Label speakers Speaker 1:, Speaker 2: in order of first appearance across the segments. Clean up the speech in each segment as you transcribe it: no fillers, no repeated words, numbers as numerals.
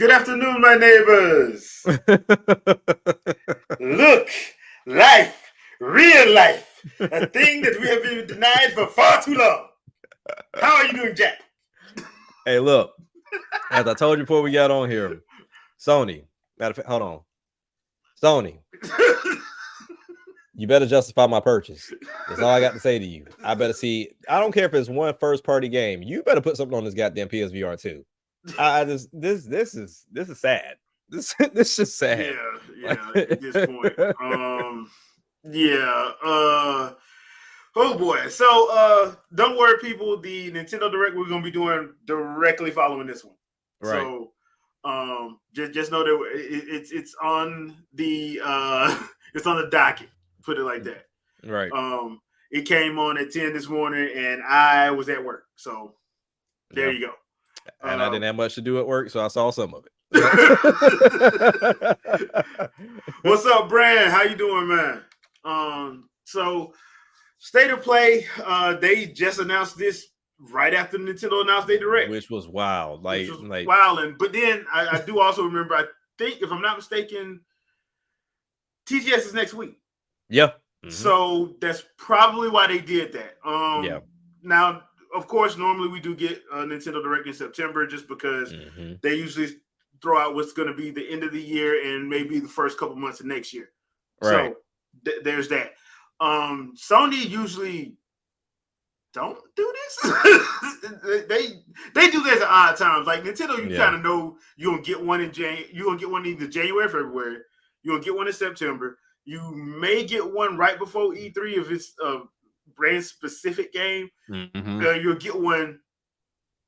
Speaker 1: Good afternoon, my neighbors. Look, life, real life, a thing that we have been denied for far too long. How are you doing, Jack?
Speaker 2: Hey, look, as I told you before we got on here, Sony, matter of fact, hold on. Sony, you better justify my purchase. That's all I got to say to you. I better see. I don't care if it's one first party game. You better put something on this goddamn PSVR too. I just this is sad. This is sad.
Speaker 1: Yeah. At this point, yeah. Oh boy. So, don't worry, people. The Nintendo Direct we're gonna be doing directly following this one.
Speaker 2: Right.
Speaker 1: So, just know that it's on the it's on the docket. Put it like that.
Speaker 2: Right.
Speaker 1: It came on at 10 this morning, and I was at work. So there you go.
Speaker 2: And I didn't have much to do at work, so I saw some of it.
Speaker 1: What's up, Brand? How you doing, man? So State of Play, they just announced this right after Nintendo announced their Direct,
Speaker 2: which was wild. Like
Speaker 1: wild. But then I do also remember, I think, if I'm not mistaken, TGS is next week.
Speaker 2: Yeah.
Speaker 1: Mm-hmm. So that's probably why they did that.
Speaker 2: Yeah.
Speaker 1: Now, of course, normally we do get Nintendo Direct in September just because they usually throw out what's going to be the end of the year and maybe the first couple months of next year.
Speaker 2: Right.
Speaker 1: So there's that. Sony usually don't do this. they do this at odd times. Like Nintendo, you kind of know you're gonna get one in you're gonna get one either January or February. You're gonna get one in September. You may get one right before E3 if it's a brand specific game.
Speaker 2: Mm-hmm.
Speaker 1: You'll get one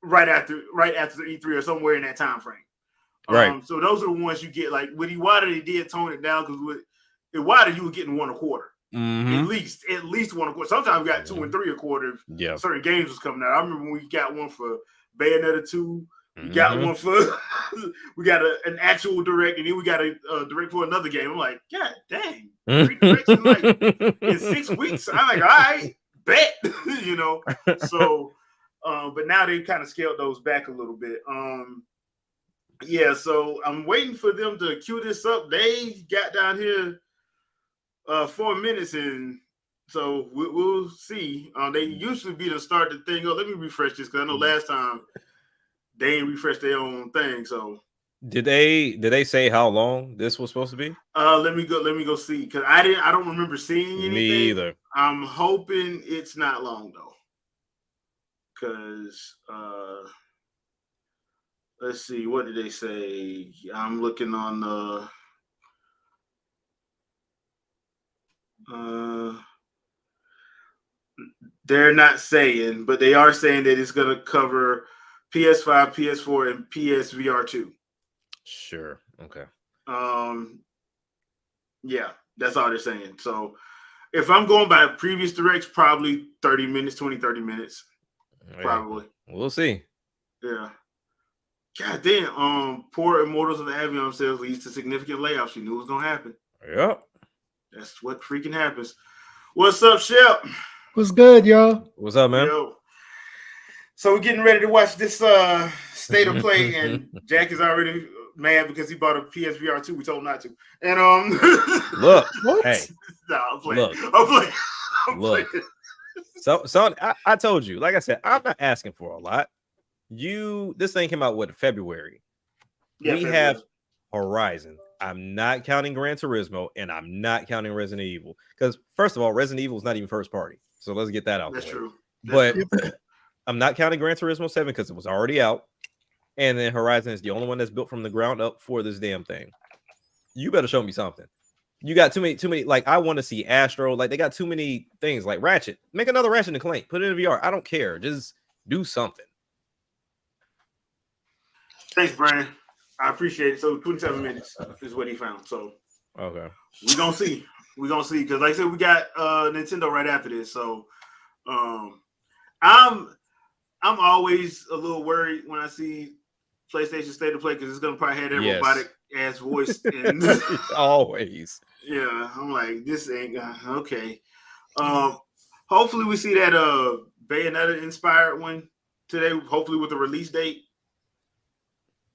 Speaker 1: right after the E3 or somewhere in that time frame.
Speaker 2: Right.
Speaker 1: So those are the ones you get. Like with Iwata, they did tone it down because with Iwata, you were getting one a quarter.
Speaker 2: Mm-hmm.
Speaker 1: At least one a quarter. Sometimes we got 2 and 3 a quarter.
Speaker 2: Yeah.
Speaker 1: Certain games was coming out. I remember when we got one for Bayonetta 2. We got one for we got an actual direct, and then we got a direct for another game. I'm like, God dang, 3 directs in 6 weeks. I'm like, all right, bet. So but now they kind of scaled those back a little bit. So I'm waiting for them to queue this up. They got down here 4 minutes, and so we'll see. They usually be to start the thing. Oh, let me refresh this because I know last time they ain't refreshed their own thing. So
Speaker 2: did they say how long this was supposed to be?
Speaker 1: Let me go see because I don't remember seeing anything.
Speaker 2: Me either.
Speaker 1: I'm hoping it's not long though, because let's see, what did they say? I'm looking on the they're not saying, but they are saying that it's going to cover PS5, PS4, and PSVR 2.
Speaker 2: Sure. Okay.
Speaker 1: Yeah, that's all they're saying. So if I'm going by previous directs, probably 30 minutes, 20, 30 minutes. Probably.
Speaker 2: We'll see.
Speaker 1: Yeah. God damn, poor Immortals of the Avion sales leads to significant layoffs. You knew it was going to happen.
Speaker 2: Yep.
Speaker 1: That's what freaking happens. What's up, Shep?
Speaker 3: What's good, y'all?
Speaker 2: What's up, man?
Speaker 1: Yo. So we're getting ready to watch this State of Play, and Jack is already mad because he bought a PSVR 2. We told him not to. And
Speaker 2: look,
Speaker 3: what?
Speaker 2: Hey,
Speaker 1: no, I'm playing.
Speaker 2: Look,
Speaker 1: I'm playing.
Speaker 2: So I told you, like I said, I'm not asking for a lot. This thing came out with February.
Speaker 1: Yeah,
Speaker 2: we have Horizon. I'm not counting Gran Turismo, and I'm not counting Resident Evil because, first of all, Resident Evil is not even first party. So let's get that out.
Speaker 1: That's true.
Speaker 2: But I'm not counting Gran Turismo 7 because it was already out, and then Horizon is the only one that's built from the ground up for this damn thing. You better show me something. You got too many. Like, I want to see Astro. Like, they got too many things. Like Ratchet, make another Ratchet and Clank. Put it in VR. I don't care. Just do something.
Speaker 1: Thanks, Brian. I appreciate it. So 27 minutes is what he found. So
Speaker 2: okay,
Speaker 1: we're gonna see. Because like I said, we got Nintendo right after this. So I'm always a little worried when I see PlayStation State of Play because it's gonna probably have that robotic ass voice. And
Speaker 2: always.
Speaker 1: Yeah, I'm like, this ain't okay. Hopefully we see that Bayonetta inspired one today. Hopefully with the release date.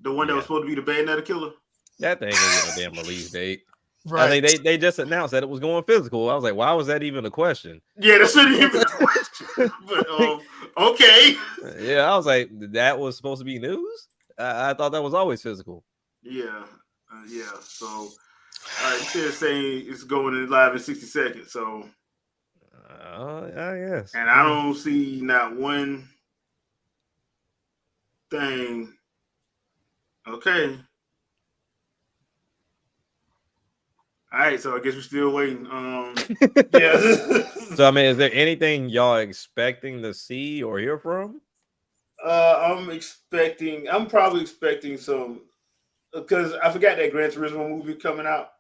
Speaker 1: The one that was supposed to be the Bayonetta killer.
Speaker 2: That thing ain't getting a damn release date.
Speaker 3: Right.
Speaker 2: I think they just announced that it was going physical. I was like, why was that even a question?
Speaker 1: Yeah, that shouldn't even be a question. But okay.
Speaker 2: Yeah, I was like, that was supposed to be news. I thought that was always physical.
Speaker 1: Yeah, yeah. So, it's saying it's going in live in 60 seconds. So,
Speaker 2: yes.
Speaker 1: And I don't see not one thing. Okay. All right, so I guess we're still waiting. Yeah.
Speaker 2: So I mean, is there anything y'all expecting to see or hear from?
Speaker 1: I'm probably expecting some, because I forgot that Gran Turismo movie coming out.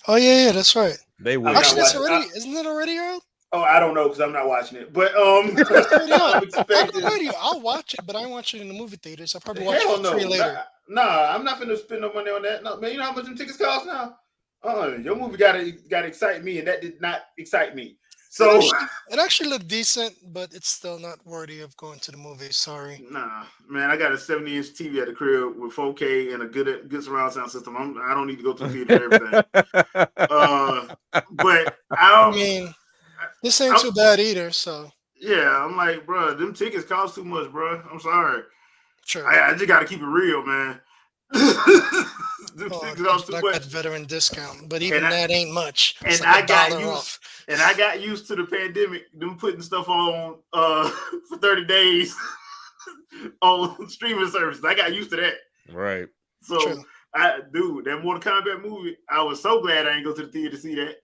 Speaker 3: Oh yeah, that's right.
Speaker 2: They will.
Speaker 3: Actually, isn't it already out?
Speaker 1: Oh, I don't know because I'm not watching it. But I'm expecting.
Speaker 3: I'll watch it, but I watch it in the movie theaters. I'll probably watch it free later.
Speaker 1: Nah, I'm not finna spend no money on that. No, man, you know how much them tickets cost now? Your movie got to excite me, and that did not excite me. So
Speaker 3: it actually looked decent, but it's still not worthy of going to the movie. Sorry.
Speaker 1: Nah, man, I got a 70-inch TV at the crib with 4K and a good surround sound system. I don't need to go to the theater and everything. But I
Speaker 3: mean, this ain't too bad either. So
Speaker 1: yeah, I'm like, bro, them tickets cost too much, bro. I'm sorry.
Speaker 3: Sure.
Speaker 1: I just got to keep it real, man.
Speaker 3: That veteran discount, but even that ain't much.
Speaker 1: And I got used to the pandemic, them putting stuff on for 30 days on streaming services. I got used to that.
Speaker 2: Right.
Speaker 1: So that Mortal Kombat movie, I was so glad I didn't go to the theater to see that.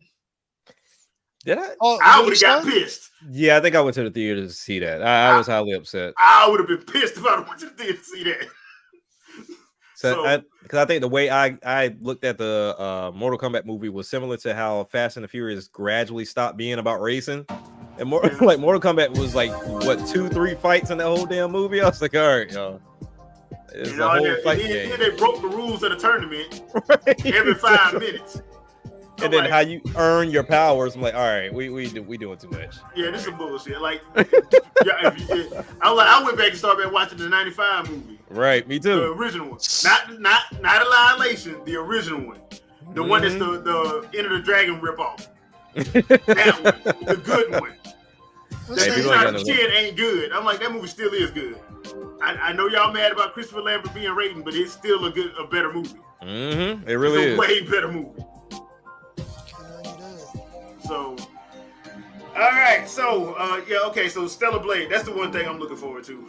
Speaker 2: Did I?
Speaker 1: I would have got pissed.
Speaker 2: Yeah, I think I went to the theater to see that. I was highly upset.
Speaker 1: I would have been pissed if I went to the theater to see that.
Speaker 2: Because I think the way I looked at the Mortal Kombat movie was similar to how Fast and the Furious gradually stopped being about racing. And like Mortal Kombat was like, what, 2-3 fights in that whole damn movie? I was like, all right, y'all. It's a whole fight game.
Speaker 1: Then they broke the rules of the tournament every 5 minutes.
Speaker 2: And then how you earn your powers, I'm like, all right, we doing too much.
Speaker 1: Yeah, this is some bullshit. Like, I went back and started watching the '95 movie.
Speaker 2: Right, me too.
Speaker 1: The original one, not Annihilation, the original one, the one that's the Enter the Dragon ripoff. That one, the good one. That 10 ain't good. I'm like, that movie still is good. I know y'all mad about Christopher Lambert being rated, but it's still a better movie.
Speaker 2: Mm-hmm. It really is
Speaker 1: a way better movie. So, all right. So, okay. So, Stellar Blade. That's the one thing I'm looking forward to.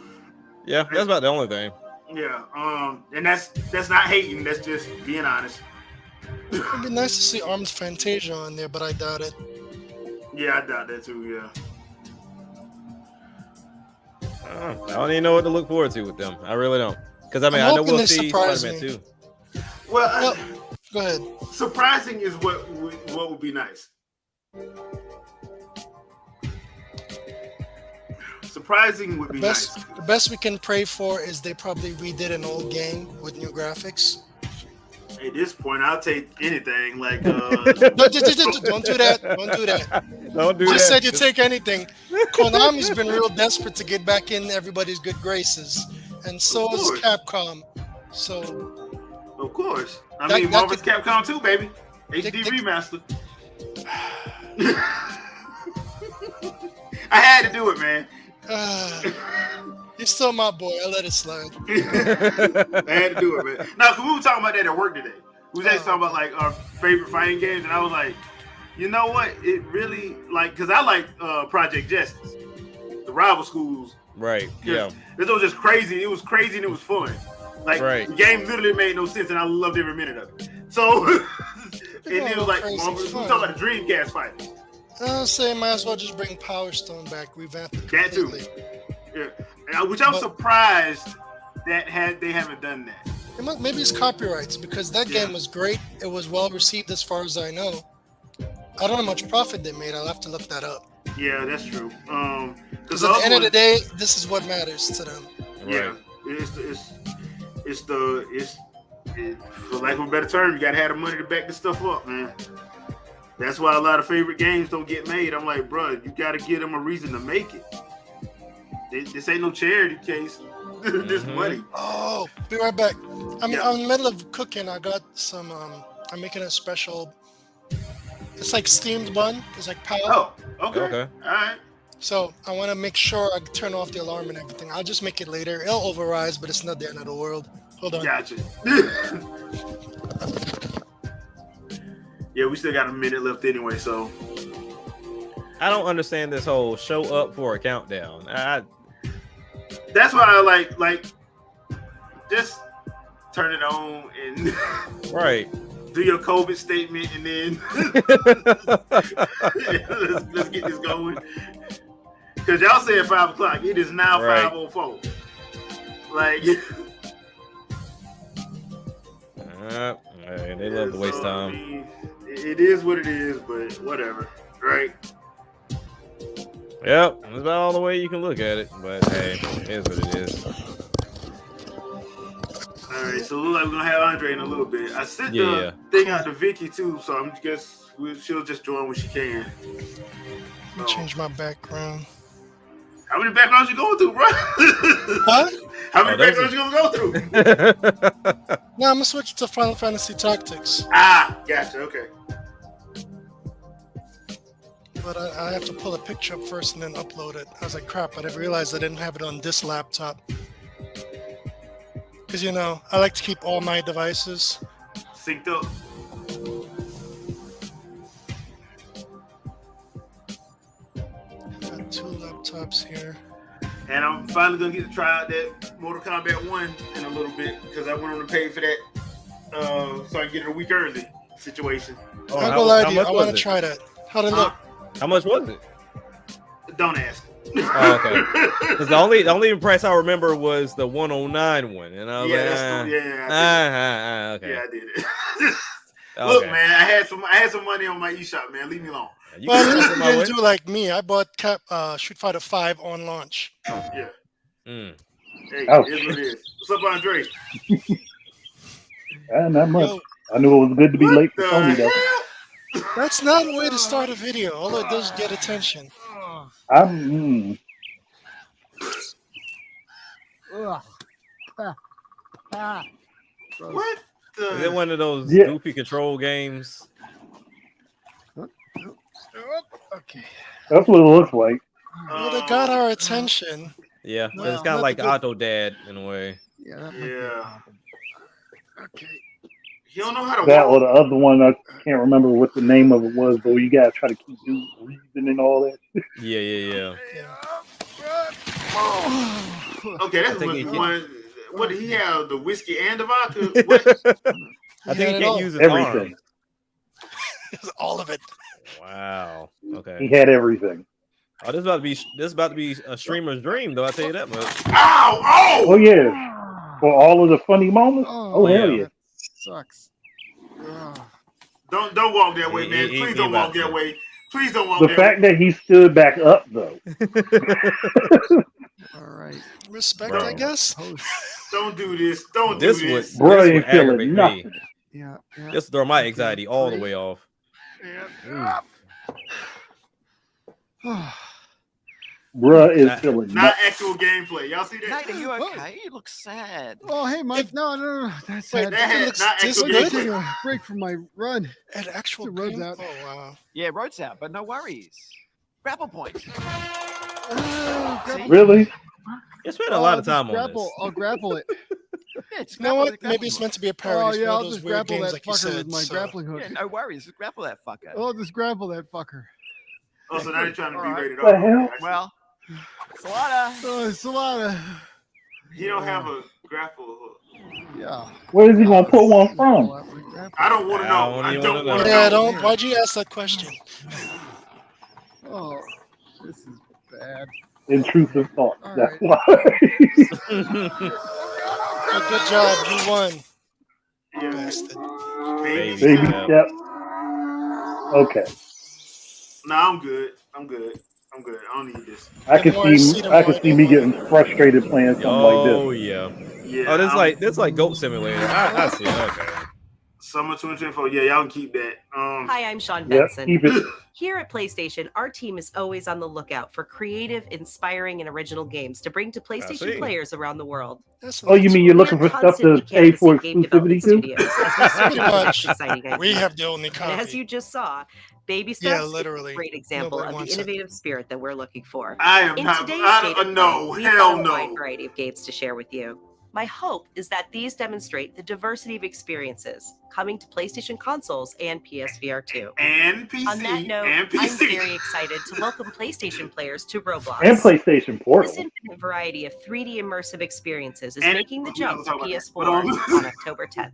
Speaker 2: Yeah, that's about the only thing.
Speaker 1: Yeah. And that's not hating. That's just being honest.
Speaker 3: It'd be nice to see Arms Fantasia on there, but I doubt it.
Speaker 1: Yeah, I doubt that too. Yeah.
Speaker 2: I don't even know what to look forward to with them. I really don't. Because I know we'll see Spider-Man 2.
Speaker 1: Well,
Speaker 3: go ahead.
Speaker 1: Surprising is what would be nice. Surprising would be nice.
Speaker 3: The best we can pray for is they probably redid an old game with new graphics.
Speaker 1: At this point, I'll take anything. Like,
Speaker 3: don't do that. Don't do that.
Speaker 2: Don't do
Speaker 3: Just
Speaker 2: that.
Speaker 3: said you take anything. Konami's been real desperate to get back in everybody's good graces, and so is Capcom. So,
Speaker 1: of course, I mean, Marvel's Capcom 2, baby, HD remaster. I had to do it, man.
Speaker 3: You're still my boy. I let it slide.
Speaker 1: I had to do it, man. No, because we were talking about that at work today. We was actually talking about like our favorite fighting games, and I was like, you know what? It really because I like Project Justice, the rival schools.
Speaker 2: Right. Yeah.
Speaker 1: This was just crazy. It was crazy and it was fun. Like the game literally made no sense, and I loved every minute of it. So, and it was like we talking about the Dreamcast fight.
Speaker 3: Say might as well just bring Power Stone back, revamp it completely.
Speaker 1: That too. Yeah. Which I'm surprised that they haven't done that.
Speaker 3: Maybe it's copyrights because that game was great. It was well received as far as I know. I don't know how much profit they made. I'll have to look that up.
Speaker 1: Yeah, that's true.
Speaker 3: Because at the end of the day, this is what matters to them.
Speaker 1: Yeah, it's for lack of a better term, you gotta have the money to back this stuff up, man. That's why a lot of favorite games don't get made. I'm like, bro, you gotta give them a reason to make it. This ain't no charity case. This money.
Speaker 3: Oh, be right back. I'm in the middle of cooking. I got some. I'm making a special. It's like steamed bun. It's like pow.
Speaker 1: Oh, okay.
Speaker 2: Okay.
Speaker 1: All right.
Speaker 3: So I want to make sure I turn off the alarm and everything. I'll just make it later. It'll overrise, but it's not the end of the world. Hold on.
Speaker 1: Gotcha. Yeah, we still got a minute left anyway, so.
Speaker 2: I don't understand this whole show up for a countdown.
Speaker 1: That's why I like just turn it on and
Speaker 2: Right.
Speaker 1: do your COVID statement and then let's get this going. Because y'all said 5 o'clock. It is now 5:04. Like
Speaker 2: they love to waste time.
Speaker 1: I mean, it is what it is, but whatever. Right?
Speaker 2: Yep, that's about all the way you can look at it. But hey, it is what it is.
Speaker 1: All right, so it looks like we're gonna have Andre in a little bit. I sent the
Speaker 2: Yeah.
Speaker 1: thing out to Vicky too, so I'm guess she'll just join when she can.
Speaker 3: Let me change my background.
Speaker 1: How many backgrounds you going through, bro?
Speaker 3: Huh?
Speaker 1: How many backgrounds you gonna go through?
Speaker 3: No, I'm gonna switch to Final Fantasy Tactics.
Speaker 1: Ah, gotcha. Okay.
Speaker 3: But I have to pull a picture up first and then upload it. I was like, crap, I didn't realize I didn't have it on this laptop. Because, you know, I like to keep all my devices
Speaker 1: synced up.
Speaker 3: Got 2 laptops here.
Speaker 1: And I'm finally gonna get to try out that Mortal Kombat 1 in a little bit because I went on to pay for that, so I can get it a week early situation.
Speaker 2: Oh,
Speaker 3: I'm gonna lie to
Speaker 2: how
Speaker 3: you,
Speaker 2: much
Speaker 3: I
Speaker 2: was
Speaker 3: want to
Speaker 2: it?
Speaker 3: try that. How'd it look?
Speaker 2: How much was it?
Speaker 1: Don't ask.
Speaker 2: Oh, okay. Because the only price I remember was the 109 one, and I was
Speaker 1: Yeah,
Speaker 2: like, okay.
Speaker 1: Yeah, I did it.
Speaker 2: Okay.
Speaker 1: Look, man, I had some money on my eShop, man. Leave me alone.
Speaker 2: You
Speaker 3: Well,
Speaker 2: can
Speaker 3: at least
Speaker 2: send
Speaker 3: you
Speaker 2: my
Speaker 3: didn't
Speaker 2: way.
Speaker 3: do like me. I bought Street Fighter 5 on launch.
Speaker 1: Yeah.
Speaker 2: Mm.
Speaker 1: Hey,
Speaker 4: Ouch.
Speaker 1: it is what it is. What's up, Andre?
Speaker 4: Not much.
Speaker 3: Yo,
Speaker 4: I knew it was good to be late for
Speaker 1: The
Speaker 4: Sony though.
Speaker 1: hell?
Speaker 3: that's not a way to start a video. All it does is get attention.
Speaker 4: I'm
Speaker 1: What the?
Speaker 2: Is it one of those
Speaker 4: Yeah.
Speaker 2: goofy control games?
Speaker 5: Okay.
Speaker 4: that's what it looks like.
Speaker 3: Well, they got our attention.
Speaker 2: Yeah,
Speaker 5: Well,
Speaker 2: it's kind of
Speaker 5: not
Speaker 2: like
Speaker 5: the good-
Speaker 2: Auto Dad in a way.
Speaker 5: Yeah. That might be a
Speaker 1: Yeah.
Speaker 5: problem. Okay.
Speaker 1: You don't know how to
Speaker 4: That or
Speaker 1: walk.
Speaker 4: the other one, I can't remember what the name of it was, but you gotta try to keep doing breathing and all that.
Speaker 2: Yeah.
Speaker 1: Okay, that's
Speaker 2: I think
Speaker 1: what
Speaker 2: he
Speaker 1: the
Speaker 2: can-
Speaker 1: one. What did he have? The whiskey and the vodka? What?
Speaker 2: I think
Speaker 3: had
Speaker 2: he
Speaker 3: it
Speaker 2: can't
Speaker 3: all.
Speaker 2: use his
Speaker 4: Everything.
Speaker 2: arms.
Speaker 3: All of it.
Speaker 2: Wow.
Speaker 4: He
Speaker 2: Okay.
Speaker 4: had everything.
Speaker 2: Oh, this is about to be a streamer's dream, though. I tell you that much.
Speaker 1: Ow!
Speaker 4: Oh
Speaker 1: Oh!
Speaker 4: yeah, for all of the funny moments. Oh hell
Speaker 2: yeah.
Speaker 4: yeah.
Speaker 5: That sucks. Ugh.
Speaker 1: Don't walk that way,
Speaker 2: He-
Speaker 1: man.
Speaker 2: he-
Speaker 1: Please
Speaker 2: he
Speaker 1: don't walk
Speaker 2: about
Speaker 1: that
Speaker 2: to.
Speaker 1: way. Please don't walk
Speaker 4: The
Speaker 1: that
Speaker 4: fact
Speaker 1: way.
Speaker 4: that he stood back up though.
Speaker 5: All right.
Speaker 3: Respect,
Speaker 2: Bro.
Speaker 3: I guess.
Speaker 5: Post.
Speaker 1: Don't do this. Don't
Speaker 2: This
Speaker 1: do
Speaker 2: would
Speaker 1: this.
Speaker 4: Bro,
Speaker 2: this
Speaker 4: ain't
Speaker 2: would
Speaker 4: feeling
Speaker 2: aggravate me.
Speaker 4: nothing.
Speaker 5: Yeah. Yeah.
Speaker 2: Just throw my anxiety all the way off.
Speaker 5: Yeah.
Speaker 4: Bruh is
Speaker 2: Nah.
Speaker 4: feeling
Speaker 1: Not
Speaker 4: nothing.
Speaker 1: actual gameplay. Y'all see that?
Speaker 6: Nate, are you okay? You look sad.
Speaker 5: Oh, hey, Mike. No. That's
Speaker 3: Wait,
Speaker 5: it.
Speaker 1: That had
Speaker 3: looks
Speaker 1: not
Speaker 3: this
Speaker 1: actual
Speaker 3: good?
Speaker 5: Taking
Speaker 1: gameplay.
Speaker 5: a break from my run.
Speaker 3: An actual
Speaker 5: The road's
Speaker 3: game?
Speaker 5: out.
Speaker 3: Oh, wow.
Speaker 6: Yeah, road's out, but no worries. Grapple points.
Speaker 5: Grapple.
Speaker 4: Really?
Speaker 2: You spent a lot of
Speaker 5: I'll
Speaker 2: time
Speaker 5: just
Speaker 2: on
Speaker 5: grapple.
Speaker 2: this.
Speaker 5: I'll grapple it.
Speaker 6: Yeah, just
Speaker 3: You know
Speaker 6: grapple
Speaker 3: what?
Speaker 6: the grapple
Speaker 3: Maybe it's
Speaker 6: hook.
Speaker 3: meant to be a parody.
Speaker 5: Oh
Speaker 3: It's
Speaker 5: yeah,
Speaker 3: one of
Speaker 5: I'll
Speaker 3: those
Speaker 5: just
Speaker 3: weird
Speaker 5: grapple
Speaker 3: games
Speaker 5: that
Speaker 3: like you
Speaker 5: fucker
Speaker 3: said.
Speaker 5: with my
Speaker 3: so-
Speaker 5: grappling hook.
Speaker 6: Yeah, no worries. Just grapple that fucker.
Speaker 5: I'll just grapple that fucker.
Speaker 1: Oh, so now they're trying to be
Speaker 6: Alright.
Speaker 1: rated
Speaker 4: The
Speaker 1: R.
Speaker 4: hell?
Speaker 6: Well, Salada.
Speaker 5: Oh, Solana.
Speaker 1: He don't have a grapple hook.
Speaker 5: Yeah.
Speaker 4: Where is he gonna pull one from?
Speaker 1: I don't want to
Speaker 2: I
Speaker 1: know.
Speaker 2: don't
Speaker 1: I
Speaker 2: even
Speaker 1: don't
Speaker 2: wanna
Speaker 1: want
Speaker 2: know.
Speaker 1: to
Speaker 3: Yeah,
Speaker 1: know.
Speaker 3: don't. Why'd you ask that question?
Speaker 5: Oh, this is bad.
Speaker 4: Intrusive thoughts.
Speaker 5: All
Speaker 4: That's
Speaker 5: right.
Speaker 4: why.
Speaker 3: Good job. You won.
Speaker 1: Yeah.
Speaker 3: Bastard.
Speaker 1: Baby
Speaker 4: Baby
Speaker 1: step.
Speaker 4: step. Okay.
Speaker 1: Nah, I'm good. I'm good. I don't need this.
Speaker 4: I can
Speaker 3: The more I see,
Speaker 4: see
Speaker 3: the
Speaker 4: I
Speaker 3: more
Speaker 4: can see me getting frustrated playing something
Speaker 2: Oh
Speaker 4: like
Speaker 2: yeah.
Speaker 1: Yeah.
Speaker 2: Oh, this
Speaker 1: I'm-
Speaker 2: like Goat Simulator. I see. Okay.
Speaker 1: Summer 2024. Yeah, y'all can keep that.
Speaker 7: Hi, I'm Sean
Speaker 4: this. Yeah,
Speaker 7: Benson.
Speaker 4: keep it.
Speaker 7: Here at PlayStation, our team is always on the lookout for creative, inspiring, and original games to bring to PlayStation players around the world.
Speaker 4: Oh, you mean you're looking for stuff to pay for exclusivity too?
Speaker 3: Pretty much.
Speaker 7: Exciting
Speaker 3: We
Speaker 7: ideas.
Speaker 3: have the only copy.
Speaker 7: And as you just saw, Baby
Speaker 3: Yeah,
Speaker 7: Steps is
Speaker 3: literally.
Speaker 7: a great example
Speaker 3: Nobody
Speaker 7: of the
Speaker 3: wants it.
Speaker 7: innovative spirit that we're looking for.
Speaker 1: I am
Speaker 7: In
Speaker 1: not.
Speaker 7: today's
Speaker 1: I
Speaker 7: State
Speaker 1: don't
Speaker 7: of
Speaker 1: know.
Speaker 7: Play, we've
Speaker 1: Hell
Speaker 7: got a wide
Speaker 1: no.
Speaker 7: variety of games to share with you. My hope is that these demonstrate the diversity of experiences coming to PlayStation consoles and PSVR 2.
Speaker 1: And PC.
Speaker 7: On that note,
Speaker 1: and
Speaker 7: I'm
Speaker 1: PC.
Speaker 7: very excited to welcome PlayStation players to Roblox.
Speaker 4: And PlayStation Portal.
Speaker 7: This infinite variety of 3D immersive experiences is
Speaker 1: And-
Speaker 7: making the jump to
Speaker 1: Hold on.
Speaker 7: PS4 on October 10th.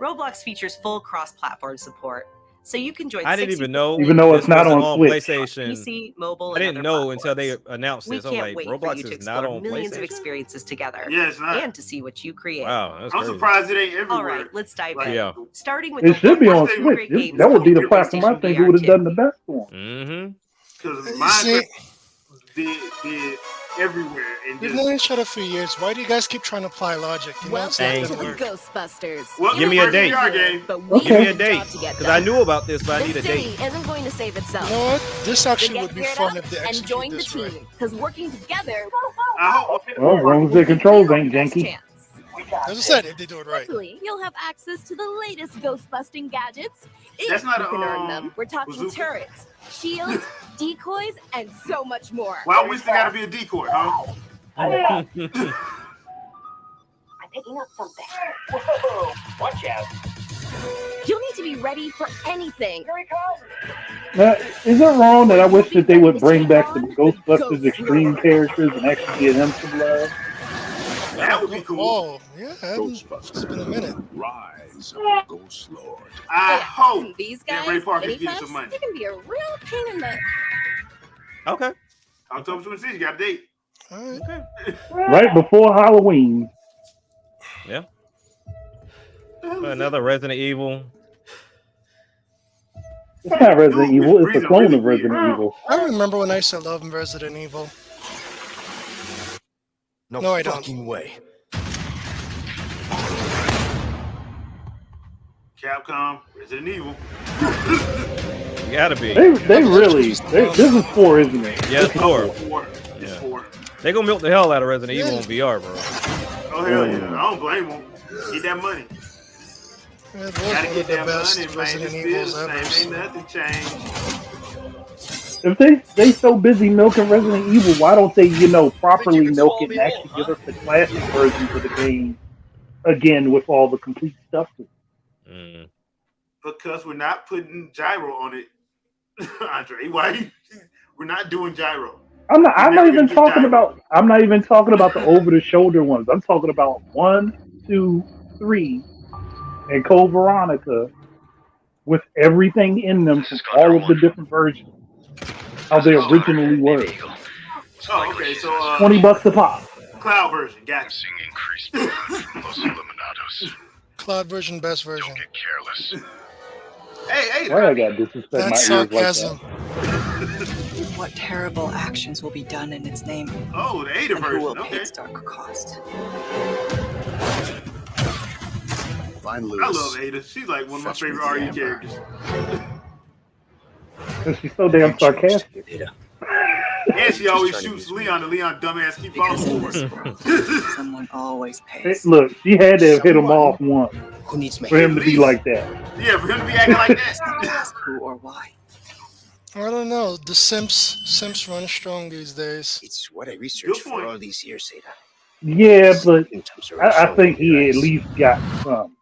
Speaker 7: Roblox features full cross-platform support, so you can join.
Speaker 2: I didn't even know.
Speaker 4: Even though it's
Speaker 2: this
Speaker 4: not
Speaker 2: wasn't
Speaker 4: on Switch.
Speaker 2: PlayStation.
Speaker 7: PC, mobile,
Speaker 2: I
Speaker 7: and
Speaker 2: didn't
Speaker 7: other
Speaker 2: know until they
Speaker 7: platforms.
Speaker 2: announced
Speaker 7: We
Speaker 2: this. I was
Speaker 7: can't
Speaker 2: like,
Speaker 7: wait for
Speaker 2: Roblox
Speaker 7: you to
Speaker 2: is not
Speaker 7: explore
Speaker 2: on
Speaker 7: millions of
Speaker 2: PlayStation.
Speaker 7: experiences together,
Speaker 1: Yeah, it's not.
Speaker 7: and to see what you create.
Speaker 2: Wow, that's
Speaker 1: I'm
Speaker 2: crazy.
Speaker 1: surprised it ain't everywhere.
Speaker 7: All right, let's dive
Speaker 1: Like,
Speaker 7: in.
Speaker 2: Yeah.
Speaker 7: Starting with
Speaker 4: It should be on
Speaker 7: great
Speaker 4: Switch.
Speaker 7: games
Speaker 4: That would be the
Speaker 7: coming to
Speaker 4: platform I
Speaker 7: PlayStation
Speaker 4: think it
Speaker 7: VR
Speaker 4: would have
Speaker 7: 2.
Speaker 4: done the best for.
Speaker 2: Mm-hmm.
Speaker 1: Because
Speaker 3: You see,
Speaker 1: did everywhere. And
Speaker 3: we've
Speaker 1: just,
Speaker 3: known each other for years. Why do you guys keep trying to apply logic? You know, it's not
Speaker 2: Welcome
Speaker 3: gonna
Speaker 2: to
Speaker 3: work.
Speaker 8: Ghostbusters.
Speaker 1: well,
Speaker 2: Give me a date.
Speaker 1: VR game.
Speaker 8: But we
Speaker 4: Okay.
Speaker 2: Give me a
Speaker 8: have
Speaker 2: date,
Speaker 8: job to get
Speaker 2: because I
Speaker 8: done.
Speaker 2: knew about this, but I need
Speaker 8: The
Speaker 2: a
Speaker 8: city
Speaker 2: date.
Speaker 8: isn't going to save itself.
Speaker 3: You know what? This actually
Speaker 8: So
Speaker 3: would
Speaker 8: get
Speaker 3: be
Speaker 8: geared
Speaker 3: fun
Speaker 8: up
Speaker 3: if they
Speaker 8: and
Speaker 3: execute
Speaker 8: join the
Speaker 3: this right.
Speaker 8: team, because working together
Speaker 1: I hope.
Speaker 4: Well, as long as they control ain't janky.
Speaker 8: chance.
Speaker 3: As I said, if they do it right.
Speaker 8: Hopefully, you'll have access to the latest ghost-busting gadgets. If
Speaker 1: That's not
Speaker 8: you
Speaker 1: a,
Speaker 8: can earn them. We're talking
Speaker 1: bazooka.
Speaker 8: turrets, shields, decoys, and so much more.
Speaker 1: Why Winston got to be a decoy, huh?
Speaker 8: I'm picking up something.
Speaker 9: Whoa! Watch out!
Speaker 8: You'll need to be ready for anything.
Speaker 9: Here he comes!
Speaker 4: Now, is it wrong that I wish that they would bring back the Ghostbusters Extreme characters and actually give them some love?
Speaker 1: That would be cool.
Speaker 3: Oh, yeah. It's been a minute.
Speaker 10: Rise of the Ghost Lord.
Speaker 1: I hope
Speaker 8: These
Speaker 1: that
Speaker 8: guys,
Speaker 1: Ray Parker's
Speaker 8: mini
Speaker 1: getting
Speaker 8: puffs,
Speaker 1: some money.
Speaker 8: they can be a real pain in the...
Speaker 2: Okay.
Speaker 1: October 26th, you got a date.
Speaker 3: All right.
Speaker 2: Okay.
Speaker 4: Right before Halloween.
Speaker 2: Yeah. Another Resident Evil.
Speaker 4: It's not Resident
Speaker 1: Dude,
Speaker 4: Evil, it's
Speaker 1: Resident
Speaker 4: a clone
Speaker 1: really
Speaker 4: of Resident
Speaker 1: weird.
Speaker 4: Evil.
Speaker 3: I remember when I used to love Resident Evil. No, I don't.
Speaker 10: fucking way.
Speaker 1: Capcom, Resident Evil.
Speaker 2: You gotta be.
Speaker 4: They really, this is 4, isn't it?
Speaker 2: Yeah, it's 4.
Speaker 1: It's
Speaker 2: Yeah.
Speaker 1: 4.
Speaker 2: They gonna milk the hell out of Resident Evil on VR, bro.
Speaker 1: Oh, hell yeah. I don't blame them. Get that money.
Speaker 3: Yeah, it was
Speaker 1: Gotta
Speaker 3: one
Speaker 1: get
Speaker 3: of the
Speaker 1: that
Speaker 3: best
Speaker 1: money, man.
Speaker 3: Resident
Speaker 1: It's
Speaker 3: Evils
Speaker 1: still the
Speaker 3: ever.
Speaker 1: same. Ain't nothing changed.
Speaker 4: If they so busy milking Resident Evil, why don't they, properly milk it and actually give us the classic version of the game again with all the complete stuff?
Speaker 2: Mm.
Speaker 1: Because we're not putting gyro on it, Andre. Why? We're not doing gyro.
Speaker 4: I'm not even talking about the over the shoulder ones. I'm talking about 1, 2, 3, and Code Veronica with everything in them from all of the different versions. How they originally were.
Speaker 1: Oh, okay. So
Speaker 4: $20 a pop.
Speaker 1: cloud version. Gotcha.
Speaker 3: Cloud version, best version.
Speaker 1: Hey,
Speaker 4: Why I gotta disrespect my
Speaker 3: That's
Speaker 4: ears like
Speaker 3: sarcasm.
Speaker 4: that?
Speaker 11: What terrible actions will be done in its name?
Speaker 1: Oh, the Ada
Speaker 11: And who
Speaker 1: version.
Speaker 11: will pay
Speaker 1: Okay.
Speaker 11: its dark cost?
Speaker 10: Find
Speaker 1: I
Speaker 10: Lewis.
Speaker 1: love Ada. She's like one of my
Speaker 10: Fetch me
Speaker 1: favorite
Speaker 10: the
Speaker 1: RE
Speaker 10: Amber.
Speaker 1: characters.
Speaker 4: Because she's so damn sarcastic.
Speaker 1: And she always shoots Leon, and Leon dumbass keep falling for her.
Speaker 11: Someone always
Speaker 4: Hey,
Speaker 11: pays.
Speaker 4: look, she had to have hit him off once
Speaker 10: Who needs me?
Speaker 4: for him to be like that.
Speaker 1: Yeah, for him to be acting like that.
Speaker 11: Ask who or why.
Speaker 3: I don't know. The Simps run strong these days.
Speaker 10: It's what I
Speaker 1: Good
Speaker 10: researched
Speaker 1: point.
Speaker 10: for all these years, Ada.
Speaker 4: Yeah, but
Speaker 10: Symptoms are
Speaker 4: I
Speaker 10: showing
Speaker 4: think he
Speaker 10: your
Speaker 4: at
Speaker 10: eyes.
Speaker 4: least got some.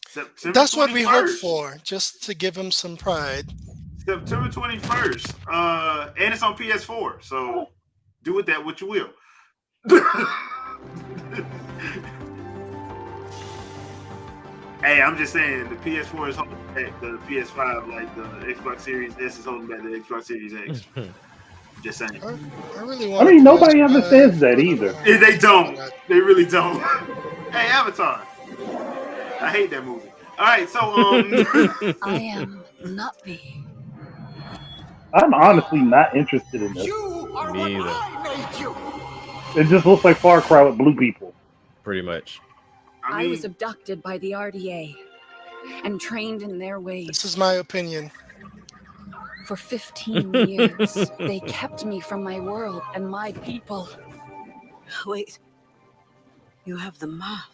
Speaker 1: September
Speaker 3: That's what we hope
Speaker 1: 21st.
Speaker 3: for, just to give him some pride.
Speaker 1: September 21st. And it's on PS4, so do with that what you will. Hey, I'm just saying the PS4 is holding back the PS5 like the Xbox Series S is holding back the Xbox Series X. Just saying.
Speaker 3: I really
Speaker 4: I
Speaker 3: want.
Speaker 4: mean, nobody ever says that either.
Speaker 1: Yeah, they don't. They really don't. Hey, Avatar. I hate that movie. All right, so
Speaker 8: I am not me.
Speaker 4: I'm honestly not interested in this.
Speaker 2: Me either.
Speaker 4: It just looks like Far Cry with blue people.
Speaker 2: Pretty much.
Speaker 8: I was abducted by the RDA and trained in their ways.
Speaker 3: This is my opinion.
Speaker 12: For 15 years, they kept me from my world and my people.
Speaker 11: Wait. You have the map.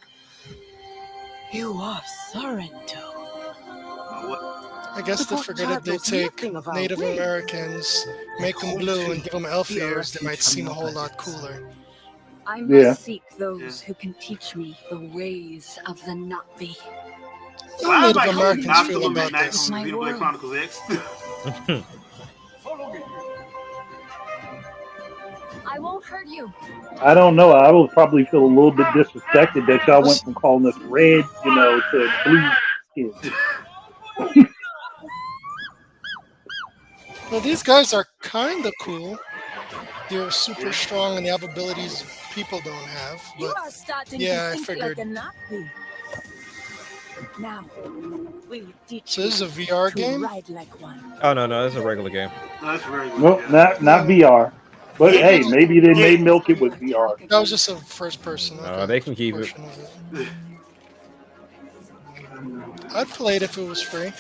Speaker 11: You are Sorrento.
Speaker 3: I guess they figured if they take Native Americans, make them blue, and give them elf ears, they might seem a whole lot cooler.
Speaker 12: I must seek those who can teach me the ways of the Navi.
Speaker 3: How Native Americans feel about this?
Speaker 12: My world.
Speaker 1: Chronicles X.
Speaker 12: I won't hurt you.
Speaker 4: I don't know. I would probably feel a little bit disrespected that y'all went from calling us red, to blue skin.
Speaker 3: Well, these guys are kind of cool. They're super strong and they have abilities people don't have.
Speaker 8: You
Speaker 3: But
Speaker 8: are starting
Speaker 3: yeah, I
Speaker 8: to think
Speaker 3: figured.
Speaker 8: like a Nazi. Now, we will teach
Speaker 3: So this is a VR
Speaker 8: to
Speaker 3: game?
Speaker 8: ride like one.
Speaker 2: Oh no, this is a regular game.
Speaker 1: No, that's very good.
Speaker 4: Well, not VR. But hey, maybe they may milk it with VR.
Speaker 3: That was just a first person.
Speaker 2: They can keep it.
Speaker 3: portion of it. I'd play it if it was free.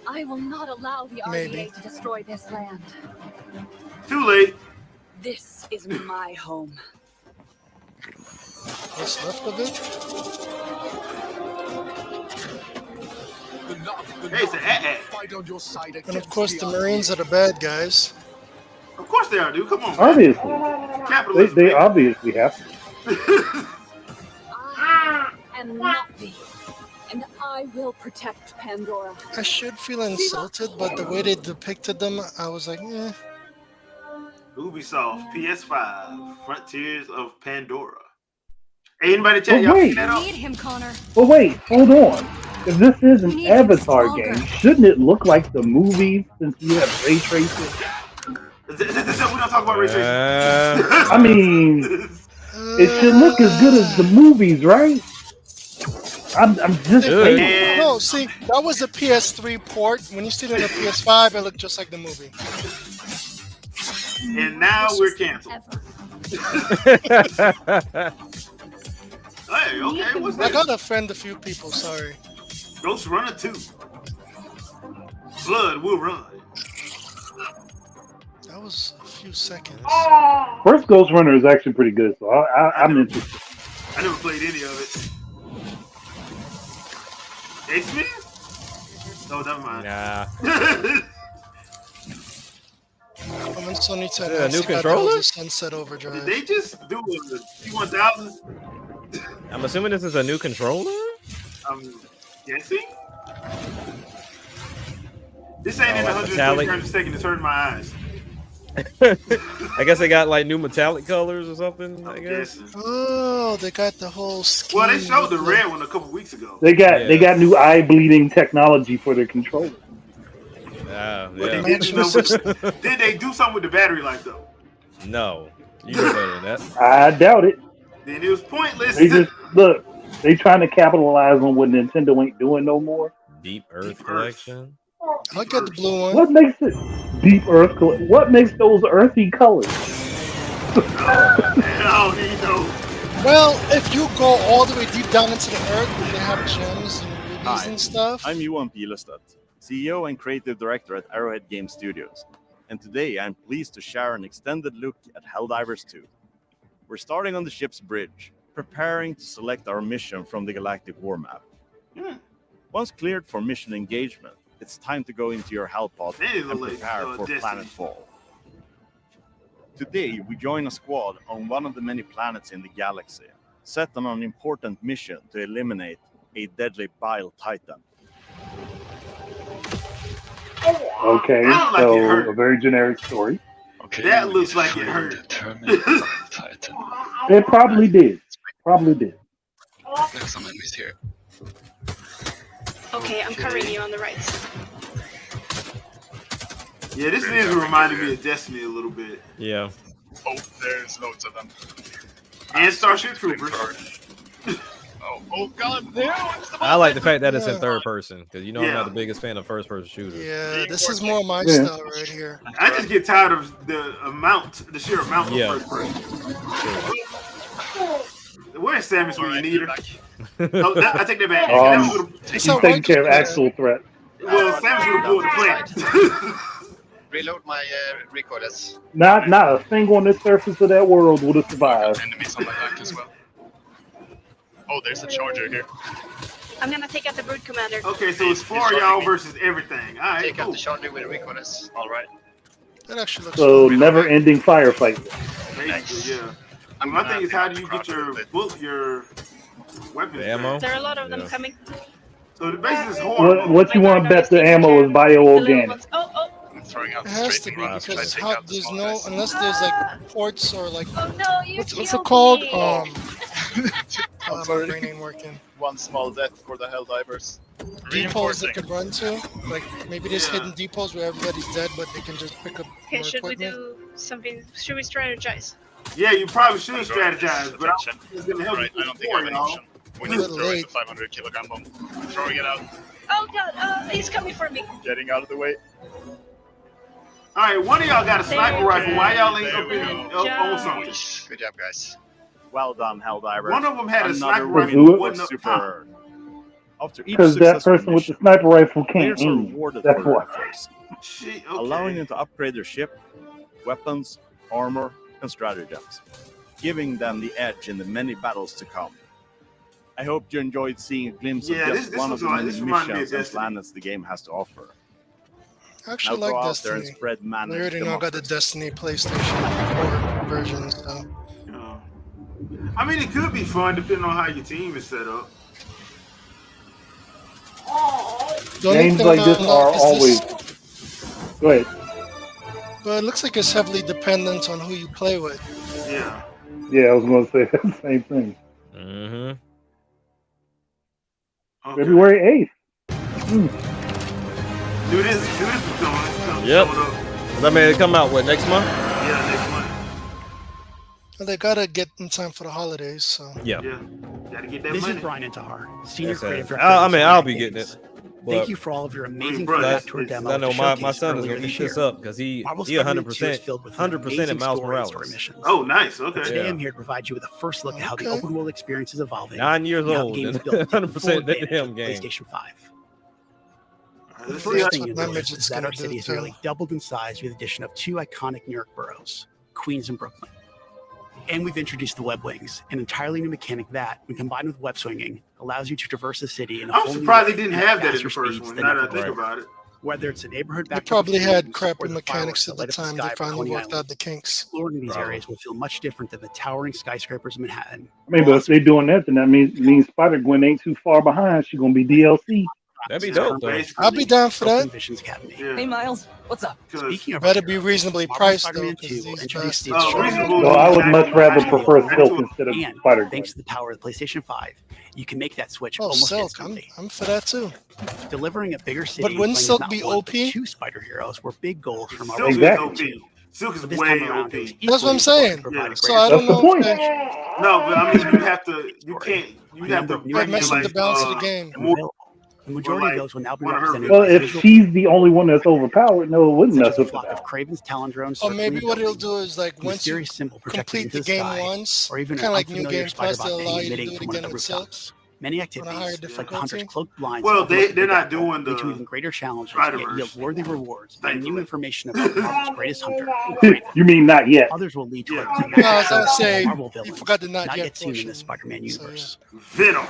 Speaker 12: I will not allow the
Speaker 3: Maybe.
Speaker 12: RDA to destroy this land.
Speaker 1: Too late.
Speaker 12: This is my home.
Speaker 3: What's left of it?
Speaker 1: Hey, it's an ad.
Speaker 10: Fight on your side
Speaker 3: And of course, the Marines are the bad guys.
Speaker 1: Of course they are, dude. Come on, man.
Speaker 4: Obviously.
Speaker 1: Capitalism.
Speaker 4: They obviously have to.
Speaker 12: I am Navi, and I will protect Pandora.
Speaker 3: I should feel insulted, but the way they depicted them, I was like, eh.
Speaker 1: Ubisoft PS5 Frontiers of Pandora. Hey, anybody chat?
Speaker 4: But
Speaker 1: Y'all
Speaker 4: wait.
Speaker 1: pick that up?
Speaker 12: Need him, Connor.
Speaker 4: But wait, hold on. If this is an
Speaker 12: We need to get
Speaker 4: Avatar
Speaker 12: stronger.
Speaker 4: game, shouldn't it look like the movies since we have ray tracing?
Speaker 1: We don't talk about ray tracing.
Speaker 4: I mean, it should look as good as the movies, right? I'm just saying.
Speaker 3: No, see, that was a PS3 port. When you see it on the PS5, it looked just like the movie.
Speaker 1: And now we're canceled. Hey, okay, what's
Speaker 3: I
Speaker 1: that?
Speaker 3: gotta offend a few people, sorry.
Speaker 1: Ghost Runner 2. Blood will run.
Speaker 3: That was a few seconds.
Speaker 4: First Ghost Runner is actually pretty good, so I'm interested.
Speaker 1: I never played any of it. X-Men? Oh, never mind.
Speaker 2: Nah.
Speaker 3: When Sony said
Speaker 2: Yeah, new
Speaker 3: that
Speaker 2: controller?
Speaker 3: was a Sunset Overdrive.
Speaker 1: Did they just do a T1000?
Speaker 2: I'm assuming this is a new controller.
Speaker 1: I'm guessing. This ain't in
Speaker 2: like
Speaker 1: 120
Speaker 2: metallic.
Speaker 1: frames a second to turn my eyes.
Speaker 2: I guess they got like new metallic colors or something. I guess.
Speaker 3: Oh, they got the whole scheme.
Speaker 1: Well, they showed the
Speaker 3: with
Speaker 1: red one a couple weeks ago.
Speaker 4: They got new eye bleeding technology for their controller.
Speaker 2: Yeah.
Speaker 1: But they did they do something with the battery life though?
Speaker 2: No, you know better than that.
Speaker 4: I doubt it.
Speaker 1: Then it was pointless.
Speaker 4: They just look. They trying to capitalize on what Nintendo ain't doing no more.
Speaker 2: Deep Earth collection.
Speaker 3: I'll get the blue one.
Speaker 4: What makes it Deep Earth? What makes those earthy colors?
Speaker 1: I don't even know.
Speaker 3: Well, if you go all the way deep down into the earth, where they have gems and rubies and stuff.
Speaker 13: I'm Johan Pilestad, CEO and Creative Director at Arrowhead Game Studios. And today I'm pleased to share an extended look at Helldivers 2. We're starting on the ship's bridge, preparing to select our mission from the Galactic War Map. Once cleared for mission engagement, it's time to go into your hellpod and prepare for planetfall. Today, we join a squad on one of the many planets in the galaxy, set on an important mission to eliminate a deadly bile titan.
Speaker 4: Okay,
Speaker 1: Sound like it
Speaker 4: so
Speaker 1: hurt.
Speaker 4: a very generic story.
Speaker 10: Okay,
Speaker 1: That looks like it hurt.
Speaker 10: Titan.
Speaker 4: It probably did. Probably did.
Speaker 10: There's some enemies here.
Speaker 14: Okay, I'm covering you on the right.
Speaker 1: Yeah, this is reminding me of Destiny a little bit.
Speaker 2: Yeah.
Speaker 10: Oh, there's loads of them.
Speaker 1: And Starship Troopers.
Speaker 10: Oh god, there!
Speaker 2: I like the fact that it's in third person because I'm
Speaker 1: Yeah.
Speaker 2: not the biggest fan of first person shooters.
Speaker 3: Yeah, this is more my style right here.
Speaker 1: I just get tired of the sheer amount
Speaker 2: Yeah.
Speaker 1: of first person. Where's Samus when you need her? No, I take that back. That was
Speaker 4: He's taking care of actual threat.
Speaker 1: Well, Sam's gonna pull the plant.
Speaker 10: Reload my recoilless.
Speaker 4: Not a thing on this surface of that world would have survived.
Speaker 10: Enemies on my back as well. Oh, there's a charger here.
Speaker 8: I'm gonna take out the brood commander.
Speaker 1: Okay, so it's 4 y'all versus everything. All right,
Speaker 10: Take out the charger with a recoilless. All right.
Speaker 3: That actually looks
Speaker 4: So never-ending firefight.
Speaker 1: Basically, yeah. My thing is, how do you get your weapons?
Speaker 2: Ammo?
Speaker 8: There are a lot of them coming.
Speaker 1: So the base is horrible.
Speaker 4: What you want to bet the ammo is bio-organic?
Speaker 8: Oh.
Speaker 10: I'm throwing out
Speaker 3: It
Speaker 10: the
Speaker 3: has to be
Speaker 10: rods.
Speaker 3: because it's hot. There's no unless there's like ports or like what's it
Speaker 8: killed
Speaker 3: called?
Speaker 8: me.
Speaker 3: My brain ain't working.
Speaker 10: One small death for the Helldivers.
Speaker 3: Depots they could run to, like maybe there's hidden depots where everybody's dead, but they can just pick up
Speaker 8: Okay,
Speaker 3: more
Speaker 8: should we
Speaker 3: equipment.
Speaker 8: do something? Should we strategize?
Speaker 1: Yeah, you probably should strategize, but it's gonna help
Speaker 10: Right,
Speaker 1: you
Speaker 10: I don't think I have an option. We need to throw in the 500 kilogram bomb. Throwing it out.
Speaker 8: Oh god, he's coming for me.
Speaker 10: Getting out of the way.
Speaker 1: All right, one of y'all got a sniper rifle. Why y'all ain't up
Speaker 10: There
Speaker 1: in
Speaker 10: we go.
Speaker 1: on something?
Speaker 10: Good job, guys.
Speaker 13: Well done, Helldivers.
Speaker 1: One of them had a sniper
Speaker 13: Another
Speaker 1: rifle.
Speaker 13: win
Speaker 1: Wasn't
Speaker 13: for
Speaker 1: up
Speaker 13: Super
Speaker 1: top.
Speaker 13: Herd. After each
Speaker 4: Because that
Speaker 13: successful
Speaker 4: person with the
Speaker 13: mission,
Speaker 4: sniper rifle can't
Speaker 13: players are
Speaker 4: aim.
Speaker 13: rewarded
Speaker 4: That's
Speaker 13: for
Speaker 4: why.
Speaker 13: their efforts,
Speaker 1: Shit,
Speaker 13: allowing
Speaker 1: okay.
Speaker 13: them to upgrade their ship, weapons, armor, and stratagems, giving them the edge in the many battles to come. I hope you enjoyed seeing a glimpse
Speaker 1: Yeah,
Speaker 13: of
Speaker 1: this-
Speaker 13: just
Speaker 1: this
Speaker 13: one of
Speaker 1: was
Speaker 13: the
Speaker 1: like-
Speaker 13: many
Speaker 1: this reminded me of
Speaker 13: missions and
Speaker 1: Destiny.
Speaker 13: planets the game has to offer.
Speaker 3: I actually
Speaker 13: Now go
Speaker 3: like
Speaker 13: out there and
Speaker 3: Destiny.
Speaker 13: spread
Speaker 3: I
Speaker 13: man.
Speaker 3: already know I got the Destiny PlayStation 4 version, so
Speaker 1: I mean, it could be fun depending on how your team is set up.
Speaker 3: the only
Speaker 4: Games
Speaker 3: thing
Speaker 4: like
Speaker 3: I
Speaker 4: this
Speaker 3: don't
Speaker 4: are
Speaker 3: know is
Speaker 4: always. Go ahead.
Speaker 3: but it looks like it's heavily dependent on who you play with.
Speaker 1: Yeah.
Speaker 4: Yeah, I was going to say the same thing.
Speaker 2: Mm-hmm.
Speaker 1: Okay.
Speaker 4: February 8th.
Speaker 1: Do this is going.
Speaker 2: Yep. I mean, it come out what next month?
Speaker 1: Yeah, next month.
Speaker 3: Well, they gotta get in time for the holidays, so
Speaker 2: Yeah.
Speaker 1: Yeah. Gotta get that
Speaker 14: This
Speaker 1: money.
Speaker 14: is Brian Intihar, Senior
Speaker 2: Yes,
Speaker 14: Creative
Speaker 2: sir.
Speaker 14: Director.
Speaker 2: I
Speaker 14: of
Speaker 2: mean,
Speaker 14: Insomniac
Speaker 2: I'll be
Speaker 14: Games.
Speaker 2: getting it.
Speaker 14: Thank
Speaker 2: But
Speaker 14: you for all of your amazing
Speaker 1: bro,
Speaker 14: feedback
Speaker 1: it's-
Speaker 14: toward
Speaker 1: it's-
Speaker 14: demo.
Speaker 2: I know
Speaker 14: that
Speaker 2: my
Speaker 14: showcased
Speaker 2: son is
Speaker 14: earlier
Speaker 2: gonna
Speaker 14: this
Speaker 2: eat this
Speaker 14: year.
Speaker 2: up because he
Speaker 14: Marvel's
Speaker 2: he
Speaker 14: Spider-Man 2 is
Speaker 2: 100%
Speaker 14: filled with
Speaker 2: 100% at
Speaker 14: amazing
Speaker 2: Miles
Speaker 14: story and story
Speaker 2: Morales.
Speaker 14: missions.
Speaker 1: Oh, nice.
Speaker 14: But
Speaker 1: Okay.
Speaker 14: today
Speaker 2: Yeah.
Speaker 14: I'm here to provide you with a first look at how the
Speaker 3: Okay.
Speaker 14: open world experience is evolving.
Speaker 2: 9 years
Speaker 14: and how the
Speaker 2: old
Speaker 14: game
Speaker 2: and
Speaker 14: is built to take
Speaker 2: 100%
Speaker 14: full
Speaker 2: that
Speaker 14: advantage
Speaker 2: damn
Speaker 14: of
Speaker 2: game.
Speaker 14: PlayStation 5. The
Speaker 1: Let's
Speaker 14: first
Speaker 1: see.
Speaker 14: thing you
Speaker 3: what
Speaker 14: notice
Speaker 3: Midget's
Speaker 14: is that
Speaker 3: gonna
Speaker 14: our city
Speaker 3: do,
Speaker 14: has
Speaker 3: too.
Speaker 14: nearly doubled in size with the addition of 2 iconic New York boroughs, Queens and Brooklyn. And we've introduced the web wings, an entirely new mechanic that, when combined with web swinging, allows you to traverse the city in a
Speaker 1: I'm
Speaker 14: whole new
Speaker 1: surprised
Speaker 14: way
Speaker 1: they didn't
Speaker 14: and
Speaker 1: have
Speaker 14: at
Speaker 1: that in the
Speaker 14: faster
Speaker 1: first
Speaker 14: speeds
Speaker 1: one.
Speaker 14: than
Speaker 1: Now that I
Speaker 14: ever
Speaker 1: think
Speaker 14: before.
Speaker 1: about it.
Speaker 14: Whether it's a neighborhood
Speaker 3: they
Speaker 14: backed up
Speaker 3: probably
Speaker 14: with
Speaker 3: had
Speaker 14: balloons
Speaker 3: crappy
Speaker 14: or the
Speaker 3: mechanics
Speaker 14: fireworks
Speaker 3: at
Speaker 14: that
Speaker 3: the
Speaker 14: light up the
Speaker 3: time.
Speaker 14: sky
Speaker 3: They
Speaker 14: over
Speaker 3: finally
Speaker 14: Coney
Speaker 3: worked out
Speaker 14: Island.
Speaker 3: the kinks.
Speaker 14: Exploring these
Speaker 2: Probably.
Speaker 14: areas will feel much different than the towering skyscrapers of Manhattan.
Speaker 4: I mean, but if they're doing that, then that means Spider Gwen ain't too far behind. She's gonna be DLC.
Speaker 2: That'd be
Speaker 1: Yeah,
Speaker 2: dope though.
Speaker 1: basically.
Speaker 3: I'll be down for
Speaker 14: Brooklyn
Speaker 3: that.
Speaker 14: Visions Academy.
Speaker 1: Yeah.
Speaker 12: Hey, Miles, what's up?
Speaker 1: 'Cause-
Speaker 14: Speaking of
Speaker 3: Better
Speaker 14: our
Speaker 3: be
Speaker 14: heroes,
Speaker 3: reasonably
Speaker 14: Marvel's
Speaker 3: priced though,
Speaker 14: Spider-Man
Speaker 3: because
Speaker 14: 2 will
Speaker 3: these
Speaker 14: introduce the
Speaker 3: bastards.
Speaker 1: reasonable.
Speaker 4: So I would much rather
Speaker 14: Actually,
Speaker 4: prefer
Speaker 14: actually,
Speaker 4: Silk instead of
Speaker 14: and
Speaker 4: Spider Gwen.
Speaker 14: thanks to the power of the PlayStation 5, you can make that switch
Speaker 3: Oh,
Speaker 14: almost
Speaker 3: Silk,
Speaker 14: instantly.
Speaker 3: I'm for that too.
Speaker 14: Delivering a bigger city.
Speaker 3: But
Speaker 14: and
Speaker 3: wouldn't
Speaker 14: playing
Speaker 3: Silk
Speaker 14: not
Speaker 3: be
Speaker 14: one, but
Speaker 3: OP?
Speaker 14: 2 spider heroes were big goals for
Speaker 1: Silk
Speaker 14: Marvel's
Speaker 1: is
Speaker 4: Exactly.
Speaker 14: Spider-Man 2.
Speaker 1: Silk is
Speaker 14: But this
Speaker 1: way
Speaker 14: time around, it was
Speaker 1: OP.
Speaker 3: That's what I'm
Speaker 14: equally
Speaker 3: saying.
Speaker 14: important to provide a
Speaker 3: So
Speaker 14: great
Speaker 3: I don't
Speaker 4: That's the
Speaker 3: know if
Speaker 4: point.
Speaker 3: they,
Speaker 1: No, but I mean, you have to. You can't. You
Speaker 14: A
Speaker 1: have
Speaker 14: number
Speaker 1: to
Speaker 14: of new
Speaker 3: they're
Speaker 1: bring in
Speaker 3: messing
Speaker 1: like
Speaker 3: the balance of the game.
Speaker 1: more.
Speaker 14: available. The majority
Speaker 1: like
Speaker 14: of those will now be
Speaker 1: one of her
Speaker 14: represented
Speaker 4: Well,
Speaker 14: by
Speaker 4: if
Speaker 14: visual
Speaker 4: she's the only one that's overpowered, no, it wouldn't
Speaker 14: such
Speaker 4: mess
Speaker 14: as a
Speaker 4: with the
Speaker 14: flock of
Speaker 4: balance.
Speaker 14: Craven's Talon drones.
Speaker 3: or
Speaker 14: circling
Speaker 3: maybe
Speaker 14: the
Speaker 3: what it'll
Speaker 14: building,
Speaker 3: do is like
Speaker 14: a
Speaker 3: once you
Speaker 14: mysterious symbol projected
Speaker 3: complete
Speaker 14: into
Speaker 3: the game
Speaker 14: sky,
Speaker 3: once,
Speaker 14: or even
Speaker 3: kind of
Speaker 14: an
Speaker 3: like New
Speaker 14: unfamiliar
Speaker 3: Game
Speaker 14: spider
Speaker 3: Plus, they
Speaker 14: bot
Speaker 3: allow you to
Speaker 14: emitting
Speaker 3: do it
Speaker 14: from one of
Speaker 3: again
Speaker 14: the
Speaker 3: with Silk
Speaker 14: rooftops. Many
Speaker 3: on a higher
Speaker 14: activities, like the hunter's
Speaker 3: difficulty.
Speaker 14: cloaked blinds,
Speaker 1: Well,
Speaker 14: overlook the
Speaker 1: they're not
Speaker 14: Big Apple,
Speaker 1: doing
Speaker 14: lead to
Speaker 1: the
Speaker 14: even greater challenges, yet
Speaker 1: Spider-Verse.
Speaker 14: yield worthy rewards and new
Speaker 1: Thankfully.
Speaker 14: information about Marvel's greatest hunter, Craven.
Speaker 4: You mean not yet?
Speaker 14: Others will lead to
Speaker 1: Yeah.
Speaker 14: a
Speaker 3: No, I was
Speaker 14: dramatic
Speaker 3: gonna say
Speaker 14: Marvel
Speaker 3: you
Speaker 14: villains
Speaker 3: forgot the not
Speaker 14: not
Speaker 3: yet
Speaker 14: yet seen in
Speaker 3: portion.
Speaker 14: the Spider-Man
Speaker 3: So,
Speaker 14: universe.
Speaker 1: Venom.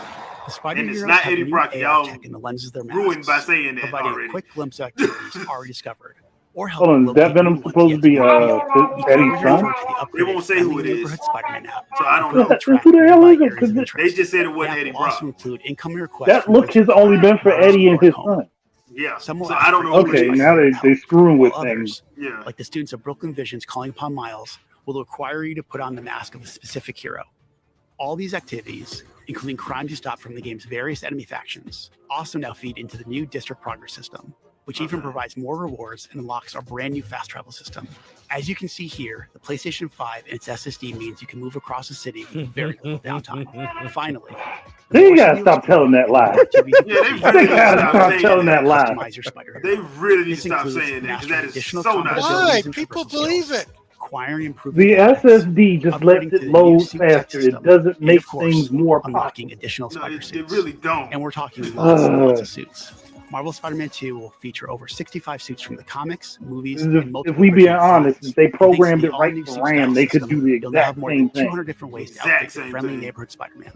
Speaker 14: The Spider
Speaker 1: And it's
Speaker 14: heroes
Speaker 1: not
Speaker 14: have
Speaker 1: Eddie
Speaker 14: a new
Speaker 1: Brock.
Speaker 14: AR
Speaker 1: Y'all
Speaker 14: check in the lenses of their
Speaker 1: ruined by
Speaker 14: masks,
Speaker 1: saying that
Speaker 14: providing
Speaker 1: already.
Speaker 14: a quick glimpse of activities already discovered, or
Speaker 4: Hold
Speaker 14: helping
Speaker 4: on, is that
Speaker 14: locate
Speaker 4: Venom
Speaker 14: new ones
Speaker 4: supposed to
Speaker 14: yet
Speaker 4: be
Speaker 14: be revealed. You can
Speaker 4: Eddie's
Speaker 14: always
Speaker 4: son?
Speaker 14: refer to the
Speaker 1: They won't
Speaker 14: upgraded
Speaker 1: say who
Speaker 14: Friendly
Speaker 1: it is,
Speaker 14: Neighborhood Spider-Man app.
Speaker 1: so I don't
Speaker 14: to
Speaker 1: know.
Speaker 14: quickly track
Speaker 4: Who the hell
Speaker 14: nearby
Speaker 4: is it?
Speaker 14: areas of
Speaker 4: 'Cause
Speaker 1: They
Speaker 14: interest.
Speaker 1: just said it
Speaker 14: The
Speaker 1: wasn't
Speaker 14: app
Speaker 1: Eddie
Speaker 14: will also
Speaker 1: Brock.
Speaker 14: include incoming requests
Speaker 4: That
Speaker 14: from
Speaker 4: look
Speaker 14: those
Speaker 4: has
Speaker 14: who
Speaker 4: only been for
Speaker 14: Marvel's
Speaker 4: Eddie and
Speaker 14: Glory
Speaker 4: his
Speaker 14: home.
Speaker 4: son.
Speaker 1: Yeah.
Speaker 14: Some will
Speaker 1: So
Speaker 14: ask
Speaker 1: I don't
Speaker 14: for
Speaker 1: know who
Speaker 14: incoming
Speaker 1: it
Speaker 4: Okay,
Speaker 1: is.
Speaker 4: now
Speaker 14: Spider-Man
Speaker 4: they
Speaker 14: help,
Speaker 4: screwing with
Speaker 14: while
Speaker 4: things.
Speaker 14: others,
Speaker 1: Yeah.
Speaker 14: like the students of Brooklyn Visions calling upon Miles, will require you to put on the mask of a specific hero. All these activities, including crimes you stop from the game's various enemy factions, also now feed into the new district progress system, which even provides more rewards and unlocks our brand new fast travel system. As you can see here, the PlayStation 5 and its SSD means you can move across the city with very little downtime. Finally,
Speaker 4: They gotta stop telling that lie.
Speaker 1: Yeah, they
Speaker 4: They
Speaker 1: really
Speaker 4: gotta
Speaker 1: need to
Speaker 4: stop
Speaker 1: stop saying
Speaker 4: telling
Speaker 1: that.
Speaker 4: that lie.
Speaker 14: customize your spider
Speaker 1: They
Speaker 14: hero.
Speaker 1: really need to
Speaker 14: This
Speaker 1: stop
Speaker 14: includes
Speaker 1: saying that because
Speaker 14: mastering
Speaker 1: that is
Speaker 14: additional
Speaker 1: so
Speaker 14: combat
Speaker 1: not
Speaker 3: Why?
Speaker 14: abilities and
Speaker 3: People
Speaker 14: traversal
Speaker 3: believe
Speaker 14: skills,
Speaker 3: it.
Speaker 14: acquiring improved
Speaker 4: The
Speaker 14: gadgets,
Speaker 4: SSD just lets
Speaker 14: upgrading
Speaker 4: it
Speaker 14: to the new
Speaker 4: load
Speaker 14: suit tech
Speaker 4: faster. It
Speaker 14: system,
Speaker 4: doesn't
Speaker 14: and
Speaker 4: make
Speaker 14: of course,
Speaker 4: things more
Speaker 14: unlocking
Speaker 4: possible.
Speaker 14: additional
Speaker 1: No,
Speaker 14: spider
Speaker 1: it
Speaker 14: suits.
Speaker 1: really don't.
Speaker 14: And we're talking lots and lots of suits. Marvel Spider-Man 2 will feature over 65 suits from the comics, movies,
Speaker 4: If,
Speaker 14: and multiple
Speaker 4: if we being
Speaker 14: original
Speaker 4: honest,
Speaker 14: designs.
Speaker 4: if they
Speaker 14: And thanks to
Speaker 4: programmed
Speaker 14: the
Speaker 4: it right
Speaker 14: all-new
Speaker 4: for
Speaker 14: suit
Speaker 4: RAM,
Speaker 14: style
Speaker 4: they could
Speaker 14: system,
Speaker 4: do the
Speaker 14: you'll now have
Speaker 4: exact
Speaker 14: more
Speaker 4: same
Speaker 14: than
Speaker 4: thing.
Speaker 14: 200 different ways to
Speaker 1: Exact
Speaker 14: outfit the
Speaker 1: same
Speaker 14: friendly
Speaker 1: thing.
Speaker 14: neighborhood Spider-Man.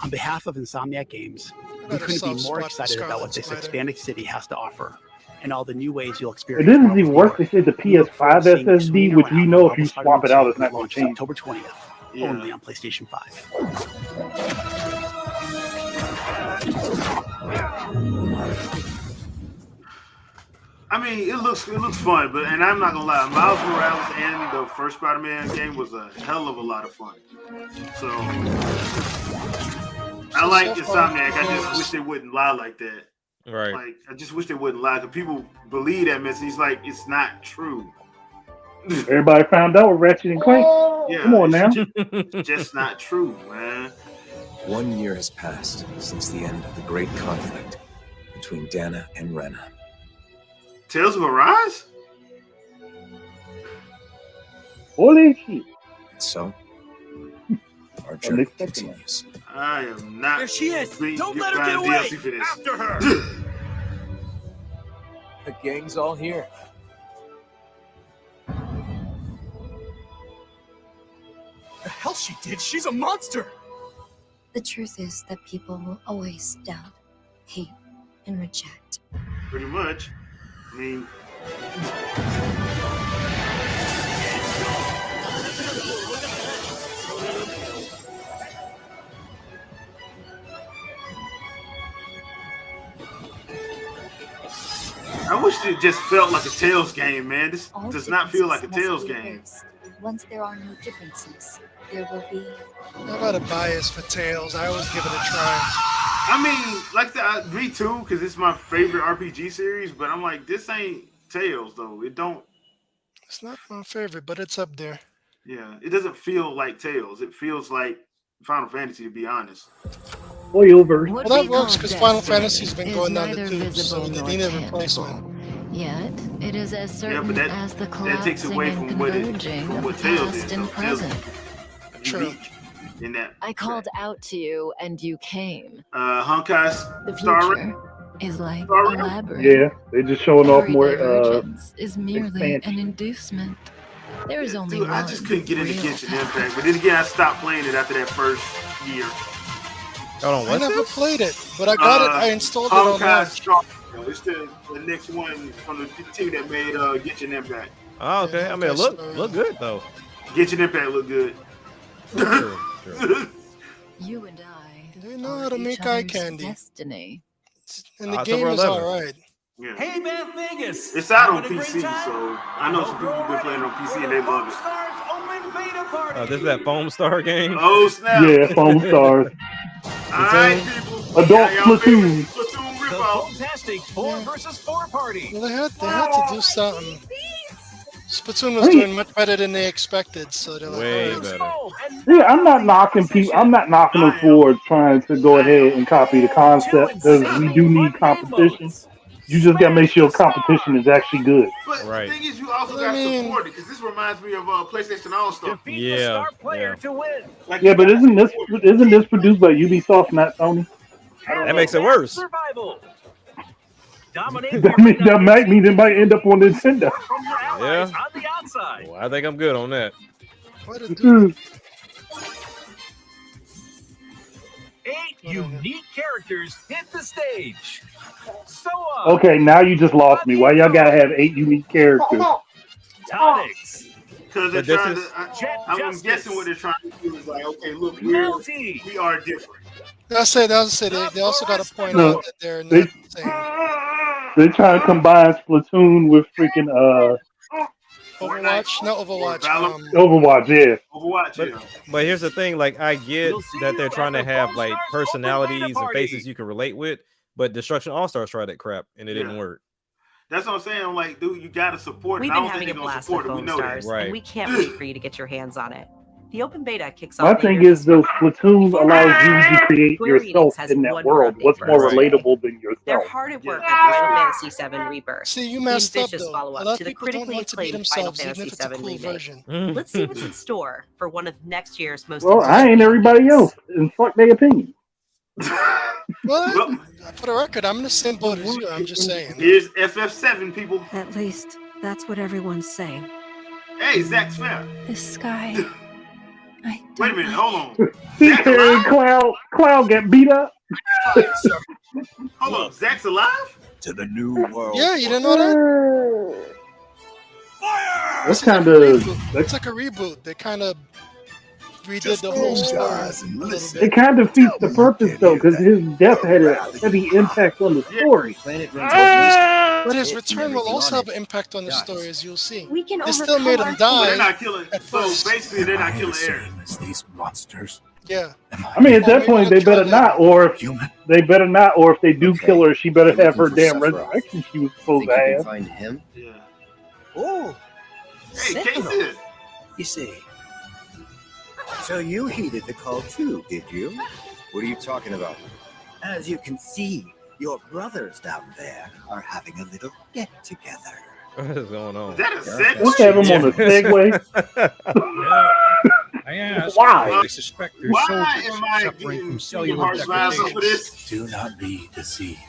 Speaker 14: On behalf of Insomniac Games, we
Speaker 3: Better
Speaker 14: couldn't be
Speaker 3: soft
Speaker 14: more
Speaker 3: spot for
Speaker 14: excited about what
Speaker 3: Scarlet
Speaker 14: this
Speaker 3: Spider.
Speaker 14: expanded city has to offer, and all the new ways you'll
Speaker 4: It
Speaker 14: experience
Speaker 4: doesn't
Speaker 14: Marvel's
Speaker 4: even
Speaker 14: New
Speaker 4: worse.
Speaker 14: York.
Speaker 4: They said the
Speaker 14: We look forward
Speaker 4: PS5
Speaker 14: to seeing you
Speaker 4: SSD,
Speaker 14: swinging
Speaker 4: which we
Speaker 14: around
Speaker 4: know
Speaker 14: when
Speaker 4: if you
Speaker 14: Marvel
Speaker 4: swap it
Speaker 14: Spider-Man
Speaker 4: out,
Speaker 14: 2
Speaker 4: it's not going to
Speaker 14: launches
Speaker 4: change.
Speaker 14: October 20th, only on PlayStation 5.
Speaker 1: I mean, it looks fun, but and I'm not gonna lie, Miles Morales and the first Spider-Man game was a hell of a lot of fun. So I like Insomniac. I just wish they wouldn't lie like that.
Speaker 2: Right.
Speaker 1: Like I just wish they wouldn't lie because people believe that mess. He's like, it's not true.
Speaker 4: Everybody found out with Ratchet and Clank.
Speaker 1: Yeah,
Speaker 4: Come on now.
Speaker 1: it's just not true, man.
Speaker 15: 1 year has passed since the end of the great conflict between Dana and Rena.
Speaker 1: Tales of Arise?
Speaker 4: Holy shit.
Speaker 15: And so, our journey continues.
Speaker 1: I am not.
Speaker 9: There she is! Don't let her
Speaker 1: buying
Speaker 9: get away!
Speaker 1: DLC for this.
Speaker 9: After her!
Speaker 15: The gang's all here.
Speaker 9: The hell she did? She's a monster!
Speaker 16: The truth is that people will always doubt, hate, and reject.
Speaker 1: Pretty much. I mean, I wish it just felt like a Tales game, man. This
Speaker 16: All
Speaker 1: does not feel like a
Speaker 16: differences
Speaker 1: Tales
Speaker 16: must be
Speaker 1: game.
Speaker 16: erased. Once there are no differences, there will be.
Speaker 3: I got a bias for Tales. I always give it a try.
Speaker 1: I mean, like me too, because it's my favorite RPG series. But I'm like, this ain't Tales though. It don't.
Speaker 3: It's not my favorite, but it's up there.
Speaker 1: Yeah, it doesn't feel like Tales. It feels like Final Fantasy, to be honest.
Speaker 4: Spoiler.
Speaker 3: Well, that works because Final Fantasy's been going down the tubes, so they need a replacement.
Speaker 17: Yet it is as certain
Speaker 1: but
Speaker 17: as the
Speaker 1: that takes
Speaker 17: collapsing
Speaker 1: away
Speaker 17: and
Speaker 1: from what
Speaker 17: converging of
Speaker 1: what Tales
Speaker 17: past
Speaker 1: is.
Speaker 17: and
Speaker 1: though. Tales
Speaker 17: present.
Speaker 1: is
Speaker 3: True.
Speaker 1: unique in that.
Speaker 17: I called out to you and you came.
Speaker 1: Honkai
Speaker 17: The
Speaker 1: Star
Speaker 17: future is like a
Speaker 1: Star Rail?
Speaker 17: labyrinth.
Speaker 4: Yeah, they're just showing off
Speaker 17: Every
Speaker 4: more
Speaker 17: divergence is merely
Speaker 4: expansion.
Speaker 17: an inducement. There is only
Speaker 1: Dude,
Speaker 17: one.
Speaker 1: I just couldn't get into
Speaker 17: real
Speaker 1: Genshin
Speaker 17: path.
Speaker 1: Impact, but then again, I stopped playing it after that first year.
Speaker 2: Hold on,
Speaker 3: I
Speaker 2: what's
Speaker 3: never
Speaker 2: this?
Speaker 3: played it, but I got it. I installed it on
Speaker 1: Honkai
Speaker 3: launch.
Speaker 1: Star Rail. It's the next one from the team that made Genshin Impact.
Speaker 2: Oh, okay. I mean, it look good though.
Speaker 1: Genshin Impact look good.
Speaker 2: True, true.
Speaker 17: You and I.
Speaker 3: They know
Speaker 17: are
Speaker 3: how to
Speaker 17: each
Speaker 3: make eye
Speaker 17: other's
Speaker 3: candy.
Speaker 17: Destiny.
Speaker 3: And the
Speaker 2: October
Speaker 3: game is
Speaker 2: 11th.
Speaker 3: alright.
Speaker 1: Yeah.
Speaker 9: Hey, Beth Vegas!
Speaker 1: It's out on
Speaker 9: Having a great
Speaker 1: PC,
Speaker 9: time?
Speaker 1: so I know some people have been playing on PC and they love it.
Speaker 9: Stars open beta party!
Speaker 2: This is that Foam Star game.
Speaker 1: Oh snap!
Speaker 4: Yeah, Foam Stars.
Speaker 1: Alright, people.
Speaker 4: Adult
Speaker 1: Y'all
Speaker 4: Splatoon.
Speaker 1: Splatoon
Speaker 9: The
Speaker 1: rip off.
Speaker 9: fantastic 4 versus 4 party!
Speaker 3: Well, they had to do something. Splatoon was doing much better than they expected, so they're like,
Speaker 2: Way
Speaker 3: "Alright."
Speaker 2: better.
Speaker 4: Yeah, I'm not knocking people. I'm not knocking them for trying to go ahead and copy the concept because we do need competition. You just gotta make sure your competition is actually good.
Speaker 1: But
Speaker 2: Right.
Speaker 1: the thing is, you also
Speaker 3: I
Speaker 1: got to
Speaker 3: mean-
Speaker 1: support it because this reminds me of PlayStation All Star.
Speaker 9: Defeat the
Speaker 2: Yeah,
Speaker 9: star player
Speaker 2: yeah.
Speaker 9: to win!
Speaker 1: Like,
Speaker 4: Yeah, but isn't this produced by Ubisoft, not Sony?
Speaker 2: That makes it worse.
Speaker 9: Survival! Dominate
Speaker 4: That might mean it might end up on Nintendo.
Speaker 9: from your allies on the outside!
Speaker 2: Well, I think I'm good on that.
Speaker 3: What a dude.
Speaker 9: 8 unique characters hit the stage. So
Speaker 4: Okay, now you just lost me. Why y'all gotta have 8 unique characters?
Speaker 9: Tonics,
Speaker 1: because they're
Speaker 2: But this
Speaker 1: trying
Speaker 2: is-
Speaker 1: to.
Speaker 9: Jet
Speaker 1: I'm
Speaker 9: Justice,
Speaker 1: guessing what they're trying to do is like, okay, look,
Speaker 9: Melty,
Speaker 1: we are different.
Speaker 3: They also got to point
Speaker 4: No,
Speaker 3: out that they're not
Speaker 4: they-
Speaker 3: the same.
Speaker 4: They're trying to combine Splatoon with freaking
Speaker 3: Overwatch? No, Overwatch.
Speaker 4: Overwatch, yeah.
Speaker 1: Overwatch,
Speaker 2: But,
Speaker 1: yeah.
Speaker 2: but here's the thing, like I get that they're trying to have like personalities and faces you can relate with, but Destruction All Stars tried that crap and it didn't
Speaker 1: Yeah.
Speaker 2: work.
Speaker 1: That's what I'm saying. I'm like, dude, you got to support it.
Speaker 7: We've
Speaker 1: I
Speaker 7: been
Speaker 1: don't
Speaker 7: having a
Speaker 1: think they're gonna
Speaker 7: blast with
Speaker 1: support it. We
Speaker 7: Foam
Speaker 1: know
Speaker 7: Stars,
Speaker 1: that.
Speaker 2: Right.
Speaker 7: and we can't wait for you to get your hands on it. The open beta kicks
Speaker 4: My
Speaker 7: off
Speaker 4: thing
Speaker 7: later
Speaker 4: is,
Speaker 7: this
Speaker 4: though,
Speaker 7: month.
Speaker 4: Splatoon allows you to create
Speaker 7: Square Enix
Speaker 4: yourself
Speaker 7: has
Speaker 4: in that
Speaker 7: one
Speaker 4: world.
Speaker 7: more
Speaker 4: What's
Speaker 7: update
Speaker 4: more
Speaker 7: for today.
Speaker 4: relatable than
Speaker 7: They're
Speaker 4: yourself?
Speaker 7: hard at work on Final Fantasy VII Rebirth.
Speaker 3: See, you
Speaker 7: The
Speaker 3: messed up,
Speaker 7: ambitious
Speaker 3: though. A
Speaker 7: follow-up
Speaker 3: lot
Speaker 7: to
Speaker 3: of
Speaker 7: the
Speaker 3: people don't
Speaker 7: critically
Speaker 3: like to be
Speaker 7: acclaimed Final
Speaker 3: themselves, even
Speaker 7: Fantasy
Speaker 3: if it's a
Speaker 7: VII
Speaker 3: cool
Speaker 7: remake.
Speaker 3: version.
Speaker 7: Let's see what's in store for one of next year's most
Speaker 4: Well, I ain't
Speaker 7: anticipated
Speaker 4: everybody
Speaker 7: games.
Speaker 4: else, and fuck their opinion.
Speaker 3: What? For the record, I'm in the same boat as you. I'm just saying.
Speaker 1: Here's FF7, people.
Speaker 8: At least that's what everyone's saying.
Speaker 1: Hey, Zach's fair.
Speaker 12: The sky. I
Speaker 1: Wait a minute, hold on.
Speaker 4: Zach Cloud get beat up.
Speaker 1: Hold on, Zach's alive?
Speaker 15: To the new world.
Speaker 3: Yeah, you didn't know that?
Speaker 4: That's kind of.
Speaker 3: It's like a reboot. They kind of redid the whole story.
Speaker 4: It kind of defeats the purpose though, because his death had a heavy impact on the story.
Speaker 3: But his return will also have an impact on the story, as you'll see.
Speaker 8: We can
Speaker 3: They still made him die.
Speaker 1: They're not killing.
Speaker 3: At
Speaker 1: So
Speaker 3: first.
Speaker 1: basically, they're not killing Aaron.
Speaker 15: These monsters.
Speaker 3: Yeah.
Speaker 4: I mean, at that point, they better not, or if they do kill her, she better have her damn resurrection she was supposed to have.
Speaker 15: Find him.
Speaker 1: Yeah.
Speaker 15: Oh,
Speaker 1: Hey, Casey.
Speaker 15: you see. So you heeded the call too, did you? What are you talking about? As you can see, your brothers down there are having a little get together.
Speaker 2: What is going on?
Speaker 1: Is that a segue?
Speaker 4: Let's have him on a segue.
Speaker 18: I asked.
Speaker 4: Why?
Speaker 18: They suspect their
Speaker 1: Why
Speaker 18: soldiers
Speaker 1: am I
Speaker 18: suffering
Speaker 1: getting
Speaker 18: from cellular
Speaker 1: harsh vibes over
Speaker 18: degradation.
Speaker 1: this?
Speaker 15: Do not be deceived.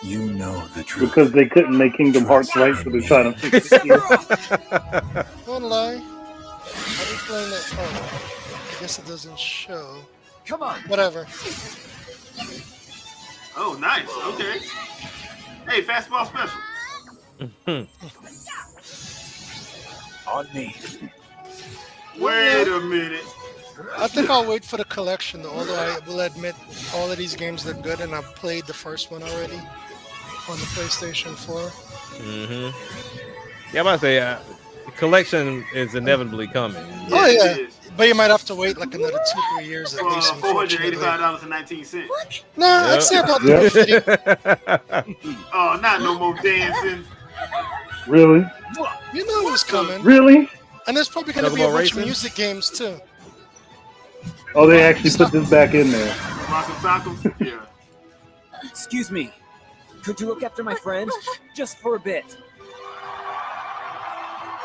Speaker 15: You know the truth.
Speaker 4: Because they couldn't make Kingdom Hearts right, so they're trying to fix it here.
Speaker 3: Don't lie. How do you playing that? Oh, I guess it doesn't show.
Speaker 6: Come on.
Speaker 3: Whatever.
Speaker 1: Oh, nice. Okay. Hey, fastball special.
Speaker 15: On me.
Speaker 1: Wait a minute.
Speaker 3: I think I'll wait for the collection, though, although I will admit all of these games look good, and I've played the first one already on the PlayStation 4.
Speaker 2: Mm-hmm. Yeah, I'm about to say, the collection is inevitably coming.
Speaker 3: Oh, yeah. But you might have to wait like another 2-3 years at least.
Speaker 1: $485.19.
Speaker 3: Nah, I'd say about
Speaker 4: Yep.
Speaker 1: Oh, not no more dancing.
Speaker 4: Really?
Speaker 3: You know it was coming.
Speaker 4: Really?
Speaker 3: And there's probably going to
Speaker 2: Talk
Speaker 3: be a
Speaker 2: about
Speaker 3: bunch of
Speaker 2: racing?
Speaker 3: music games, too.
Speaker 4: Oh, they actually put this back in there.
Speaker 1: Rock'em Sock'em? Yeah.
Speaker 15: Excuse me. Could you look after my friend? Just for a bit.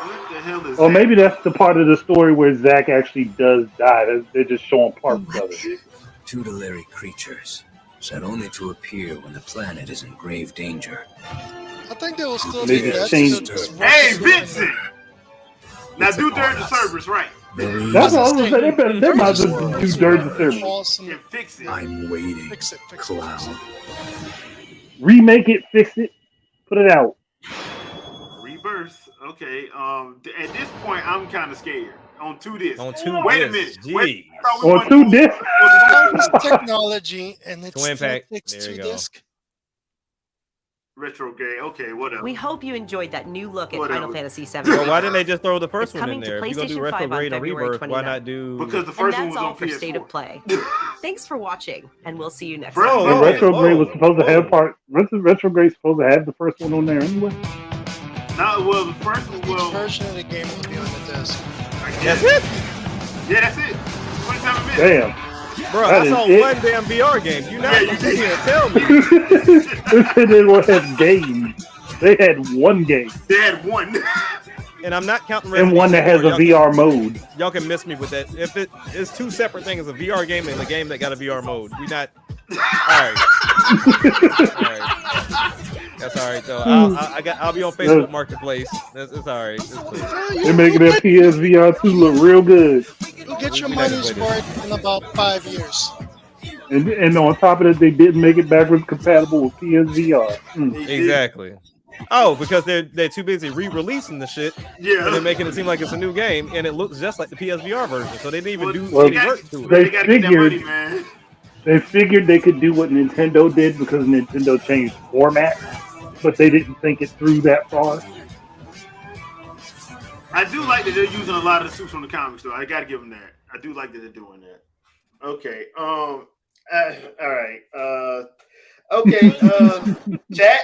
Speaker 1: What the hell is
Speaker 4: Or
Speaker 1: that?
Speaker 4: maybe that's the part of the story where Zack actually does die. They're just showing parts of it.
Speaker 15: Tutelary creatures, set only to appear when the planet is in grave danger.
Speaker 3: I think they will still
Speaker 4: They
Speaker 3: do
Speaker 4: just
Speaker 3: that.
Speaker 4: changed
Speaker 3: Still just
Speaker 1: Hey,
Speaker 3: work-
Speaker 1: Vincent! Now do Dirge of Cerberus right.
Speaker 4: That's what I was gonna say. They might as well do Dirge of Cerberus.
Speaker 3: Awesome.
Speaker 1: Yeah, fix it.
Speaker 15: I'm waiting,
Speaker 3: Fix it.
Speaker 15: clown.
Speaker 4: Remake it, fix it, put it out.
Speaker 1: Rebirth. Okay. At this point, I'm kind of scared. On 2 discs.
Speaker 2: On 2
Speaker 1: Wait a
Speaker 2: discs,
Speaker 1: minute. Wait,
Speaker 2: gee.
Speaker 1: I thought we
Speaker 4: Or
Speaker 1: wanted
Speaker 4: 2
Speaker 1: to-
Speaker 4: discs.
Speaker 3: It's technology, and it's
Speaker 2: Twin pack.
Speaker 3: takes
Speaker 2: There you
Speaker 3: 2
Speaker 2: go.
Speaker 3: discs.
Speaker 1: Retrograde. Okay, whatever.
Speaker 7: We hope you enjoyed that new look at
Speaker 1: Whatever.
Speaker 7: Final Fantasy VII.
Speaker 2: Well, why didn't they just throw the first
Speaker 7: It's
Speaker 2: one in
Speaker 7: coming to
Speaker 2: there? If you're going to do
Speaker 7: PlayStation 5 on
Speaker 2: retrograde and
Speaker 7: February
Speaker 2: rebirth, why
Speaker 7: 29th.
Speaker 2: not do...
Speaker 1: Because the
Speaker 7: And
Speaker 1: first one
Speaker 7: that's
Speaker 1: was
Speaker 7: all
Speaker 1: on
Speaker 7: for State of
Speaker 1: PS4.
Speaker 7: Play. Thanks for watching, and we'll see you next
Speaker 1: Bro,
Speaker 7: time.
Speaker 4: And Retrograde was supposed to have Retrograde's supposed to have the first one on there anyway.
Speaker 1: No, well, the first one,
Speaker 3: Each
Speaker 1: well,
Speaker 3: version of the game will be on the disc.
Speaker 1: I guess.
Speaker 2: That's it?
Speaker 1: Yeah, that's it. 27 minutes.
Speaker 4: Damn.
Speaker 2: Bro,
Speaker 4: That
Speaker 2: I
Speaker 4: is
Speaker 2: saw
Speaker 4: it.
Speaker 2: one damn VR game. You not
Speaker 1: Yeah, you
Speaker 2: you
Speaker 1: did.
Speaker 2: can't tell me.
Speaker 4: They said they don't have games. They had one game
Speaker 1: They had one.
Speaker 2: And I'm not counting
Speaker 4: and one that has a VR mode.
Speaker 2: Y'all can miss me with that. If it's 2 separate things, a VR game and a game that got a VR mode. We not. All right. All right. That's all right though. I'll be on Facebook Marketplace. It's all right. It's cool.
Speaker 4: They're making that PSVR 2 look real good.
Speaker 3: You'll get your money's worth in about 5 years.
Speaker 4: And on top of that, they didn't make it backwards compatible with PSVR.
Speaker 2: Exactly. Oh, because they're too busy re-releasing the shit.
Speaker 1: Yeah.
Speaker 2: And they're making it seem like it's a new game, and it looks just like the PSVR version. So they didn't even do
Speaker 4: Well,
Speaker 2: any work to it.
Speaker 4: they
Speaker 1: gotta get that money,
Speaker 4: figured
Speaker 1: man.
Speaker 4: they figured they could do what Nintendo did because Nintendo changed format, but they didn't think it through that far.
Speaker 1: I do like that they're using a lot of the suits from the comics, though. I gotta give them that. I do like that they're doing that. Okay. All right. Okay. Chat.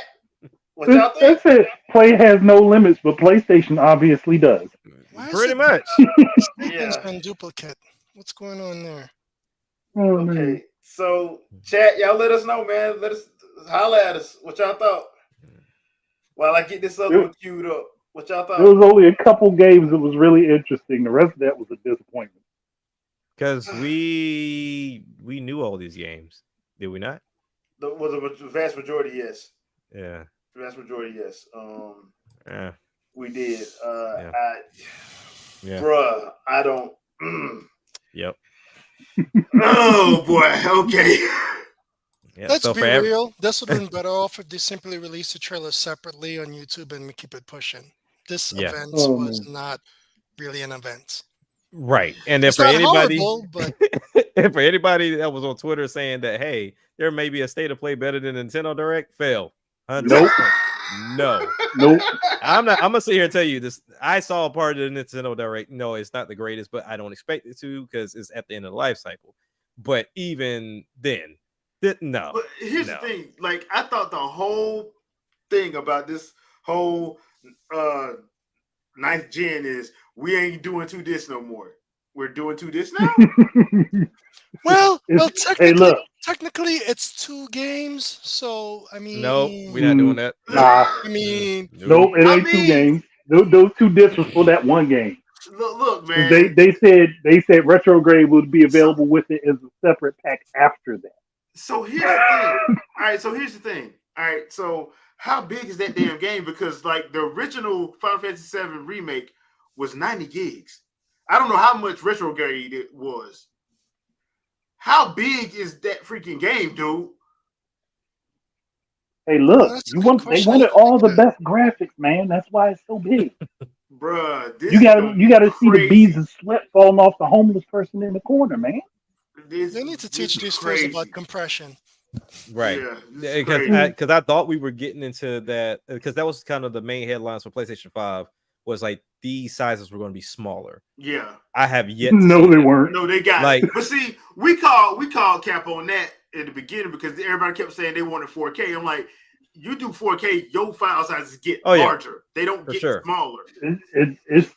Speaker 1: What y'all think?
Speaker 4: That's it. Play has no limits, but PlayStation obviously does.
Speaker 2: Pretty much.
Speaker 3: It's been duplicate. What's going on there?
Speaker 4: Oh, man.
Speaker 1: Okay. So, chat, y'all let us know, man. Let us holler at us. What y'all thought? While I get this other one queued up. What y'all thought?
Speaker 4: There was only a couple games that was really interesting. The rest of that was a disappointment.
Speaker 2: Because we knew all these games, did we not?
Speaker 1: The vast majority, yes.
Speaker 2: Yeah.
Speaker 1: The vast majority, yes.
Speaker 2: Yeah.
Speaker 1: We did.
Speaker 2: Yeah.
Speaker 1: Bruh, I don't.
Speaker 2: Yep.
Speaker 1: Oh boy. Okay.
Speaker 2: Yeah,
Speaker 3: Let's
Speaker 2: so
Speaker 3: be real. This would have been better off if they simply released the trailer separately on YouTube and we keep it pushing. This event was not really an event.
Speaker 2: Right. And then
Speaker 3: It's
Speaker 2: for
Speaker 3: not
Speaker 2: anybody,
Speaker 3: horrible, but
Speaker 2: and for anybody that was on Twitter saying that, hey, there may be a state of play better than Nintendo Direct, fail. 100%.
Speaker 4: Nope.
Speaker 2: No.
Speaker 4: Nope.
Speaker 2: I'm gonna sit here and tell you this. I saw a part of the Nintendo Direct. No, it's not the greatest, but I don't expect it to because it's at the end of the life cycle. But even then, no.
Speaker 1: But here's the thing. Like, I thought the whole thing about this whole ninth gen is we ain't doing 2 discs no more. We're doing 2 discs now.
Speaker 3: well,
Speaker 4: hey, look.
Speaker 3: technically it's 2 games. So I mean,
Speaker 2: no, we're not doing that.
Speaker 4: Nah.
Speaker 3: I mean,
Speaker 4: nope, it ain't 2 games. Those 2 discs was for that one game.
Speaker 1: Look, man.
Speaker 4: They said Retrograde would be available with it as a separate pack after that.
Speaker 1: So here's the thing. All right. So here's the thing. All right. So how big is that damn game? Because like the original Final Fantasy VII remake was 90 gigs. I don't know how much Retrograde it was. How big is that freaking game, dude?
Speaker 4: Hey, look, they wanted all the best graphics, man. That's why it's so big.
Speaker 1: Bruh,
Speaker 4: you gotta see the beads of sweat falling off the homeless person in the corner, man.
Speaker 3: They need to teach these girls about compression.
Speaker 2: Right.
Speaker 1: Yeah,
Speaker 2: because I thought we were getting into that because that was kind of the main headlines for PlayStation 5 was like these sizes were going to be smaller.
Speaker 1: Yeah.
Speaker 2: I have yet to
Speaker 4: No, they weren't.
Speaker 1: No, they got
Speaker 2: like,
Speaker 1: it. But see, we called cap on that at the beginning because everybody kept saying they wanted 4K. I'm like, you do 4K, your file sizes get larger. They don't get smaller.
Speaker 4: It's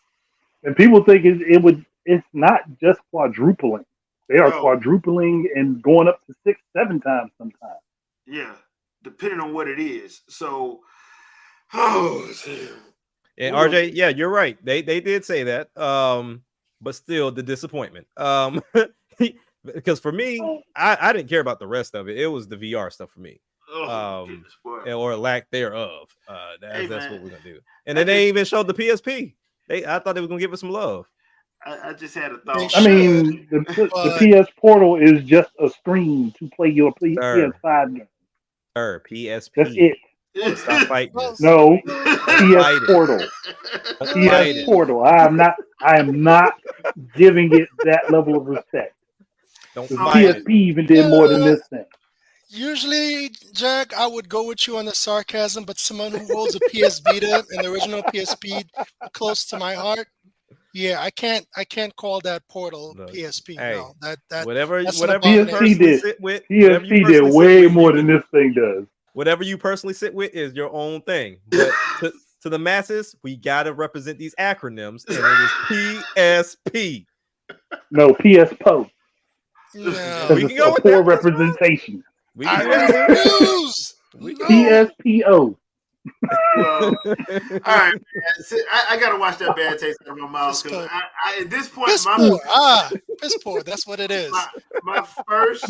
Speaker 4: and people think it's not just quadrupling. They are quadrupling and going up to 6-7 times sometimes.
Speaker 1: Yeah, depending on what it is. So,
Speaker 2: and RJ, yeah, you're right. They did say that. But still the disappointment. Because for me, I didn't care about the rest of it. It was the VR stuff for me. Or lack thereof. That's what we're gonna do. And then they even showed the PSP. I thought they were gonna give us some love.
Speaker 1: I just had a thought.
Speaker 4: I mean, the PS Portal is just a screen to play your PS5 game.
Speaker 2: PSP.
Speaker 4: That's it.
Speaker 2: Stop fighting.
Speaker 4: No, PS Portal. PS Portal. I am not giving it that level of respect.
Speaker 2: Don't
Speaker 4: the PSP even did more than this thing.
Speaker 3: Usually, Jack, I would go with you on the sarcasm, but someone who holds a PS Vita and the original PSP close to my heart, yeah, I can't call that Portal PSP.
Speaker 2: Hey,
Speaker 3: no, that's
Speaker 4: PSP did. PSP did way more than this thing does.
Speaker 2: Whatever you personally sit with is your own thing. But to the masses, we gotta represent these acronyms, and it is PSP.
Speaker 4: No, PSPO.
Speaker 3: No,
Speaker 2: we can go with
Speaker 4: poor representation.
Speaker 2: We can
Speaker 3: refuse.
Speaker 4: PSPO.
Speaker 1: Well, all right, I gotta watch that bad taste out of my mouth. At this point,
Speaker 3: piss poor. That's what it is.
Speaker 1: My first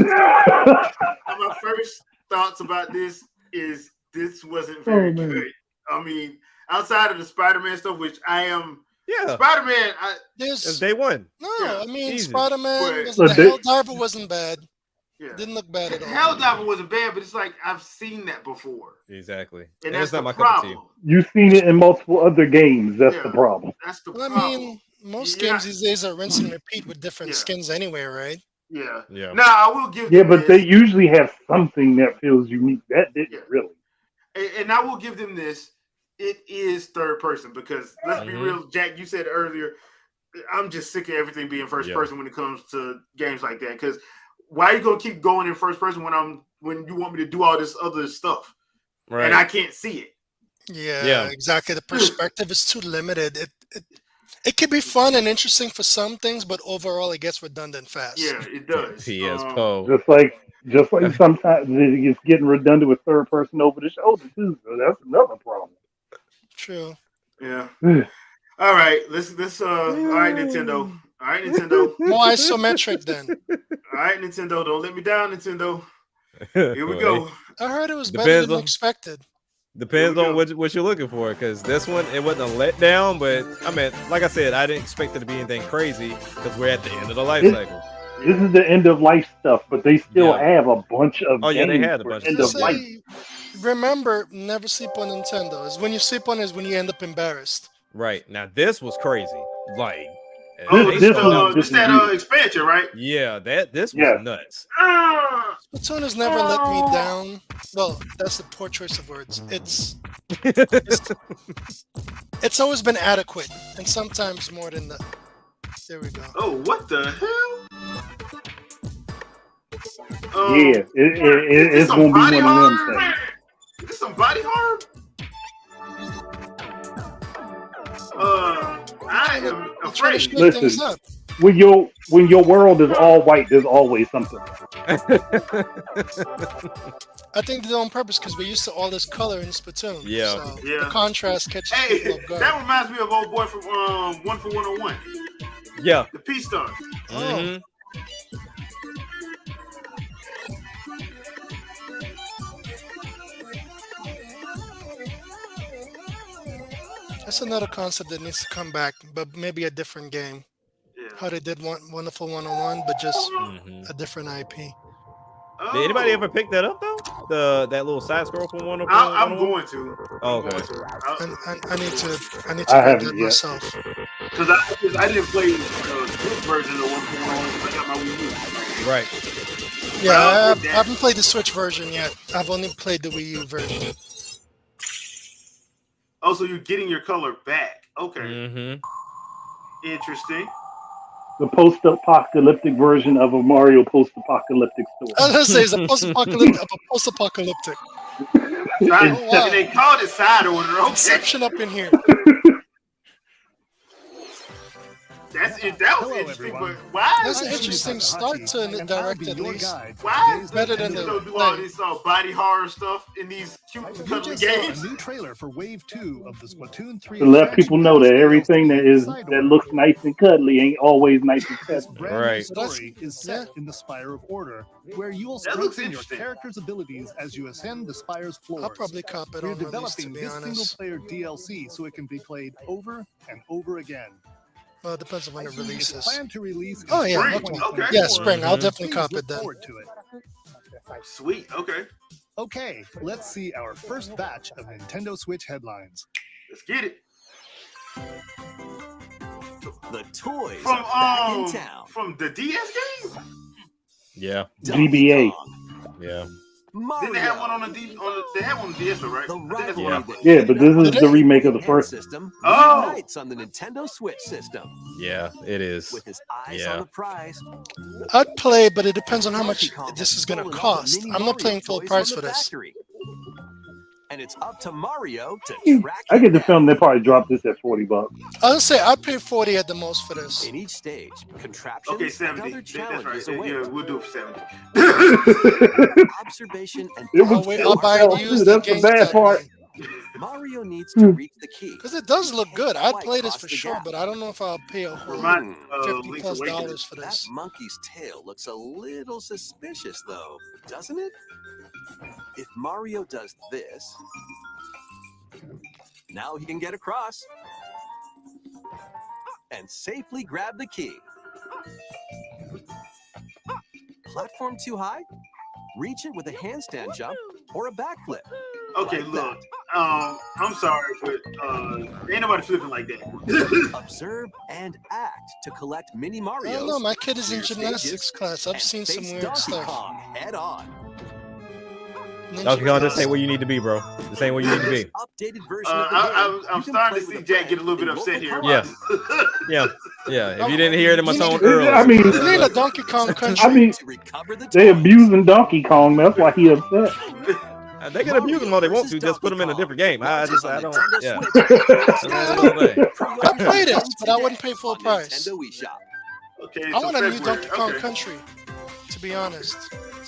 Speaker 1: thoughts about this is this wasn't very good. I mean, outside of the Spider-Man stuff, which I am.
Speaker 2: Yeah,
Speaker 1: Spider-Man.
Speaker 2: It's day one.
Speaker 3: No,
Speaker 1: yeah,
Speaker 3: I mean
Speaker 2: easy.
Speaker 3: Spider-Man. The Helldiver wasn't bad.
Speaker 1: Yeah.
Speaker 3: Didn't look bad at all.
Speaker 1: Helldiver wasn't bad, but it's like I've seen that before.
Speaker 2: Exactly,
Speaker 1: and that's
Speaker 2: not
Speaker 1: the
Speaker 2: my
Speaker 1: problem.
Speaker 2: cup of tea.
Speaker 4: You've seen it in multiple other games. That's the problem.
Speaker 1: That's the
Speaker 3: problem.
Speaker 1: problem.
Speaker 3: I mean, most games these days are rinse and repeat with different skins anyway, right?
Speaker 1: Yeah.
Speaker 2: Yeah.
Speaker 1: Now I will give.
Speaker 4: Yeah, but they usually have something that feels unique. That didn't really.
Speaker 1: And I will give them this. It is third person because let's be real, Jack. You said earlier, I'm just sick of everything being first person when it comes to games like that. Because why are you gonna keep going in first person when you want me to do all this other stuff,
Speaker 2: right?
Speaker 1: And I can't see it.
Speaker 3: Yeah, exactly. The perspective is too limited. It can be fun and interesting for some things, but overall, it gets redundant fast.
Speaker 1: Yeah, it does.
Speaker 2: PSPO.
Speaker 4: Just like sometimes it's getting redundant with third person over the shoulder too. So that's another problem.
Speaker 3: True.
Speaker 1: Yeah. All right. Let's all right, Nintendo. All right, Nintendo.
Speaker 3: More isometric then.
Speaker 1: All right, Nintendo. Don't let me down, Nintendo. Here we go.
Speaker 3: I heard it was better than expected.
Speaker 2: Depends on what you're looking for, because this one, it wasn't a letdown, but I mean, like I said, I didn't expect it to be anything crazy because we're at the end of the life cycle.
Speaker 4: This is the end of life stuff, but they still have a bunch of games
Speaker 2: they had a
Speaker 4: for
Speaker 2: bunch
Speaker 4: end of life.
Speaker 3: Remember, never sleep on Nintendo. Is when you sleep on is when you end up embarrassed.
Speaker 2: Right. Now, this was crazy. Like,
Speaker 1: this that expansion, right?
Speaker 2: Yeah, this was nuts.
Speaker 3: Splatoon has never let me down. Well, that's a poor choice of words. It's always been adequate, and sometimes more than that. There we go.
Speaker 1: Oh, what the hell?
Speaker 4: Yeah, it's gonna be one of them things.
Speaker 1: Is this some body horror? I am afraid.
Speaker 4: Listen, when your world is all white, there's always something.
Speaker 3: I think they do it on purpose because we're used to all this color in Splatoon.
Speaker 2: Yeah.
Speaker 3: So the contrast catches people off guard.
Speaker 1: That reminds me of old boy from 1 for 101.
Speaker 2: Yeah.
Speaker 1: The Peace Star.
Speaker 2: Mm-hmm.
Speaker 3: That's another concept that needs to come back, but maybe a different game.
Speaker 1: Yeah.
Speaker 3: How they did Wonderful 101, but just a different IP.
Speaker 2: Did anybody ever pick that up though? That little side scroll from 101?
Speaker 1: I'm going to.
Speaker 2: Oh, okay.
Speaker 3: I need to get that myself.
Speaker 1: Because I didn't play this version of 1 for 101 because I got my Wii U.
Speaker 2: Right.
Speaker 3: Yeah, I haven't played the Switch version yet. I've only played the Wii U version.
Speaker 1: Oh, so you're getting your color back. Okay.
Speaker 2: Mm-hmm.
Speaker 1: Interesting.
Speaker 4: The post-apocalyptic version of a Mario post-apocalyptic story.
Speaker 3: I was gonna say it's a post-apocalyptic.
Speaker 1: And they called it side order. Okay.
Speaker 3: Inception up in here.
Speaker 1: That was interesting, but why?
Speaker 3: That's an interesting start to the direct, at least.
Speaker 1: Why?
Speaker 3: Better than
Speaker 1: they
Speaker 3: the
Speaker 1: don't do all this body horror stuff in these cute and cuddly games.
Speaker 5: A new trailer for Wave 2 of the Splatoon 3.
Speaker 4: To let people know that everything that looks nice and cuddly ain't always nice and cuddly.
Speaker 5: Right. Story is set in the Spire of Order, where you will strengthen your character's abilities as you ascend the Spire's floors.
Speaker 3: I'll probably cop it
Speaker 5: We're
Speaker 3: on
Speaker 5: developing
Speaker 3: this,
Speaker 5: this
Speaker 3: to be honest.
Speaker 5: single-player DLC so it can be played over and over again.
Speaker 3: Well, it depends on when it releases.
Speaker 5: It's planned to release in
Speaker 3: spring.
Speaker 1: Okay.
Speaker 3: Yeah, spring. I'll definitely cop
Speaker 5: Please
Speaker 3: it
Speaker 5: look
Speaker 3: then.
Speaker 5: forward to it.
Speaker 1: Sweet. Okay.
Speaker 5: Okay, let's see our first batch of Nintendo Switch headlines.
Speaker 1: Let's get it.
Speaker 6: The toys
Speaker 1: From
Speaker 6: are back in town.
Speaker 1: From the DS game.
Speaker 2: Yeah.
Speaker 4: GBA.
Speaker 2: Yeah.
Speaker 1: Didn't they have one on the they had one on the DS, right?
Speaker 4: Yeah, but this is the remake of the first.
Speaker 6: System
Speaker 1: Oh.
Speaker 6: reunites on the Nintendo Switch system.
Speaker 2: Yeah, it is.
Speaker 6: With his eyes on the prize.
Speaker 3: I'd play, but it depends on how much this is going to cost. I'm not playing full price for this.
Speaker 6: And it's up to Mario to track
Speaker 4: I get the film they probably dropped this at $40.
Speaker 3: I was gonna say I'd pay 40 at the most for this.
Speaker 6: In each stage, contraptions
Speaker 1: Okay,
Speaker 6: and
Speaker 1: 70.
Speaker 6: other
Speaker 1: That's
Speaker 6: challenges
Speaker 1: right.
Speaker 6: await.
Speaker 1: Yeah, we'll do it for 70.
Speaker 6: Observation and
Speaker 4: It was
Speaker 3: I'll buy it used.
Speaker 4: that's the bad part.
Speaker 6: Mario needs to reach the key.
Speaker 3: Because it does look good. I'd play this for sure, but I don't know if I'll pay a whole $50+ for this.
Speaker 6: That monkey's tail looks a little suspicious, though, doesn't it? If Mario does this, now he can get across and safely grab the key. Platform too high? Reach it with a handstand jump or a backflip.
Speaker 1: Okay, look. I'm sorry, but ain't nobody flipping like that.
Speaker 6: Observe and act to collect mini Marios.
Speaker 3: I don't know. My kid is in
Speaker 6: clear
Speaker 3: gymnastics
Speaker 6: stages,
Speaker 3: class. I've
Speaker 6: and
Speaker 3: seen some
Speaker 6: face
Speaker 3: weird
Speaker 6: Donkey
Speaker 3: stuff.
Speaker 6: Kong head on.
Speaker 2: Donkey Kong, this ain't where you need to be, bro. This ain't where you need to be.
Speaker 6: Updated version of the game.
Speaker 1: I'm starting to see Jack get a little bit upset here.
Speaker 2: Yeah. Yeah. If you didn't hear it in my tone earlier.
Speaker 4: I mean,
Speaker 3: You need a Donkey Kong country.
Speaker 4: I mean, they abusing Donkey Kong. That's why he upset.
Speaker 2: They can abuse him all they want to. Just put him in a different game. I don't. Yeah.
Speaker 3: I'd play this, but I wouldn't pay full price.
Speaker 1: Okay,
Speaker 3: I want a new Donkey Kong country, to be honest.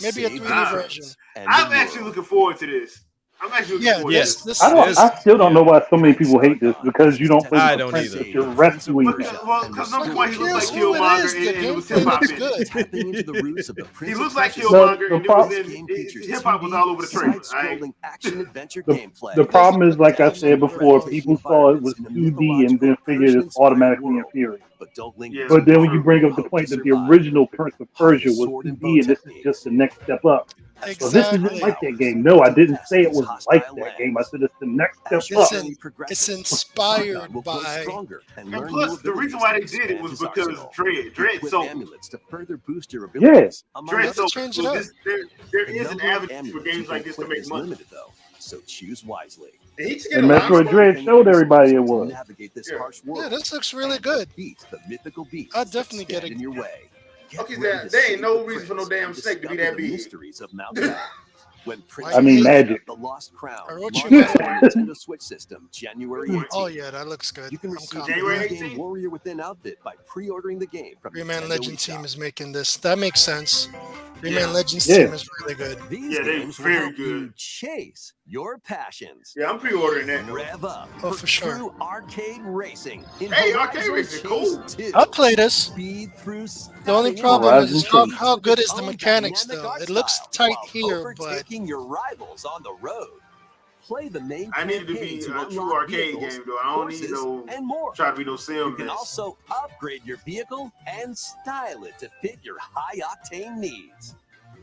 Speaker 3: Maybe a 3D version.
Speaker 1: I'm actually looking forward to this. I'm I'm actually
Speaker 3: Yeah,
Speaker 1: looking
Speaker 2: Yes.
Speaker 3: this
Speaker 4: I still don't know why so many people hate this because you don't play
Speaker 2: I
Speaker 4: the
Speaker 2: don't
Speaker 4: prince
Speaker 2: either.
Speaker 4: that you're rescuing him.
Speaker 1: Because number one, he looks like
Speaker 3: who it
Speaker 1: Killmonger,
Speaker 3: is, the
Speaker 1: and it was
Speaker 3: gameplay
Speaker 1: hip hop
Speaker 3: looks
Speaker 1: in
Speaker 3: good.
Speaker 1: it.
Speaker 6: Tapping into the roots of the
Speaker 1: He looks like
Speaker 6: Princess
Speaker 1: Killmonger,
Speaker 4: The
Speaker 1: and it was
Speaker 4: pro-
Speaker 1: in hip hop was all over the trailer.
Speaker 6: side-scrolling action-adventure
Speaker 4: The,
Speaker 6: gameplay.
Speaker 4: the problem is, like I said before,
Speaker 6: Breathtaking
Speaker 4: people saw it was
Speaker 6: environments in a
Speaker 4: 2D and then figured it's
Speaker 6: mythological
Speaker 4: automatically
Speaker 6: world.
Speaker 4: inferior.
Speaker 6: But don't linger
Speaker 1: Yeah,
Speaker 4: But then when you
Speaker 1: true.
Speaker 4: bring up the point that the original Prince of Persia was 2D and this is just the next step up. So this isn't
Speaker 3: Exactly.
Speaker 4: like that game. No, I didn't say it was like that game. I said it's the next step up.
Speaker 3: It's inspired by.
Speaker 1: And plus, the reason why they did it was because Dread sold.
Speaker 6: Amulets to further boost your
Speaker 4: Yeah.
Speaker 6: abilities.
Speaker 1: Dread sold.
Speaker 3: change it
Speaker 1: So
Speaker 3: up.
Speaker 1: there is an avenue for games like this to make money.
Speaker 6: Limited, though, so choose wisely.
Speaker 4: And Metroid Dread showed everybody it was.
Speaker 6: Navigate this harsh world.
Speaker 3: Yeah, this looks really good.
Speaker 6: Beat the mythical beasts
Speaker 3: I'll definitely
Speaker 6: that
Speaker 3: get
Speaker 6: stand
Speaker 3: it.
Speaker 6: in your way.
Speaker 1: Okay, there ain't no reason for no damn snake to be that big.
Speaker 6: Mysteries of Mount Back. When Prince
Speaker 4: I mean, magic.
Speaker 6: The Lost Crown
Speaker 3: I wrote you
Speaker 6: launches
Speaker 3: that.
Speaker 6: on the Nintendo Switch system January 18th.
Speaker 3: Oh yeah, that looks good.
Speaker 6: You can
Speaker 3: I'm
Speaker 6: receive
Speaker 3: confident.
Speaker 6: the
Speaker 1: January
Speaker 6: game
Speaker 1: 18th?
Speaker 6: Warrior Within outfit by pre-ordering the game from
Speaker 3: Rayman
Speaker 6: Nintendo
Speaker 3: Legend
Speaker 6: eShop.
Speaker 3: team is making this. That makes sense. Rayman
Speaker 1: Yeah.
Speaker 3: Legends
Speaker 4: Yeah.
Speaker 3: team is really good.
Speaker 6: These
Speaker 1: Yeah, they
Speaker 6: games will
Speaker 1: very
Speaker 6: help you
Speaker 1: good.
Speaker 6: chase your passions.
Speaker 1: Yeah, I'm pre-ordering that. though.
Speaker 6: Rev up
Speaker 3: Oh, for sure.
Speaker 6: true arcade racing. In
Speaker 1: Hey,
Speaker 6: Horizon
Speaker 1: arcade racing,
Speaker 6: Chase
Speaker 1: cool.
Speaker 6: 2.
Speaker 3: I'll play this.
Speaker 6: Speed through
Speaker 3: The only
Speaker 6: stunning
Speaker 3: problem
Speaker 4: Horizon
Speaker 3: is
Speaker 4: Chase.
Speaker 3: how good is the
Speaker 6: own
Speaker 3: mechanics
Speaker 6: dynamic
Speaker 3: though.
Speaker 6: art
Speaker 3: It looks
Speaker 6: style
Speaker 3: tight
Speaker 6: while
Speaker 3: here, but
Speaker 6: overtaking your rivals on the road. Play the main
Speaker 1: I needed to
Speaker 6: campaign
Speaker 1: be
Speaker 6: to
Speaker 1: a true
Speaker 6: unlock
Speaker 1: arcade
Speaker 6: vehicles,
Speaker 1: game, though. I don't need
Speaker 6: courses,
Speaker 1: no
Speaker 6: and more.
Speaker 1: try to be no sim
Speaker 6: You can
Speaker 1: mess.
Speaker 6: also upgrade your vehicle and style it to fit your high-octane needs.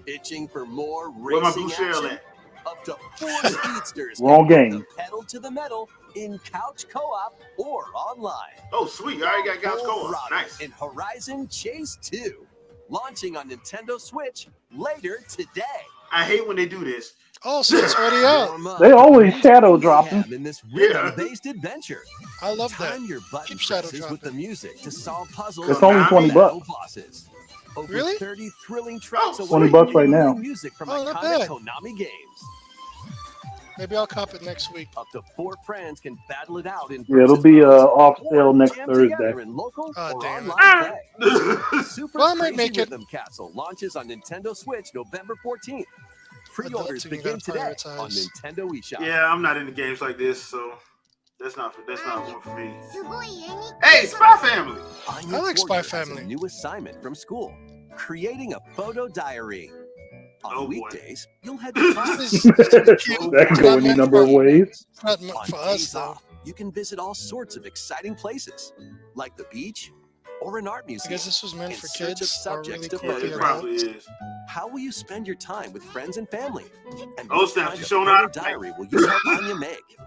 Speaker 6: Itching for more
Speaker 1: Where my
Speaker 6: racing
Speaker 1: blue shell
Speaker 6: action?
Speaker 1: at?
Speaker 6: Up to 4 speedsters
Speaker 4: Wrong
Speaker 6: can put
Speaker 4: game.
Speaker 6: the pedal to the metal in couch co-op or online.
Speaker 1: Oh, sweet. I already got Couch
Speaker 6: Full
Speaker 1: Co-op.
Speaker 6: throttle
Speaker 1: Nice.
Speaker 6: in Horizon Chase 2, launching on Nintendo Switch later today.
Speaker 1: I hate when they do this.
Speaker 3: oh, so it's already out.
Speaker 6: Warm up
Speaker 4: They always
Speaker 6: to
Speaker 4: shadow
Speaker 6: mayhem
Speaker 4: dropping.
Speaker 6: in this
Speaker 1: Yeah.
Speaker 6: rhythm-based adventure.
Speaker 3: I love that.
Speaker 6: Time your button
Speaker 3: Keep shadow
Speaker 6: presses with the music to solve puzzles.
Speaker 4: It's only
Speaker 6: and
Speaker 4: 20
Speaker 6: battle
Speaker 4: bucks.
Speaker 6: Bosses. Over
Speaker 3: Really?
Speaker 6: 30 thrilling tracks
Speaker 1: Oh,
Speaker 6: away
Speaker 4: 20 bucks right
Speaker 6: from
Speaker 4: now.
Speaker 6: new music from
Speaker 3: Oh, not
Speaker 6: iconic
Speaker 3: bad.
Speaker 6: Konami games.
Speaker 3: Maybe I'll cop it next week.
Speaker 6: Up to 4 friends can battle it out in
Speaker 4: Yeah, it'll
Speaker 6: versus
Speaker 4: be
Speaker 6: modes,
Speaker 4: off
Speaker 6: or
Speaker 4: sale next
Speaker 6: jam
Speaker 4: Thursday.
Speaker 6: together in local
Speaker 3: Oh,
Speaker 6: or
Speaker 3: damn it.
Speaker 6: online play. Super
Speaker 3: Well, I might
Speaker 6: Crazy
Speaker 3: make it.
Speaker 6: Rhythm Castle launches on Nintendo Switch November 14th. Pre-orders
Speaker 3: Adults are
Speaker 6: begin
Speaker 3: gonna
Speaker 6: today on
Speaker 3: prioritize.
Speaker 6: Nintendo eShop.
Speaker 1: Yeah, I'm not into games like this, so that's not one for me. Hey, Spy Family.
Speaker 3: I like Spy Family.
Speaker 6: A new assignment from school: creating a photo diary. On
Speaker 1: Oh, boy.
Speaker 6: weekdays, you'll head to classes.
Speaker 4: That can go any number of ways.
Speaker 3: It's not meant
Speaker 6: On
Speaker 3: for us
Speaker 6: days
Speaker 3: though.
Speaker 6: off, you can visit all sorts of exciting places, like the beach or an art
Speaker 3: I
Speaker 6: museum.
Speaker 3: guess this was meant
Speaker 6: in
Speaker 3: for
Speaker 6: search of
Speaker 3: kids or
Speaker 6: subjects
Speaker 3: really
Speaker 6: to
Speaker 3: cool
Speaker 1: Yeah, it
Speaker 3: people.
Speaker 1: probably is.
Speaker 6: How will you spend your time with friends and family? And
Speaker 1: Oh,
Speaker 6: what
Speaker 1: snap,
Speaker 6: kind
Speaker 1: she's
Speaker 6: of
Speaker 1: showing
Speaker 6: photo
Speaker 1: out.
Speaker 6: diary will you help Anya make?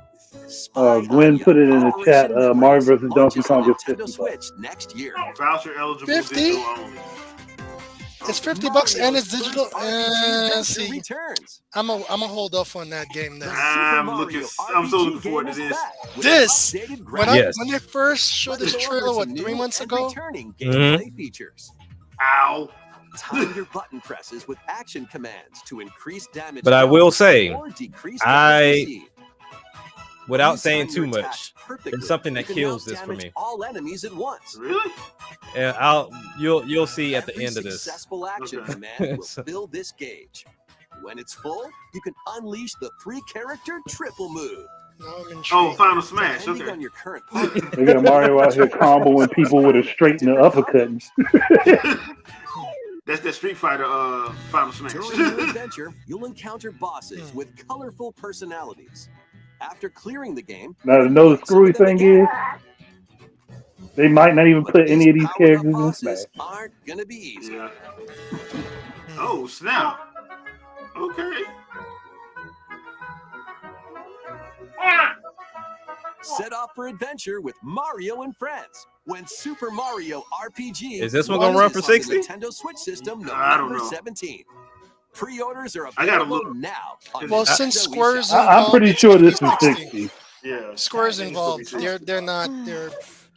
Speaker 6: Spy
Speaker 4: Gwen
Speaker 6: Anya,
Speaker 4: put it in the chat.
Speaker 6: Operation
Speaker 4: Mario
Speaker 6: Memories
Speaker 4: vs. Donkey
Speaker 6: launches
Speaker 4: Kong
Speaker 6: on
Speaker 4: is
Speaker 6: Nintendo
Speaker 4: 50
Speaker 6: Switch
Speaker 4: bucks.
Speaker 6: next year.
Speaker 1: Voucher eligible
Speaker 3: 50?
Speaker 1: digital only.
Speaker 3: It's $50 and it's
Speaker 6: Mario's
Speaker 3: digital.
Speaker 6: first RPG adventure
Speaker 3: See,
Speaker 6: returns.
Speaker 3: I'm a hold off on that game then.
Speaker 1: I'm so looking forward to this.
Speaker 3: This
Speaker 2: Yes.
Speaker 3: when they first showed this trailer, what, 3 months ago?
Speaker 6: Returning
Speaker 2: Mhm.
Speaker 6: gameplay features.
Speaker 1: Ow.
Speaker 6: Time your button presses with action commands to increase damage.
Speaker 2: But I
Speaker 6: dealt
Speaker 2: will say,
Speaker 6: or decrease
Speaker 2: I-
Speaker 6: damage received.
Speaker 2: Without
Speaker 6: Use
Speaker 2: saying
Speaker 6: time
Speaker 2: too
Speaker 6: your
Speaker 2: much,
Speaker 6: attacks perfectly.
Speaker 2: there's something
Speaker 6: You
Speaker 2: that
Speaker 6: can
Speaker 2: kills
Speaker 6: now
Speaker 2: this for
Speaker 6: damage
Speaker 2: me.
Speaker 6: all enemies at once.
Speaker 1: Really?
Speaker 2: And you'll see at the
Speaker 6: Every
Speaker 2: end of this.
Speaker 6: successful action
Speaker 1: Okay.
Speaker 6: command will fill this gauge. When it's full, you can unleash the 3-character triple move.
Speaker 3: Now I'm intrigued.
Speaker 1: Oh, Final Smash.
Speaker 6: Depending
Speaker 1: Okay.
Speaker 6: on your current party,
Speaker 4: They got Mario out here comboing people with a straight and an uppercut.
Speaker 1: That's that Street Fighter Final Smash.
Speaker 6: during your adventure, you'll encounter bosses with colorful personalities. After clearing the game,
Speaker 4: Now, to know the screwy thing is, they might not even put any of these characters in Smash.
Speaker 6: bosses aren't gonna be easy.
Speaker 1: Yeah. Oh, snap. Okay.
Speaker 6: Set off for adventure with Mario and friends when Super Mario RPG
Speaker 2: Is this one gonna run for
Speaker 6: launches on the
Speaker 2: 60?
Speaker 6: Nintendo Switch system
Speaker 1: I don't
Speaker 6: November
Speaker 1: know.
Speaker 6: 17th. Pre-orders are
Speaker 1: I gotta
Speaker 6: available
Speaker 1: look.
Speaker 6: now. On
Speaker 3: Well,
Speaker 6: Nintendo
Speaker 3: since
Speaker 6: eShop.
Speaker 3: Square's
Speaker 4: I'm
Speaker 3: involved,
Speaker 4: pretty
Speaker 3: it's
Speaker 4: sure
Speaker 3: gonna be
Speaker 4: this is 60.
Speaker 1: Yeah.
Speaker 3: Square's
Speaker 1: I think it's
Speaker 3: involved.
Speaker 1: gonna be 60.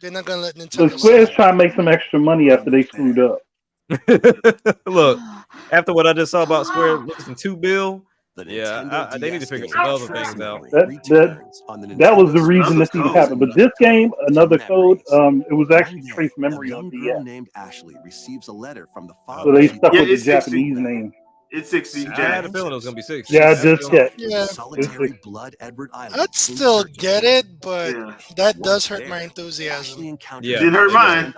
Speaker 3: They're not gonna let
Speaker 4: So
Speaker 3: Nintendo.
Speaker 4: Square's
Speaker 3: sell.
Speaker 4: trying to make some extra money after they screwed up.
Speaker 2: Look, after what I just saw about Square losing $2 billion,
Speaker 6: The
Speaker 2: yeah,
Speaker 6: Nintendo
Speaker 2: they need to
Speaker 6: DS
Speaker 2: figure
Speaker 6: game
Speaker 2: some other
Speaker 6: Treasure
Speaker 2: things out.
Speaker 6: Memory
Speaker 4: That
Speaker 6: returns on the
Speaker 4: that was the
Speaker 6: Nintendo
Speaker 4: reason this
Speaker 6: Switch.
Speaker 4: even happened. But this game, another code, it was actually trace memory
Speaker 6: A
Speaker 4: on
Speaker 6: young
Speaker 4: DS.
Speaker 6: girl named Ashley receives a letter from the
Speaker 4: So
Speaker 6: father.
Speaker 4: they
Speaker 6: she
Speaker 4: stuck
Speaker 1: Yeah,
Speaker 4: with the
Speaker 1: it's 60.
Speaker 4: Japanese name.
Speaker 1: It's 60.
Speaker 2: I had a feeling it was gonna be 60.
Speaker 4: Yeah, I just checked.
Speaker 3: Yeah.
Speaker 6: Solitary Blood Edward Island.
Speaker 3: I'd still get it, but
Speaker 1: Yeah.
Speaker 3: that does hurt my enthusiasm.
Speaker 2: Yeah.
Speaker 1: Didn't hurt mine.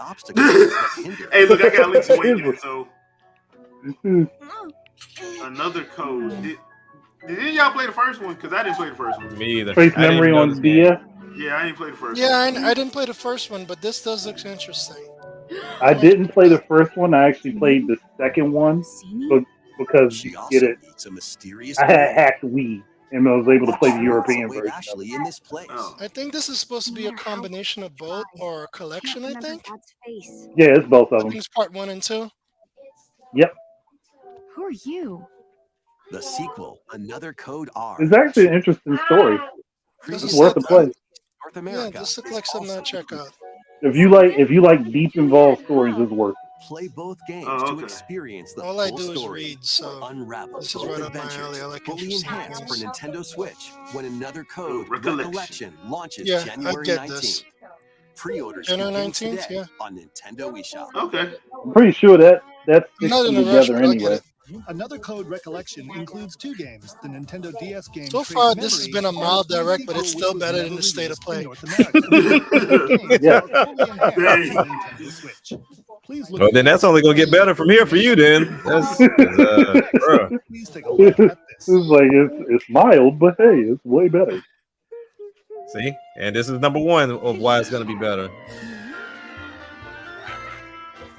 Speaker 1: Hey, look, I got Link's Awakening, so another code. Did any of y'all play the first one? Because I didn't play the first one.
Speaker 2: Me either.
Speaker 4: Trace Memory on DS.
Speaker 1: Yeah, I didn't play the first
Speaker 3: Yeah,
Speaker 1: one.
Speaker 3: I didn't play the first one, but this does look interesting.
Speaker 4: I didn't play the first one. I actually played the second one, but because
Speaker 6: She
Speaker 4: you
Speaker 6: also
Speaker 4: get it,
Speaker 6: meets a mysterious
Speaker 4: I had hacked Wii and I was able to play the European
Speaker 6: Wait,
Speaker 4: version.
Speaker 6: Ashley in this place.
Speaker 3: I think this is supposed to be a combination of both or a collection, I think.
Speaker 4: Yeah, it's both
Speaker 3: I
Speaker 4: of
Speaker 3: think
Speaker 4: them.
Speaker 3: it's part 1 and 2.
Speaker 4: Yep,
Speaker 8: Who are you?
Speaker 6: The sequel, Another Code R.
Speaker 4: it's actually an interesting story.
Speaker 3: This
Speaker 4: It's
Speaker 3: is
Speaker 4: worth a
Speaker 3: like-
Speaker 4: play.
Speaker 6: North
Speaker 3: Yeah,
Speaker 6: America.
Speaker 3: this looks like something I'll check out.
Speaker 4: If you like deep involved stories, it's worth it.
Speaker 6: Play both games
Speaker 1: Oh,
Speaker 6: to
Speaker 1: okay.
Speaker 6: experience the
Speaker 3: All I
Speaker 6: full
Speaker 3: do is
Speaker 6: story.
Speaker 3: read, so
Speaker 6: Unravel
Speaker 3: this is
Speaker 6: both
Speaker 3: right up my
Speaker 6: adventures,
Speaker 3: alley. I like
Speaker 6: fully
Speaker 3: interesting
Speaker 6: enhanced for
Speaker 3: games.
Speaker 6: Nintendo Switch when Another Code
Speaker 1: Recollection.
Speaker 6: Recollection launches
Speaker 3: Yeah, I
Speaker 6: January
Speaker 3: get
Speaker 6: 19th.
Speaker 3: this.
Speaker 6: Pre-orders
Speaker 3: January
Speaker 6: begin
Speaker 3: 19th,
Speaker 6: today
Speaker 3: yeah.
Speaker 6: on Nintendo eShop.
Speaker 1: Okay.
Speaker 4: I'm pretty sure that
Speaker 3: I'm
Speaker 4: sticks
Speaker 3: not
Speaker 4: them
Speaker 3: in a rush,
Speaker 4: together
Speaker 3: but I'll get
Speaker 4: anyway.
Speaker 3: it.
Speaker 5: Another Code Recollection includes 2 games: the Nintendo DS game.
Speaker 3: So
Speaker 5: Trace
Speaker 3: far, this has
Speaker 5: Memory,
Speaker 3: been a
Speaker 5: and
Speaker 3: mild
Speaker 5: the
Speaker 3: direct, but it's
Speaker 5: sequel,
Speaker 3: still
Speaker 5: which was
Speaker 3: better
Speaker 5: never
Speaker 3: than the state of
Speaker 5: released in
Speaker 3: play.
Speaker 5: North America. Both games
Speaker 4: Yeah.
Speaker 5: are fully enhanced
Speaker 1: Dang.
Speaker 5: on Nintendo Switch. Please look
Speaker 2: Well, then that's only gonna get better from here for you. Then that's bruh.
Speaker 5: Please take a look at
Speaker 4: It's like it's mild, but hey, it's way better.
Speaker 2: See, and this is number 1 of why it's gonna be better.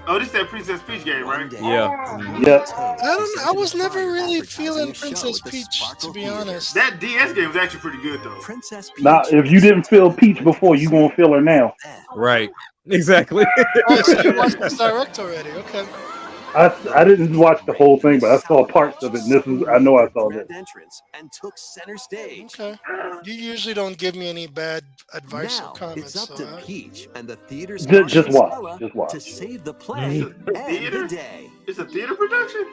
Speaker 1: Oh, this is that Princess Peach game, right?
Speaker 2: Yeah.
Speaker 4: Yeah.
Speaker 3: I was never really feeling Princess Peach, to be honest.
Speaker 1: That DS game was actually pretty good, though.
Speaker 6: Princess Peach.
Speaker 4: Now, if you didn't feel Peach before, you gonna feel her now.
Speaker 2: Right. Exactly.
Speaker 3: Oh, so you watched this direct already? Okay.
Speaker 4: I didn't watch the whole thing, but I saw parts of it. And this is I know I saw this.
Speaker 6: Grand entrance and took center stage.
Speaker 3: Okay. You usually don't give me any bad advice or
Speaker 6: Now
Speaker 3: comments.
Speaker 6: it's up
Speaker 3: so
Speaker 6: to Peach and the theater's
Speaker 4: Just watch.
Speaker 6: Stella
Speaker 4: Just watch.
Speaker 6: to save the play and
Speaker 1: Theater?
Speaker 6: the day.
Speaker 1: It's a theater production?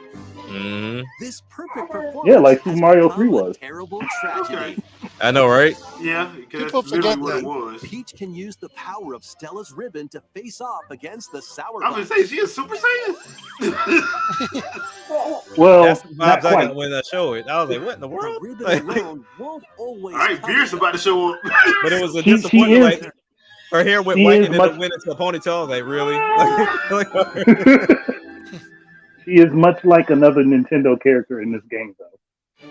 Speaker 2: Mhm.
Speaker 6: This perfect performance
Speaker 4: Yeah, like Super
Speaker 6: has
Speaker 4: Mario
Speaker 6: become
Speaker 4: 3
Speaker 6: a
Speaker 4: was.
Speaker 6: terrible tragedy.
Speaker 2: I know, right?
Speaker 1: Yeah, because
Speaker 3: People
Speaker 1: that's literally
Speaker 3: forget
Speaker 1: what
Speaker 3: that.
Speaker 1: it was.
Speaker 6: Peach can use the power of Stella's ribbon to face off against the Sour
Speaker 1: I was
Speaker 6: Bunch.
Speaker 1: gonna say, she a Super Saiyan?
Speaker 4: Well,
Speaker 2: That's the
Speaker 4: not
Speaker 2: vibes I
Speaker 4: quite.
Speaker 2: got when I showed it. I was like, what in the
Speaker 6: The
Speaker 2: world?
Speaker 6: ribbon
Speaker 2: Like,
Speaker 6: alone won't always
Speaker 1: All right,
Speaker 6: cover
Speaker 1: Beer's
Speaker 6: the
Speaker 1: about to show up.
Speaker 2: but it was a
Speaker 4: She
Speaker 2: disappointment.
Speaker 4: is-
Speaker 2: Like her hair went
Speaker 4: she
Speaker 2: white
Speaker 4: is
Speaker 2: and then it
Speaker 4: much-
Speaker 2: went into a ponytail. I was like, really?
Speaker 4: She is much like another Nintendo character in this game, though.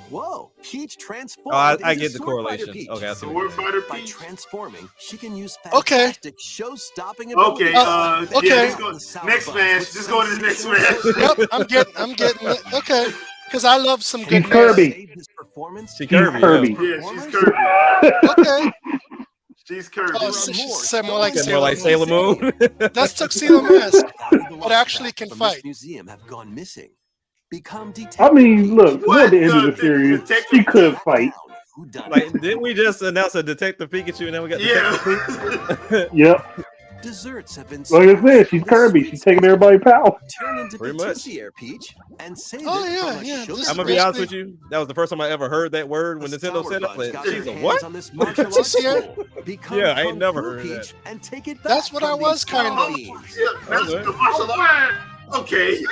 Speaker 6: Whoa! Peach transformed.
Speaker 2: Oh, I
Speaker 6: into
Speaker 2: get the
Speaker 6: Sword Fighter
Speaker 2: correlation.
Speaker 6: Peach.
Speaker 2: Okay, I see.
Speaker 1: Sword Fighter
Speaker 6: By
Speaker 1: Peach?
Speaker 6: transforming, she can use
Speaker 3: Okay.
Speaker 6: fantastic show-stopping abilities.
Speaker 1: Okay,
Speaker 3: Okay.
Speaker 1: yeah, let's go. Next smash. Just go to the next smash.
Speaker 3: Yep, I'm getting it. Okay. Because I love some
Speaker 4: She's
Speaker 3: good
Speaker 4: Kirby.
Speaker 6: Saved his performance.
Speaker 2: She
Speaker 4: She's
Speaker 2: Kirby.
Speaker 4: Kirby.
Speaker 2: Yeah.
Speaker 1: Yeah, she's Kirby.
Speaker 3: Okay.
Speaker 1: She's Kirby.
Speaker 3: Oh, she said more like
Speaker 2: Get more like
Speaker 3: Sailor
Speaker 2: Sailor
Speaker 3: Moon.
Speaker 2: Moon.
Speaker 3: That's Tuxedo Mask,
Speaker 6: The
Speaker 3: but
Speaker 6: lost
Speaker 3: actually
Speaker 6: back
Speaker 3: can
Speaker 6: from
Speaker 3: fight.
Speaker 6: This museum have gone missing. Become
Speaker 4: I
Speaker 6: detective.
Speaker 4: mean, look,
Speaker 1: What
Speaker 4: toward the end of
Speaker 1: the
Speaker 4: the series,
Speaker 1: Detective
Speaker 4: she could fight.
Speaker 6: Who done
Speaker 2: Like, didn't we just announce a Detective Pikachu and then we got Detective
Speaker 1: Yeah.
Speaker 4: Yep.
Speaker 6: Desserts have been
Speaker 4: Like I said, she's
Speaker 6: from the
Speaker 4: Kirby.
Speaker 6: sweet
Speaker 4: She's taking
Speaker 6: spot.
Speaker 4: everybody's power.
Speaker 6: Turn into
Speaker 2: Pretty much.
Speaker 6: Patissier, Peach, and save
Speaker 3: Oh,
Speaker 6: it
Speaker 3: yeah,
Speaker 6: from a
Speaker 3: yeah,
Speaker 6: sugar
Speaker 3: this
Speaker 2: I'm
Speaker 3: is
Speaker 2: gonna be honest with
Speaker 3: basically-
Speaker 2: you. That was the first time I ever heard that word when
Speaker 6: The
Speaker 2: Nintendo
Speaker 6: Sour
Speaker 2: said it. I
Speaker 6: Bunch
Speaker 2: was
Speaker 6: got
Speaker 2: like,
Speaker 6: their
Speaker 2: she's a
Speaker 6: hands
Speaker 2: what?
Speaker 6: on this martial arts
Speaker 3: Patissier?
Speaker 6: school. Become
Speaker 2: Yeah, I ain't
Speaker 6: Kung
Speaker 2: never
Speaker 6: Fu
Speaker 2: heard of that.
Speaker 6: Peach and take it back
Speaker 3: That's what
Speaker 6: from
Speaker 3: I was
Speaker 6: these
Speaker 3: kind of-
Speaker 6: beans.
Speaker 1: Yeah, that's
Speaker 2: Okay.
Speaker 1: the martial art. Okay.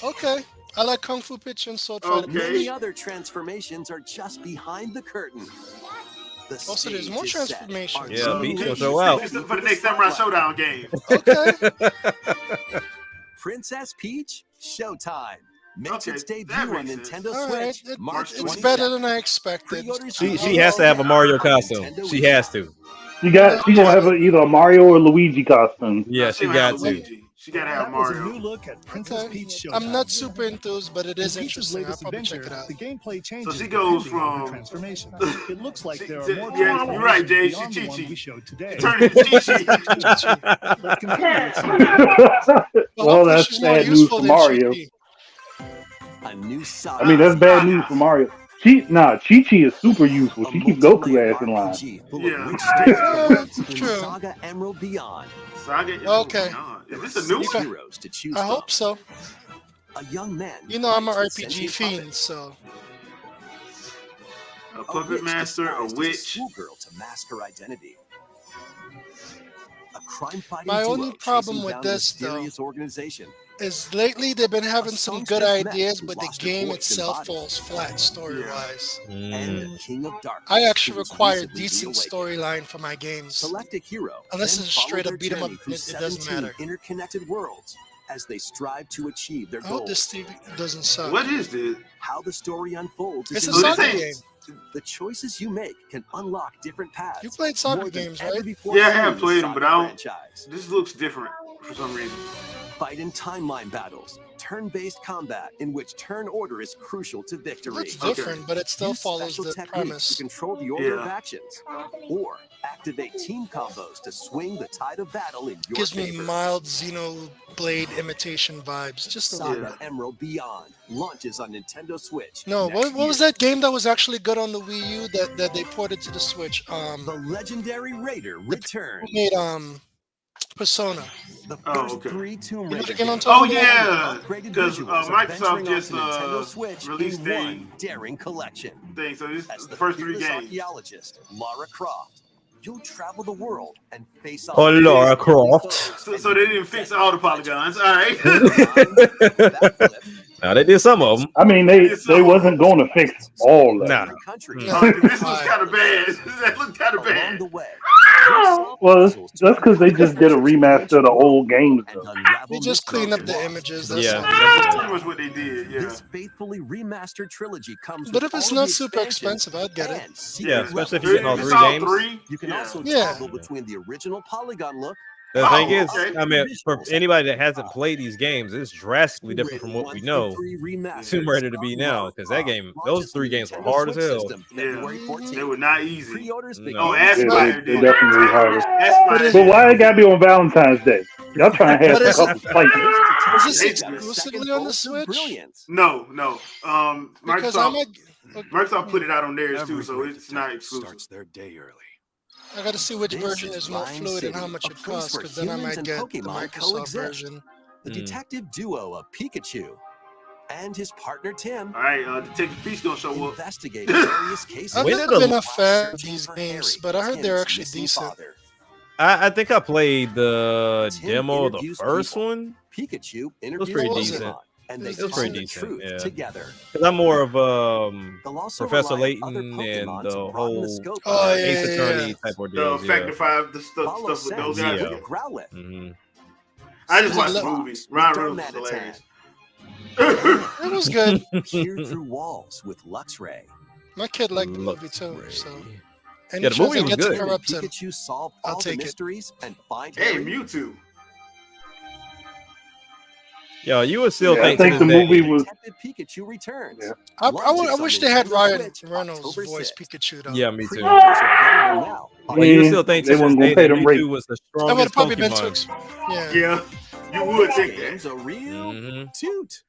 Speaker 3: Okay. I like Kung Fu Pitch and Sword Fighter.
Speaker 1: Okay.
Speaker 6: Many other transformations are just behind the curtain. The
Speaker 3: Also, there's more
Speaker 6: stage is set.
Speaker 3: transformations.
Speaker 6: Our
Speaker 2: Yeah,
Speaker 6: team
Speaker 2: Peach
Speaker 6: is
Speaker 2: will show out.
Speaker 1: This is for the next Samurai Showdown game.
Speaker 3: Okay.
Speaker 6: Princess Peach Showtime makes
Speaker 1: Okay,
Speaker 6: its debut
Speaker 1: that
Speaker 6: on
Speaker 1: makes sense.
Speaker 6: Nintendo
Speaker 3: All right.
Speaker 6: Switch March
Speaker 3: It's
Speaker 6: 27th.
Speaker 3: better than I expected.
Speaker 6: Pre-orders
Speaker 2: She
Speaker 6: begin
Speaker 2: has to have a
Speaker 6: now
Speaker 2: Mario
Speaker 6: on
Speaker 2: costume.
Speaker 6: Nintendo
Speaker 2: She
Speaker 6: Wii.
Speaker 2: has to.
Speaker 4: She gonna have either a Mario or Luigi costume.
Speaker 2: Yeah,
Speaker 1: No,
Speaker 2: she
Speaker 1: don't
Speaker 2: got
Speaker 1: have
Speaker 2: to.
Speaker 1: Luigi. She gotta have
Speaker 5: That was a
Speaker 1: Mario.
Speaker 5: new look at Princess
Speaker 3: Okay.
Speaker 5: Peach Showtime.
Speaker 3: I'm not super enthused, but it is
Speaker 5: In Peach's
Speaker 3: interesting. I'll
Speaker 5: latest
Speaker 3: probably check
Speaker 5: adventure,
Speaker 3: it out.
Speaker 5: the gameplay changes
Speaker 1: she goes
Speaker 5: depending on her
Speaker 1: from-
Speaker 5: transformation. It looks like there are
Speaker 1: She-
Speaker 5: more
Speaker 1: yeah, you're right, Jay. She
Speaker 5: transformations beyond the one
Speaker 1: Chi-Chi.
Speaker 5: we showed today.
Speaker 1: Turn into Chi-Chi.
Speaker 5: Let's continue with some
Speaker 3: Well,
Speaker 4: Well,
Speaker 3: hopefully
Speaker 4: that's
Speaker 3: she's more
Speaker 4: bad news
Speaker 3: useful
Speaker 4: for
Speaker 3: than
Speaker 4: Mario.
Speaker 3: Chi-Chi.
Speaker 6: A new saga.
Speaker 4: I mean, that's bad news for Mario. Chi-Chi is super useful. She keeps Goku ass in line.
Speaker 6: RPG full
Speaker 1: Yeah.
Speaker 6: of rich stories in
Speaker 3: True.
Speaker 6: Saga Emerald Beyond.
Speaker 1: Saga is
Speaker 3: Okay.
Speaker 1: beyond. Is this a new
Speaker 6: Six
Speaker 1: one?
Speaker 6: heroes to choose
Speaker 3: I
Speaker 6: from.
Speaker 3: hope so.
Speaker 6: A young man.
Speaker 3: You know I'm a
Speaker 6: fights with
Speaker 3: RPG
Speaker 6: sentient
Speaker 3: fiend, so
Speaker 1: A
Speaker 6: puppets.
Speaker 1: puppet
Speaker 6: witch
Speaker 1: master, a
Speaker 6: disguised as
Speaker 1: witch.
Speaker 6: schoolgirl to mask her identity. A crime-fighting
Speaker 3: My
Speaker 6: duo
Speaker 3: only problem
Speaker 6: chasing
Speaker 3: with
Speaker 6: down
Speaker 3: this,
Speaker 6: a mysterious organization.
Speaker 3: is lately they've been having some
Speaker 6: Son's
Speaker 3: good
Speaker 6: just met
Speaker 3: ideas,
Speaker 6: who
Speaker 3: but the
Speaker 6: lost her
Speaker 3: game
Speaker 6: voice and
Speaker 3: itself
Speaker 6: body.
Speaker 3: falls flat story-wise.
Speaker 6: And the King of Darkness.
Speaker 3: I actually
Speaker 6: who was
Speaker 3: require
Speaker 6: recently
Speaker 3: decent
Speaker 6: reawakened.
Speaker 3: storyline for my games.
Speaker 6: Select a hero.
Speaker 3: Unless
Speaker 6: then
Speaker 3: it's
Speaker 6: follow
Speaker 3: straight
Speaker 6: their
Speaker 3: up beat 'em up,
Speaker 6: journey through
Speaker 3: it doesn't
Speaker 6: 17
Speaker 3: matter.
Speaker 6: interconnected worlds as they strive to achieve their
Speaker 3: I hope
Speaker 6: goals.
Speaker 3: this TV doesn't suck.
Speaker 1: What is this?
Speaker 6: How the story unfolds is
Speaker 3: It's a
Speaker 6: in
Speaker 3: soccer
Speaker 6: your
Speaker 3: game.
Speaker 6: hands. The choices you make can unlock different paths.
Speaker 3: You played soccer
Speaker 6: more than
Speaker 3: games,
Speaker 6: ever
Speaker 3: right?
Speaker 6: before
Speaker 1: Yeah, I
Speaker 6: seen
Speaker 1: have
Speaker 6: in the
Speaker 1: played them, but I
Speaker 6: Saga
Speaker 1: don't.
Speaker 6: franchise.
Speaker 1: This looks different for some reason.
Speaker 6: Fight in timeline battles, turn-based combat in which turn order is crucial to victory.
Speaker 3: It's different, but it still
Speaker 6: Use
Speaker 3: follows
Speaker 6: special
Speaker 3: the
Speaker 6: techniques
Speaker 3: premise.
Speaker 6: to control the order of
Speaker 1: Yeah.
Speaker 6: actions, or activate team combos to swing the tide of battle in your
Speaker 3: Gives me
Speaker 6: favor.
Speaker 3: mild Xenoblade imitation vibes. Just a little
Speaker 6: Saga
Speaker 3: bit.
Speaker 6: Emerald Beyond launches on Nintendo Switch.
Speaker 3: No,
Speaker 6: next
Speaker 3: what was
Speaker 6: year.
Speaker 3: that game that was actually good on the Wii U that they ported to the Switch?
Speaker 6: The legendary Raider returns.
Speaker 3: Who made Persona.
Speaker 6: The
Speaker 1: Oh,
Speaker 6: first
Speaker 1: okay.
Speaker 6: 3 Tomb
Speaker 3: You know
Speaker 6: Raider
Speaker 3: the game I'm
Speaker 6: games
Speaker 1: Oh
Speaker 3: talking about?
Speaker 1: yeah,
Speaker 6: upgraded
Speaker 1: because
Speaker 6: visuals are
Speaker 1: Microsoft
Speaker 6: venturing
Speaker 1: just
Speaker 6: onto Nintendo Switch
Speaker 1: released
Speaker 6: in
Speaker 1: a
Speaker 6: one daring collection.
Speaker 1: thing. So this
Speaker 6: As
Speaker 1: is
Speaker 6: the
Speaker 1: the first 3
Speaker 6: fearless
Speaker 1: games.
Speaker 6: archaeologist Lara Croft, you'll travel the world and face off.
Speaker 2: Oh, Lara
Speaker 6: against deadly
Speaker 2: Croft.
Speaker 6: foes
Speaker 1: So they didn't fix all the polygons. All right.
Speaker 2: Now they did some of them.
Speaker 4: I mean, they wasn't going to fix all of
Speaker 2: Nah.
Speaker 4: it.
Speaker 1: This looks kind of bad. That looked kind of bad.
Speaker 4: Well, that's because they just did a remaster of the old games. Though.
Speaker 3: They just clean up the images. That's
Speaker 2: Yeah,
Speaker 3: all.
Speaker 1: That's pretty much what they did. Yeah.
Speaker 6: This faithfully remastered trilogy comes
Speaker 3: But
Speaker 6: with
Speaker 3: if it's
Speaker 6: all
Speaker 3: not
Speaker 6: of the
Speaker 3: super
Speaker 6: expansions
Speaker 3: expensive, I'd get it.
Speaker 6: and secret
Speaker 2: Yeah, especially if
Speaker 6: levels.
Speaker 2: you're getting all
Speaker 1: If
Speaker 2: 3
Speaker 1: it's all
Speaker 2: games.
Speaker 1: 3,
Speaker 6: You can also
Speaker 3: Yeah.
Speaker 6: toggle between the original polygon look.
Speaker 2: The
Speaker 1: Oh,
Speaker 2: thing is,
Speaker 1: okay.
Speaker 2: I mean, for anybody that hasn't played these games, it's drastically different from what we know Tomb Raider to be now. Because that game, those 3 games were hard as hell.
Speaker 1: Yeah, they were not easy.
Speaker 6: Pre-orders begin.
Speaker 1: Oh,
Speaker 4: Yeah,
Speaker 1: Aspire
Speaker 4: they
Speaker 1: did.
Speaker 4: definitely harder.
Speaker 1: Aspire
Speaker 4: But why it gotta be on Valentine's Day? Y'all trying to have
Speaker 3: But
Speaker 4: a
Speaker 3: is
Speaker 4: couple fights.
Speaker 3: Is this
Speaker 1: They-
Speaker 3: exclusively on the Switch?
Speaker 1: No.
Speaker 3: Because I
Speaker 1: Microsoft put it out on theirs too, so it's not exclusive.
Speaker 6: Starts their day early.
Speaker 3: I got to see which
Speaker 6: This
Speaker 3: version
Speaker 6: is
Speaker 3: is more
Speaker 6: Rhyme
Speaker 3: fluid and
Speaker 6: City,
Speaker 3: how much
Speaker 6: a
Speaker 3: it
Speaker 6: place
Speaker 3: costs,
Speaker 6: where
Speaker 3: because then I
Speaker 6: humans
Speaker 3: might
Speaker 6: and
Speaker 3: get the
Speaker 6: Pokemon
Speaker 3: Microsoft
Speaker 6: coexist.
Speaker 3: version.
Speaker 6: The detective duo of Pikachu and his partner Tim
Speaker 1: All right, Detective Peach gonna show up.
Speaker 6: investigate various cases.
Speaker 3: I've
Speaker 2: Wait
Speaker 3: never
Speaker 2: a
Speaker 3: been a
Speaker 2: lot.
Speaker 3: fan of these games, but I heard they're
Speaker 6: Tim's
Speaker 3: actually
Speaker 6: missing
Speaker 3: decent.
Speaker 6: father.
Speaker 2: I think I played the
Speaker 6: Tim
Speaker 2: demo of the
Speaker 6: interviews
Speaker 2: first
Speaker 6: people.
Speaker 2: one.
Speaker 6: Picchu
Speaker 2: It was
Speaker 6: interviews
Speaker 2: pretty
Speaker 3: What was
Speaker 2: decent.
Speaker 6: Pokemon, and they
Speaker 3: It was
Speaker 2: pretty
Speaker 6: find the
Speaker 2: decent,
Speaker 6: truth
Speaker 2: yeah.
Speaker 6: together.
Speaker 2: Because I'm more of
Speaker 6: They'll also
Speaker 2: Professor
Speaker 6: rely on other
Speaker 2: Layton
Speaker 6: Pokemon
Speaker 2: and the
Speaker 6: to broaden the
Speaker 2: whole
Speaker 6: scope of
Speaker 3: Oh,
Speaker 6: their
Speaker 3: yeah,
Speaker 2: Ace
Speaker 3: yeah,
Speaker 2: Attorney
Speaker 3: yeah.
Speaker 2: type
Speaker 1: The
Speaker 2: ordeals.
Speaker 1: Fact
Speaker 2: Yeah.
Speaker 1: to Five, the
Speaker 6: Follow
Speaker 1: stuff with those
Speaker 6: Sam
Speaker 1: guys.
Speaker 2: Yeah.
Speaker 6: with Growlithe.
Speaker 2: hmm
Speaker 1: I just
Speaker 3: Was it
Speaker 1: watched the
Speaker 3: le-
Speaker 1: movie. Ryan
Speaker 6: Dark
Speaker 1: Reynolds was hilarious.
Speaker 3: It was good.
Speaker 6: Peer through walls with Luxray.
Speaker 3: My kid liked the movie
Speaker 2: Looks
Speaker 3: too,
Speaker 2: great.
Speaker 3: so
Speaker 2: Yeah,
Speaker 3: any
Speaker 2: the
Speaker 3: chance
Speaker 2: movie
Speaker 3: I
Speaker 2: was
Speaker 3: get to
Speaker 2: good.
Speaker 3: corrupt him,
Speaker 6: Pikachu solve
Speaker 3: I'll
Speaker 6: all the
Speaker 3: take it.
Speaker 6: mysteries and find
Speaker 1: Hey,
Speaker 6: Harry.
Speaker 1: Mewtwo.
Speaker 2: Yo, you would still
Speaker 4: Yeah, I
Speaker 2: think to
Speaker 4: think the
Speaker 2: this day-
Speaker 4: movie was.
Speaker 6: Detective Pikachu returns.
Speaker 4: Yeah.
Speaker 3: I wish they had Ryan
Speaker 6: Switch,
Speaker 3: Reynolds
Speaker 6: October
Speaker 3: voice
Speaker 6: 6th.
Speaker 3: Pikachu though.
Speaker 2: Yeah, me too.
Speaker 6: Pre-orders are available now.
Speaker 2: But you would
Speaker 4: Yeah,
Speaker 2: still think
Speaker 4: they
Speaker 2: to this
Speaker 4: wasn't
Speaker 2: day
Speaker 4: gonna pay
Speaker 2: that
Speaker 4: them rates.
Speaker 2: Mewtwo was the
Speaker 3: That would have
Speaker 2: strongest
Speaker 3: probably been too.
Speaker 2: Pokemon.
Speaker 3: Yeah.
Speaker 1: Yeah, you would think that.
Speaker 6: Game's a real
Speaker 2: Mhm.
Speaker 6: toot.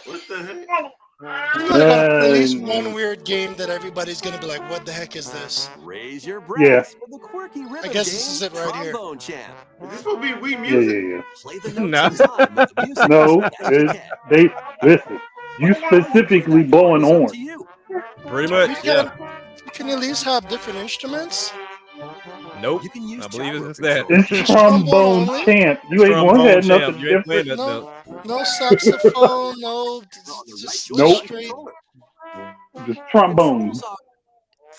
Speaker 1: What the heck?
Speaker 3: You know they're gonna release one weird game that everybody's gonna be like, "What the heck is this?"
Speaker 6: Raise your
Speaker 4: Yeah.
Speaker 6: brass for the quirky rhythm
Speaker 3: I guess
Speaker 6: game,
Speaker 3: this is it right here.
Speaker 6: Trombone Champ.
Speaker 1: Is this supposed to be Wii
Speaker 4: Yeah,
Speaker 1: Music?
Speaker 4: yeah,
Speaker 6: Play the notes
Speaker 2: Nah.
Speaker 6: in time with the music
Speaker 4: No,
Speaker 6: as you can.
Speaker 4: they listen. You specifically blowing
Speaker 6: It's up
Speaker 4: horn.
Speaker 6: to you.
Speaker 2: Pretty
Speaker 3: You
Speaker 2: much, yeah.
Speaker 3: can at least have different instruments.
Speaker 2: Nope.
Speaker 6: You can use
Speaker 2: I believe
Speaker 6: gyro
Speaker 2: it's that.
Speaker 6: controls.
Speaker 4: It's trombone
Speaker 3: only?
Speaker 4: champ. You ain't
Speaker 2: Trombone
Speaker 4: gonna have
Speaker 2: champ.
Speaker 4: nothing
Speaker 2: You ain't playing
Speaker 4: different.
Speaker 2: that stuff.
Speaker 3: No saxophone, no. Just
Speaker 4: Nope.
Speaker 3: straight.
Speaker 4: Just trombone.
Speaker 6: Controls are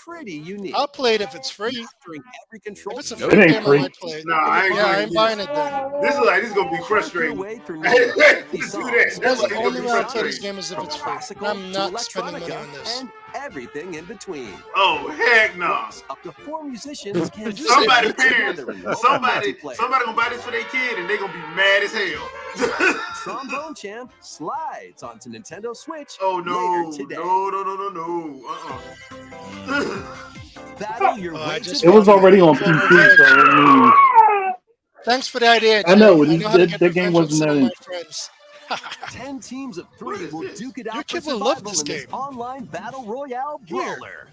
Speaker 6: pretty unique.
Speaker 3: I'll play it if it's free.
Speaker 6: Mastering every control.
Speaker 3: If it's a
Speaker 2: Nope.
Speaker 3: free
Speaker 4: It ain't
Speaker 3: game,
Speaker 4: free.
Speaker 3: I might play it.
Speaker 1: Nah, I ain't
Speaker 3: Yeah, I
Speaker 1: gonna
Speaker 3: ain't
Speaker 1: do
Speaker 3: buying it then.
Speaker 1: This is like this is gonna be frustrating.
Speaker 6: Way through
Speaker 1: Let's do that.
Speaker 3: That's
Speaker 1: That's
Speaker 3: the
Speaker 1: like
Speaker 3: only way
Speaker 1: gonna
Speaker 3: I
Speaker 1: be
Speaker 3: play this
Speaker 1: frustrating.
Speaker 3: game is if it's free.
Speaker 6: classical
Speaker 3: I'm
Speaker 6: to
Speaker 3: not spending money
Speaker 6: electronica
Speaker 3: on this.
Speaker 6: and everything in between.
Speaker 1: Oh heck no!
Speaker 6: Plus, up to 4 musicians can
Speaker 3: Did you
Speaker 1: Somebody
Speaker 3: say
Speaker 1: parents,
Speaker 6: together in local
Speaker 1: somebody
Speaker 6: multiplayer.
Speaker 1: gonna buy this for their kid and they gonna be mad as hell.
Speaker 6: Trombone Champ slides onto Nintendo Switch
Speaker 1: Oh no!
Speaker 6: later today.
Speaker 1: No!
Speaker 6: Battle your
Speaker 3: I
Speaker 6: way
Speaker 3: just
Speaker 6: to
Speaker 4: It was
Speaker 3: found
Speaker 4: already on
Speaker 3: it.
Speaker 4: PC, so I mean,
Speaker 3: Thanks for the idea,
Speaker 4: I know,
Speaker 3: Jay.
Speaker 4: it-
Speaker 3: how to
Speaker 4: that-
Speaker 3: get
Speaker 4: that game
Speaker 3: revenge on
Speaker 4: wasn't
Speaker 3: some
Speaker 4: that
Speaker 3: of my
Speaker 4: in-
Speaker 3: friends.
Speaker 6: 10 teams of 3 will duke it
Speaker 3: Your
Speaker 6: out
Speaker 3: kid
Speaker 6: for
Speaker 3: will love
Speaker 6: survival
Speaker 3: this
Speaker 6: in this
Speaker 3: game.
Speaker 6: online battle royale
Speaker 3: Here.
Speaker 6: brawler.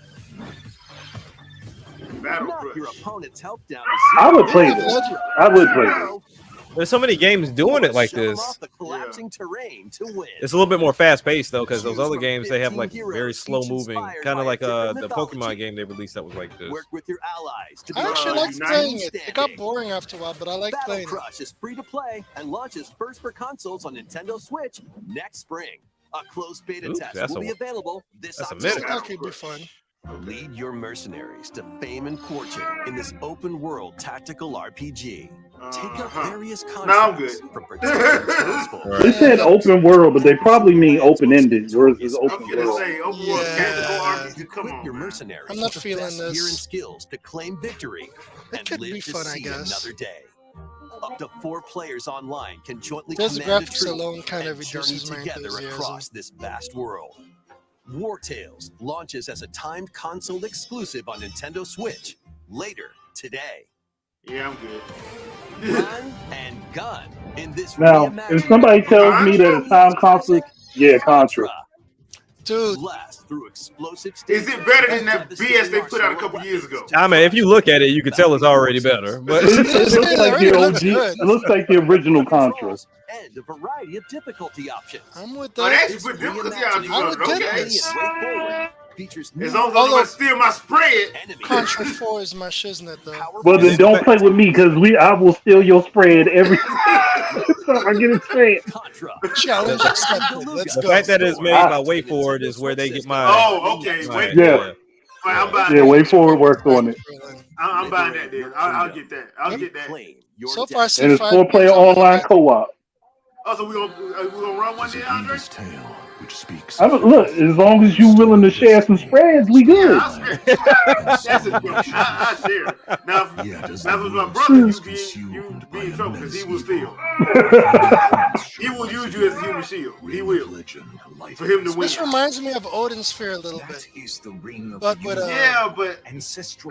Speaker 1: Battle
Speaker 6: Knock
Speaker 1: Crush.
Speaker 6: your opponent's health down.
Speaker 4: I would play this. I would play this.
Speaker 2: There's so many games doing it like this.
Speaker 6: The collapsing terrain to win.
Speaker 2: It's a little bit more fast paced though, because those other games they have like very slow moving, kind of like the Pokemon game they released that was like this.
Speaker 6: Work with your allies to
Speaker 3: I actually liked playing it. It got boring after a while, but I like playing it.
Speaker 6: Battle Crush is free to play and launches first for consoles on Nintendo Switch next spring. A closed beta test will be available this October.
Speaker 3: That could be fun.
Speaker 6: Lead your mercenaries to fame and fortune in this open-world tactical RPG. Take up various contracts from
Speaker 4: They said open world, but they probably mean open-ended versus open world.
Speaker 6: Your mercenaries
Speaker 3: I'm not
Speaker 6: with the
Speaker 3: feeling
Speaker 6: best gear and
Speaker 3: this.
Speaker 6: skills to claim victory and
Speaker 3: could
Speaker 6: live
Speaker 3: be
Speaker 6: to
Speaker 3: fun, I
Speaker 6: see
Speaker 3: guess.
Speaker 6: another day. Up to 4 players online can jointly
Speaker 3: Those
Speaker 6: command a
Speaker 3: graphics
Speaker 6: troop
Speaker 3: alone kind of
Speaker 6: and journey
Speaker 3: reduces my
Speaker 6: together
Speaker 3: enthusiasm.
Speaker 6: across this vast world. War Tales launches as a timed console exclusive on Nintendo Switch later today.
Speaker 1: Yeah, I'm good.
Speaker 6: Run and gun in this
Speaker 4: Now, if somebody tells me that it's time console, yeah, Contra.
Speaker 3: Dude,
Speaker 6: blast through explosive
Speaker 1: Is it better than that BS they put out a couple years ago?
Speaker 2: I mean, if you look at it, you can tell it's already better. But
Speaker 4: It looks like the OG. It looks like the original Contra.
Speaker 6: and a variety of difficulty options.
Speaker 3: I'm with
Speaker 1: Oh,
Speaker 3: that.
Speaker 1: they actually put difficulty options
Speaker 3: I
Speaker 1: on
Speaker 3: would
Speaker 1: it.
Speaker 3: get
Speaker 1: Okay.
Speaker 3: this.
Speaker 6: Features
Speaker 1: As long as I'm gonna steal my spread.
Speaker 3: Contra 4 is my shiznit though.
Speaker 4: Well, then don't play with me because I will steal your spread every time I get a spread.
Speaker 3: Challenge accepted. Let's
Speaker 2: the
Speaker 3: go.
Speaker 2: fact that it's made by WayForward is where they get my.
Speaker 1: Oh, okay. Wait.
Speaker 4: Yeah.
Speaker 1: I'm buying
Speaker 4: Yeah,
Speaker 1: that.
Speaker 4: Wait for it worked on it.
Speaker 1: I'm buying that then. I'll get that. I'll get that.
Speaker 3: So far, I see
Speaker 4: And it's
Speaker 3: 5
Speaker 4: 4-player
Speaker 3: games on
Speaker 4: online
Speaker 3: the
Speaker 4: co-op.
Speaker 1: Oh, so we gonna run one day, Andre?
Speaker 4: I mean, look, as long as you willing to share some spreads, we good.
Speaker 1: That's a joke. I share. Now, if that was my brother, you'd be in trouble because he will steal. He will use you as a human shield. He will. For him to win.
Speaker 3: This reminds me of Odin Sphere a little bit. But with
Speaker 1: Yeah, but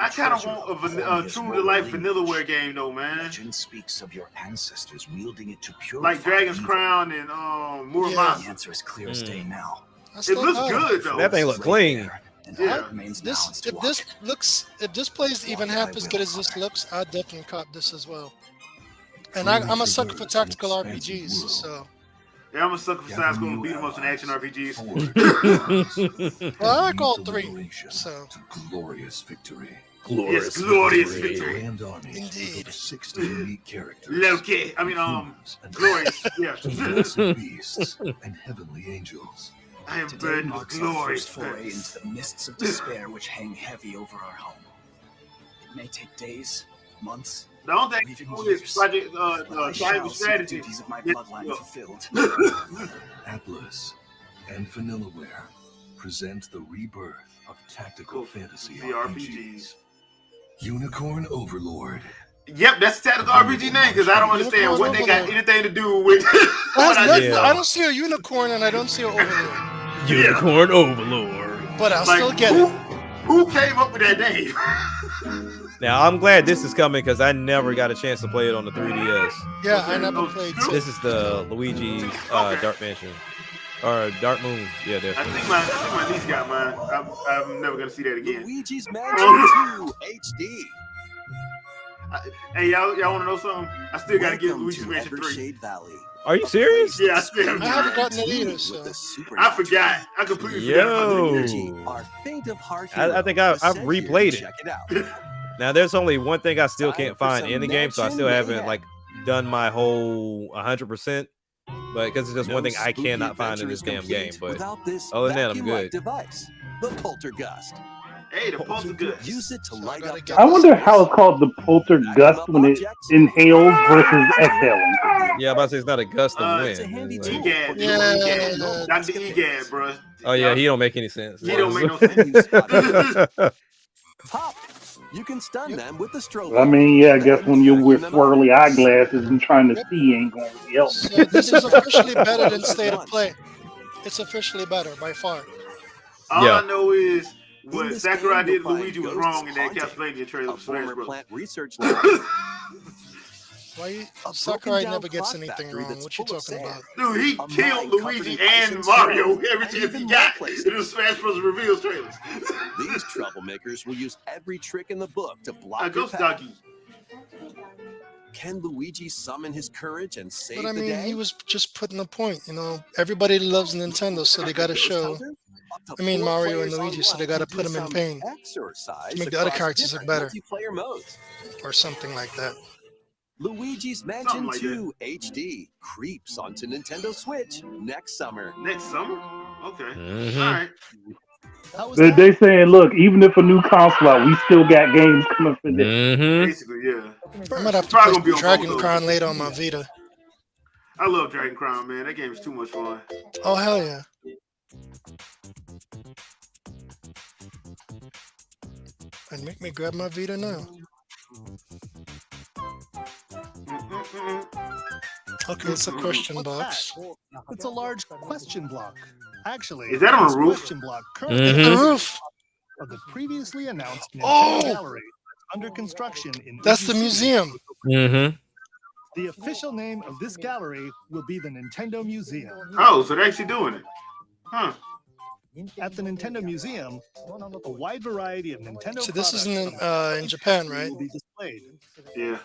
Speaker 1: I kind of want a true to life vanillaware game though, man.
Speaker 15: Legend speaks of your ancestors wielding it to purify
Speaker 1: Like Dragon's
Speaker 15: evil.
Speaker 1: Crown and Muramasa.
Speaker 15: The answer is clear as day now.
Speaker 1: It looks good though.
Speaker 2: That thing look clean.
Speaker 1: Yeah.
Speaker 3: If this plays even half as good as this looks, I'd definitely cop this as well. And I'm a sucker for tactical RPGs, so.
Speaker 1: Yeah, I'm a sucker for science going to beat them up in action RPGs.
Speaker 3: Well, I like all 3, so.
Speaker 15: Glorious victory.
Speaker 1: Yes, glorious victory.
Speaker 3: Indeed.
Speaker 15: 60 unique characters.
Speaker 1: Loki. I mean, glorious. Yeah.
Speaker 15: Beasts and heavenly angels.
Speaker 1: I am
Speaker 15: Today
Speaker 1: burdened with
Speaker 15: marks our
Speaker 1: glory.
Speaker 15: first foray into the mists of despair which hang heavy over our home. It may take days, months,
Speaker 1: The only thing
Speaker 15: even
Speaker 1: is
Speaker 15: years.
Speaker 1: Project
Speaker 15: but I shall
Speaker 1: Triangle
Speaker 15: see the
Speaker 1: Strategy.
Speaker 15: duties of my
Speaker 1: Yeah.
Speaker 15: bloodline fulfilled.
Speaker 18: Atlas and Vanillaware present the rebirth of tactical fantasy
Speaker 1: RPGs.
Speaker 18: Unicorn Overlord.
Speaker 1: Yep, that's the tactical RPG name because I don't understand what they got anything to do with. what I did.
Speaker 3: I don't see a unicorn and I don't see an overlord.
Speaker 2: Unicorn Overlord.
Speaker 3: But I'll
Speaker 1: Like,
Speaker 3: still get
Speaker 1: who,
Speaker 3: it.
Speaker 1: Who came up with that name?
Speaker 2: Now I'm glad this is coming because I never got a chance to play it on the 3DS.
Speaker 3: Yeah, I never played.
Speaker 2: This is the Luigi's Dark Mansion or Dark Moon. Yeah, there's.
Speaker 1: I think my niece got mine. I'm never gonna see that again.
Speaker 6: Luigi's Mansion 2 HD.
Speaker 1: Hey, y'all want to know something? I still gotta get Luigi's Mansion 3.
Speaker 6: Valley.
Speaker 2: Are you serious?
Speaker 1: Yeah, I still
Speaker 3: I haven't gotten it either, so.
Speaker 1: I forgot. I completely forgot.
Speaker 2: I think I've replayed it. Now there's only one thing I still can't find in the game, so I still haven't like done my whole 100%. But because it's just one thing I cannot find in this damn game. But other than that, I'm good.
Speaker 6: Device, the Poltergust.
Speaker 1: Hey, the Poltergust.
Speaker 6: Use it to light up.
Speaker 4: I wonder how it's called the poltergust when it inhales versus exhaling.
Speaker 2: Yeah, I'm about to say it's not a gust of wind.
Speaker 1: Egad,
Speaker 3: Yeah.
Speaker 1: Dr. Egad, bro.
Speaker 2: Oh yeah, he don't make any sense.
Speaker 1: He don't make no sense.
Speaker 6: Pop. You can stun them with the strobe.
Speaker 4: I mean, yeah, I guess when you're with swirly eyeglasses and trying to see ain't going to help.
Speaker 3: So this is officially better than State of Play. It's officially better by far.
Speaker 1: All
Speaker 2: Yeah.
Speaker 1: I know is what Sakurai did to Luigi was wrong in that Castlevania trailer for Smash Bros.
Speaker 6: Plant research
Speaker 3: Why you, Sakurai never gets anything wrong? What you talking about?
Speaker 1: Dude, he killed Luigi and Mario every chance he got in the Smash Bros. Reveals trailers.
Speaker 6: These troublemakers will use every trick in the book to block your
Speaker 1: Ghost
Speaker 6: path.
Speaker 1: Doggy.
Speaker 6: Can Luigi summon his courage and save
Speaker 3: But I
Speaker 6: the
Speaker 3: mean,
Speaker 6: day?
Speaker 3: he was just putting a point. You know, everybody loves Nintendo, so they got to show. I mean, Mario and Luigi, so they got to put them in pain to make the other characters look better,
Speaker 6: multiplayer modes.
Speaker 3: or something like that.
Speaker 6: Luigi's Mansion 2 HD creeps onto Nintendo Switch next summer.
Speaker 1: Next summer? Okay. All right.
Speaker 4: They saying, look, even if a new console out, we still got games coming for this.
Speaker 1: Basically, yeah.
Speaker 3: I might have to play Dragon Crown later on my Vita.
Speaker 1: I love Dragon Crown, man. That game is too much fun.
Speaker 3: Oh, hell yeah. And make me grab my Vita now. Okay, it's a question box.
Speaker 5: It's a large question block. Actually,
Speaker 1: is that on
Speaker 5: this
Speaker 1: a roof?
Speaker 5: Question block currently
Speaker 3: The roof.
Speaker 5: of the previously announced Nintendo
Speaker 3: Oh!
Speaker 5: Gallery under construction in.
Speaker 3: That's the
Speaker 5: Fuji
Speaker 3: museum.
Speaker 5: The official name of this gallery will be the Nintendo Museum.
Speaker 1: Oh, so they're actually doing it. Huh.
Speaker 5: At the Nintendo Museum, a wide variety of Nintendo
Speaker 3: So this is
Speaker 5: products
Speaker 3: in Japan, right?
Speaker 5: will be displayed.
Speaker 1: Yeah.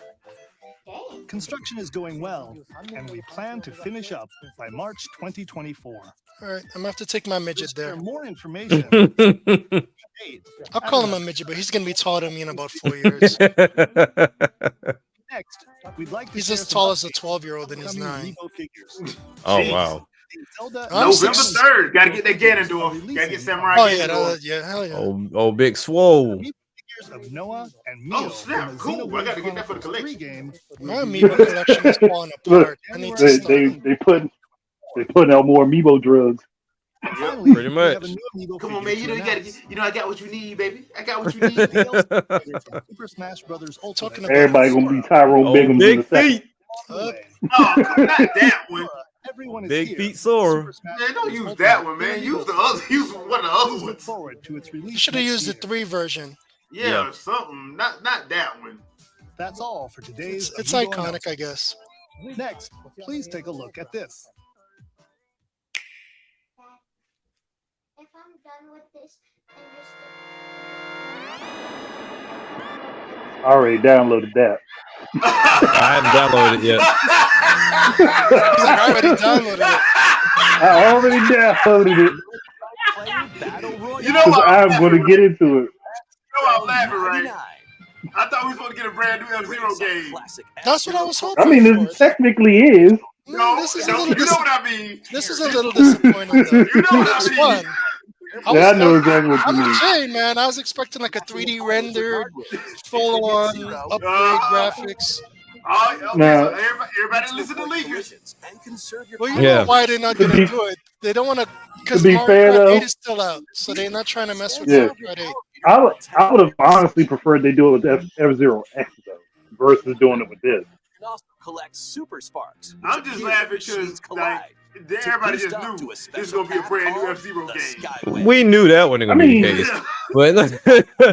Speaker 5: Construction is going well, and we plan to finish up by March 2024.
Speaker 3: All right, I'm gonna have to take my midget there.
Speaker 5: More information.
Speaker 3: I'll call him a midget, but he's gonna be taller than me in about 4 years.
Speaker 5: Next, we'd like to
Speaker 3: He's
Speaker 5: share
Speaker 3: as
Speaker 5: some
Speaker 3: tall as a
Speaker 5: updates
Speaker 3: 12-year-old and he's
Speaker 5: upcoming
Speaker 3: 9.
Speaker 5: Amiibo figures.
Speaker 2: Oh wow.
Speaker 1: November 3rd. Gotta get that Ganondorf. Gotta get Samurai
Speaker 3: Oh yeah,
Speaker 1: Ganondorf.
Speaker 3: yeah, hell yeah.
Speaker 2: Oh, big swole.
Speaker 5: Of Noah and Mio
Speaker 1: Oh, snap. Cool. I gotta get that for the collection.
Speaker 5: game.
Speaker 3: My Amiibo collection is falling apart. I need to stop.
Speaker 4: They putting out more Amiibo drugs.
Speaker 2: Pretty much.
Speaker 1: Come on, man. I got what you need, baby. I got what you need.
Speaker 5: Super Smash Brothers Ultimate.
Speaker 4: Everybody gonna be Tyrone Biggums in
Speaker 2: big
Speaker 4: a second.
Speaker 2: feet.
Speaker 1: Oh, not that one.
Speaker 5: Everyone is
Speaker 2: Big
Speaker 5: here.
Speaker 2: feet Sora.
Speaker 1: Man, don't use that one, man. Use the other. Use one of the other
Speaker 5: Look
Speaker 1: ones.
Speaker 5: forward to its release.
Speaker 3: You should have
Speaker 5: next
Speaker 3: used the
Speaker 5: year.
Speaker 3: 3 version.
Speaker 1: Yeah, or something. Not that one.
Speaker 5: That's all for today's.
Speaker 3: It's
Speaker 5: Amiibo
Speaker 3: iconic,
Speaker 5: announcement.
Speaker 3: I guess.
Speaker 5: Next, please take a look at this.
Speaker 19: If I'm done with this,
Speaker 4: I already downloaded that.
Speaker 2: I haven't downloaded it yet.
Speaker 3: I already downloaded it.
Speaker 4: I already downloaded it.
Speaker 1: You know
Speaker 4: Because
Speaker 1: what?
Speaker 4: I'm going to get into it.
Speaker 1: You know I'm laughing, right? I thought we were supposed to get a brand new F-Zero game.
Speaker 3: That's what I was hoping.
Speaker 4: I mean, it technically is.
Speaker 1: No,
Speaker 3: This is a
Speaker 1: no,
Speaker 3: little
Speaker 1: you know what I mean.
Speaker 3: This is a little disappointing, though.
Speaker 1: You know what
Speaker 3: It's
Speaker 1: I
Speaker 3: fun.
Speaker 1: mean.
Speaker 4: Yeah, I know exactly what you
Speaker 3: I'm
Speaker 4: mean.
Speaker 3: Jay, man. I was expecting like a 3D rendered, full-on upgrade graphics.
Speaker 1: Okay,
Speaker 4: Now-
Speaker 1: so everybody listen to leakers.
Speaker 3: Well, you
Speaker 2: Yeah.
Speaker 3: know why they're not
Speaker 4: To
Speaker 3: gonna
Speaker 4: be-
Speaker 3: do it. They don't want to, because
Speaker 4: be
Speaker 3: Mario
Speaker 4: fair,
Speaker 3: Kart
Speaker 4: though-
Speaker 3: 8 is still out, so they're not trying to mess with
Speaker 4: Yeah.
Speaker 3: Mario Kart 8.
Speaker 4: I would have honestly preferred they do it with F-Zero X, though, versus doing it with this.
Speaker 6: You can also collect super sparks. which
Speaker 1: I'm just
Speaker 6: appear
Speaker 1: laughing
Speaker 6: when machines
Speaker 1: because
Speaker 6: collide.
Speaker 1: everybody
Speaker 6: To
Speaker 1: just
Speaker 6: boost up
Speaker 1: knew
Speaker 6: to a
Speaker 1: this is
Speaker 6: special
Speaker 1: gonna be a
Speaker 6: path
Speaker 1: brand new
Speaker 6: called
Speaker 1: F-Zero
Speaker 6: the
Speaker 1: game.
Speaker 6: Skyway.
Speaker 2: We knew that wasn't gonna be the
Speaker 4: I mean-
Speaker 2: case. But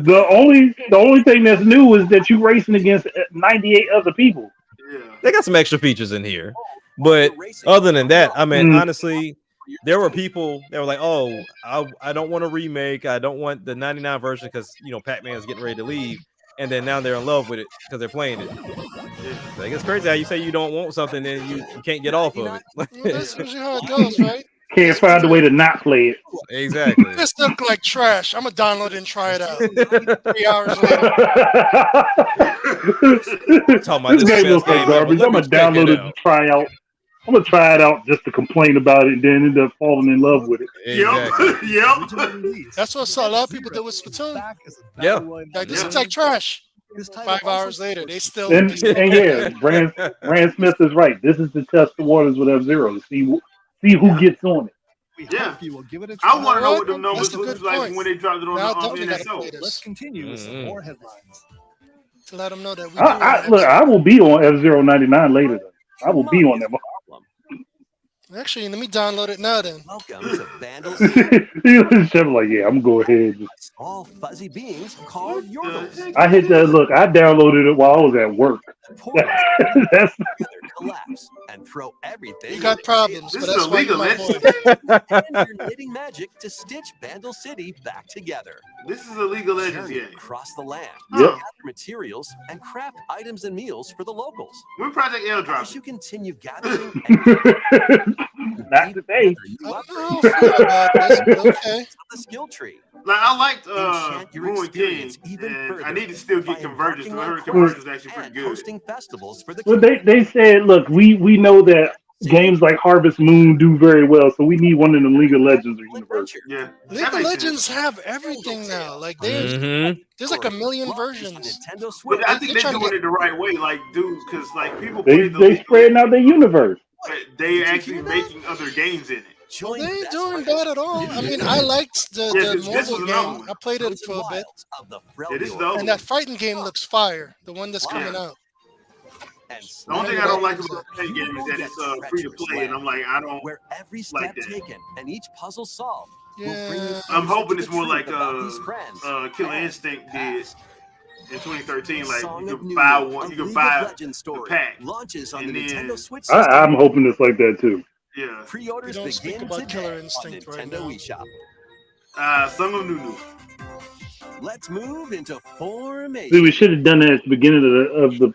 Speaker 4: The only thing that's new is that you racing against 98 other people.
Speaker 1: Yeah.
Speaker 2: they got some extra features in here. But other than that, I mean, honestly, there were people that were like, "Oh, I don't want a remake. I don't want the 99 version because Pac-Man's getting ready to leave." And then now they're in love with it because they're playing it. Like, it's crazy how you say you don't want something, then you can't get off of it.
Speaker 3: Well, that's usually how it goes, right?
Speaker 4: Can't find a way to not play it.
Speaker 2: Exactly.
Speaker 3: This look like trash. I'm gonna download it and try it out. 3 hours later.
Speaker 2: Talking about
Speaker 4: This
Speaker 2: this
Speaker 4: game
Speaker 2: best
Speaker 4: looks like
Speaker 2: game ever.
Speaker 4: garbage.
Speaker 2: Let
Speaker 4: I'm
Speaker 2: me
Speaker 4: gonna
Speaker 2: check
Speaker 4: download it
Speaker 2: out.
Speaker 4: to try out. I'm gonna try it out just to complain about it and then end up falling in love with it.
Speaker 2: Exactly.
Speaker 1: Yep.
Speaker 3: That's what a lot of people do with Splatoon.
Speaker 2: Yeah.
Speaker 3: Like, this looks like trash. 5 hours later, they still.
Speaker 4: And yeah, Brand Smith is right. This is to test the waters with F-Zero to see who gets on it.
Speaker 1: Yeah.
Speaker 5: You will give it a
Speaker 1: I
Speaker 5: try.
Speaker 1: want to know what them
Speaker 3: That's
Speaker 1: numbers
Speaker 3: a
Speaker 1: look
Speaker 3: good
Speaker 1: like
Speaker 3: point.
Speaker 1: when they dropped it on
Speaker 3: Now,
Speaker 1: the
Speaker 3: definitely gotta play
Speaker 1: NSO.
Speaker 3: this.
Speaker 5: Let's continue with some more headlines.
Speaker 3: To let them know that we
Speaker 4: Look, I will be on F-Zero 99 later. Though. I will be on that.
Speaker 3: Actually, let me download it now then.
Speaker 6: Welcome to Vandals.
Speaker 4: He was just like, yeah, I'm going to go ahead.
Speaker 6: All fuzzy beings called Yordles.
Speaker 4: I hit that. Look, I downloaded it while I was at work. That's
Speaker 6: Collect games and throw everything.
Speaker 3: You got problems,
Speaker 1: This
Speaker 3: but
Speaker 1: is
Speaker 3: that's
Speaker 1: a
Speaker 3: why
Speaker 1: League
Speaker 3: you're
Speaker 1: of
Speaker 3: my
Speaker 1: Legends
Speaker 3: boy.
Speaker 1: game?
Speaker 6: And your knitting magic to stitch Bandle City back together.
Speaker 1: This is a League of Legends
Speaker 6: Journey
Speaker 1: game.
Speaker 6: across the land.
Speaker 4: Yep.
Speaker 6: Gather materials and craft items and meals for the locals.
Speaker 1: When Project L drops?
Speaker 6: As you continue gathering
Speaker 4: Not today.
Speaker 3: I don't know how I feel about this, but okay.
Speaker 6: the skill tree.
Speaker 1: Like I liked
Speaker 6: Enchant your
Speaker 1: Ruin King,
Speaker 6: experience even
Speaker 1: and
Speaker 6: further
Speaker 1: I need to still get
Speaker 6: by
Speaker 1: Convergence.
Speaker 6: embarking
Speaker 1: I
Speaker 6: on
Speaker 1: heard
Speaker 6: quests
Speaker 1: Convergence is actually pretty
Speaker 6: and
Speaker 1: good.
Speaker 6: hosting festivals for the
Speaker 4: Well, they said, look, we know that games like Harvest Moon do very well, so we need one in the League of Legends or Universe.
Speaker 1: Yeah,
Speaker 3: League of Legends have everything now. Like there's like a million versions.
Speaker 6: Nintendo Switch.
Speaker 1: But I think they're doing it the right way, like, dude, because like people
Speaker 4: They
Speaker 1: play the League,
Speaker 4: spreading out their universe.
Speaker 1: but they actually making other games in it.
Speaker 3: Well, they ain't doing bad at all. I mean, I liked the
Speaker 1: this
Speaker 3: mobile
Speaker 1: was another
Speaker 3: game.
Speaker 1: one.
Speaker 3: I played it for a bit.
Speaker 1: Yeah, this is the other
Speaker 3: And that fighting game looks fire. The one that's coming out.
Speaker 1: The only thing I don't like about the game is that it's free to play, and I'm like, I don't
Speaker 6: where every
Speaker 1: like
Speaker 6: step
Speaker 1: that.
Speaker 6: taken and each puzzle solved
Speaker 3: Yeah.
Speaker 1: I'm hoping it's more like
Speaker 6: these friends.
Speaker 1: Killer Instinct did in 2013. Like
Speaker 6: Song
Speaker 1: you
Speaker 6: of
Speaker 1: can
Speaker 6: New
Speaker 1: buy
Speaker 6: Year,
Speaker 1: one,
Speaker 6: a
Speaker 1: you can
Speaker 6: League
Speaker 1: buy
Speaker 6: of Legends
Speaker 1: the
Speaker 6: story
Speaker 1: pack,
Speaker 6: launches on
Speaker 1: and
Speaker 6: the
Speaker 1: then
Speaker 6: Nintendo Switch system.
Speaker 4: I'm hoping it's like that too.
Speaker 1: yeah,
Speaker 3: We
Speaker 6: Pre-orders
Speaker 3: don't speak
Speaker 6: begin
Speaker 3: about
Speaker 6: today
Speaker 3: Killer
Speaker 6: on
Speaker 3: Instinct right
Speaker 6: Nintendo
Speaker 3: now.
Speaker 6: eShop.
Speaker 1: Song of Nunu.
Speaker 6: Let's move into formation.
Speaker 4: See, we should have done that at the beginning of the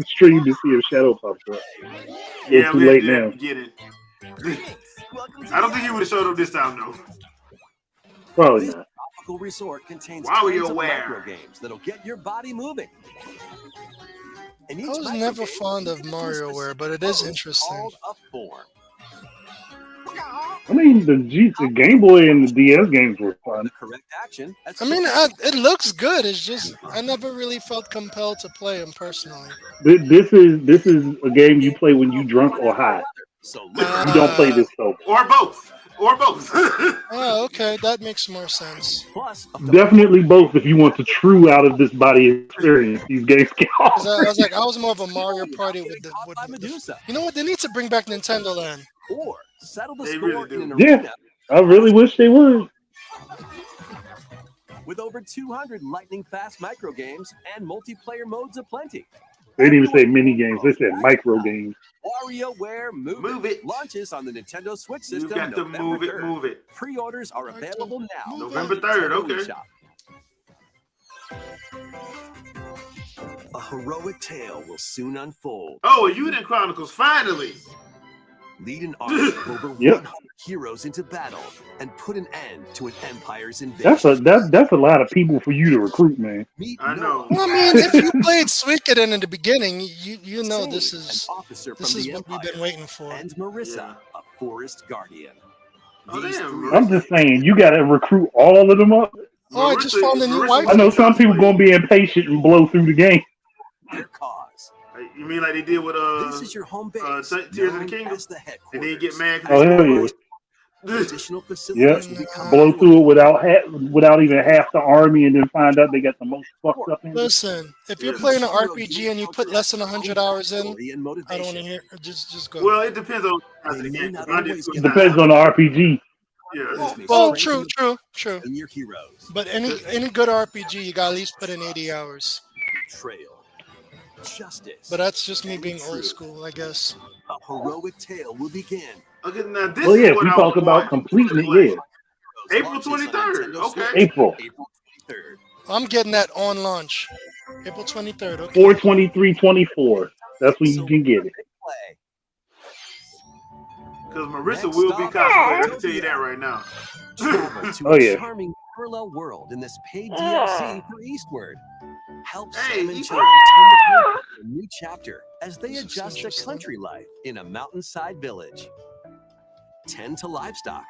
Speaker 4: stream to see if Shadow pops up.
Speaker 1: Yeah,
Speaker 4: too
Speaker 1: we
Speaker 4: late
Speaker 1: had to
Speaker 4: now.
Speaker 1: get it. I don't think he would have showed up this time though.
Speaker 4: Probably
Speaker 6: This
Speaker 4: not.
Speaker 6: tropical resort contains
Speaker 1: Wow,
Speaker 6: tons
Speaker 1: you're
Speaker 6: of
Speaker 1: aware.
Speaker 6: micro games that'll get your body moving. And
Speaker 3: I
Speaker 6: each
Speaker 3: was
Speaker 6: micro
Speaker 3: never
Speaker 6: game
Speaker 3: fond of
Speaker 6: is a
Speaker 3: MarioWare, but it is
Speaker 6: pose
Speaker 3: interesting.
Speaker 6: called a form.
Speaker 4: I mean, the Game Boy and the DS games were fun.
Speaker 6: The correct action.
Speaker 3: I mean, it looks good. It's just I never really felt compelled to play them personally.
Speaker 4: This is a game you play when you drunk or high.
Speaker 6: So
Speaker 4: You don't play this sober.
Speaker 1: Or both. Or both.
Speaker 3: Oh, okay, that makes more sense.
Speaker 6: Plus,
Speaker 4: Definitely both if you want the true out of this body experience these games can
Speaker 3: 'Cause
Speaker 4: offer.
Speaker 3: I was like, I was more of a Mario Party with the.
Speaker 6: Medusa.
Speaker 3: You know what? They need to bring back Nintendo Land.
Speaker 6: Or settle the
Speaker 1: They
Speaker 6: score
Speaker 1: really do.
Speaker 6: in an
Speaker 4: Yeah,
Speaker 6: arena
Speaker 4: I really wish they would.
Speaker 6: with over 200 lightning fast micro games and multiplayer modes aplenty.
Speaker 4: They didn't even say mini games. They said micro games.
Speaker 6: WarioWare Move It launches on the Nintendo Switch
Speaker 1: You
Speaker 6: system
Speaker 1: got to
Speaker 6: November
Speaker 1: move it,
Speaker 6: 3rd.
Speaker 1: move it.
Speaker 6: Pre-orders are available now.
Speaker 1: November 3rd,
Speaker 6: Nintendo
Speaker 1: okay.
Speaker 6: eShop. A heroic tale will soon unfold.
Speaker 1: Oh, Unit Chronicles, finally.
Speaker 6: Lead an army of over
Speaker 4: Yep.
Speaker 6: 100 heroes into battle and put an end to an empire's invasion.
Speaker 4: That's a lot of people for you to recruit, man.
Speaker 1: I know.
Speaker 3: Well, I mean, if you played Suikoden in the beginning, you know this is
Speaker 6: officer
Speaker 3: this
Speaker 6: from
Speaker 3: is
Speaker 6: the
Speaker 3: what we've been
Speaker 6: Empire,
Speaker 3: waiting for.
Speaker 6: and Marissa, a forest guardian.
Speaker 1: Oh,
Speaker 6: These
Speaker 1: damn,
Speaker 6: three
Speaker 4: I'm just saying, you got to recruit all of them up.
Speaker 3: Oh, I just found a new wife.
Speaker 4: I know some people going to be impatient and blow through the game.
Speaker 6: their cause.
Speaker 1: You mean like they did with
Speaker 6: This is your home base.
Speaker 1: Tears of the
Speaker 6: known
Speaker 1: Kingdom?
Speaker 6: as the
Speaker 1: They didn't get
Speaker 6: headquarters.
Speaker 1: mad
Speaker 4: Oh, hell yeah.
Speaker 6: Additional
Speaker 4: Yep.
Speaker 6: facilities will be coming
Speaker 4: Blow through it without even half the army and then find out they got the most fucked up in it.
Speaker 3: Listen, if you're playing an RPG and you put less than 100 hours in,
Speaker 6: story and
Speaker 3: I don't want to
Speaker 6: motivation.
Speaker 3: hear. Just go.
Speaker 1: Well, it depends on
Speaker 6: They may not
Speaker 1: I
Speaker 6: always
Speaker 1: did-
Speaker 6: get
Speaker 4: Depends on the RPG.
Speaker 1: Yeah.
Speaker 3: Oh, true.
Speaker 6: And your heroes.
Speaker 3: But any good RPG, you got to at least put in 80 hours.
Speaker 6: Betrayal. Justice.
Speaker 3: But that's just me
Speaker 6: and
Speaker 3: being
Speaker 6: truth.
Speaker 3: old school, I guess.
Speaker 6: A heroic tale will begin.
Speaker 1: Okay, now this
Speaker 4: Well, yeah,
Speaker 1: is
Speaker 4: if
Speaker 1: what
Speaker 4: we
Speaker 1: I
Speaker 4: talk
Speaker 1: would
Speaker 4: about
Speaker 1: want.
Speaker 4: completing it, yeah.
Speaker 1: April 23rd. Okay.
Speaker 4: April.
Speaker 6: April 23rd.
Speaker 3: I'm getting that on launch. April 23rd. Okay.
Speaker 4: 4/23/24. That's when you can get it.
Speaker 6: Play.
Speaker 1: Because Marissa
Speaker 6: Next
Speaker 1: will be
Speaker 6: stop,
Speaker 1: cosplay. I can tell you that right now.
Speaker 6: Travel to
Speaker 4: Oh,
Speaker 6: a
Speaker 4: yeah.
Speaker 6: charming parallel world in this paid DLC for Eastward. Help
Speaker 1: Hey,
Speaker 6: Sam and
Speaker 1: Eastward.
Speaker 6: children turn the page to a new chapter as they
Speaker 3: This is
Speaker 6: adjust to
Speaker 3: interesting.
Speaker 6: country life in a mountainside village. Tend to livestock,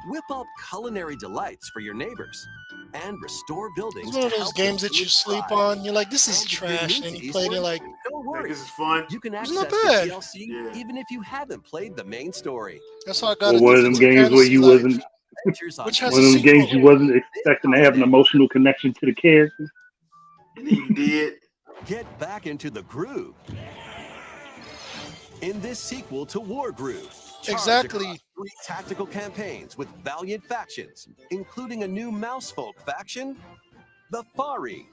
Speaker 6: whip up culinary delights for your neighbors, and restore buildings.
Speaker 3: It's one of
Speaker 6: to
Speaker 3: those
Speaker 6: help
Speaker 3: games
Speaker 6: them
Speaker 3: that you
Speaker 6: thrive.
Speaker 3: sleep on. You're like, this is
Speaker 6: And if you're new
Speaker 3: trash.
Speaker 6: to
Speaker 3: And you play and you're
Speaker 6: Eastward,
Speaker 3: like,
Speaker 6: don't
Speaker 1: Like,
Speaker 6: worry.
Speaker 1: this is fun.
Speaker 6: You can
Speaker 3: It's
Speaker 6: access
Speaker 3: not
Speaker 6: the
Speaker 3: bad.
Speaker 6: DLC
Speaker 1: Yeah.
Speaker 6: even if you haven't played the main story.
Speaker 3: that's how I got
Speaker 4: Or
Speaker 3: into
Speaker 4: one of them games where you wasn't
Speaker 6: Adventures on
Speaker 3: Which has
Speaker 4: one
Speaker 3: a
Speaker 4: of them games
Speaker 3: sequel.
Speaker 4: you wasn't expecting to have an emotional connection to the characters.
Speaker 1: And then you did.
Speaker 6: Get back into the groove. In this sequel to War Groove, charge
Speaker 3: Exactly.
Speaker 6: across 3 tactical campaigns with valiant factions, including a new Mousefolk faction, the Fari.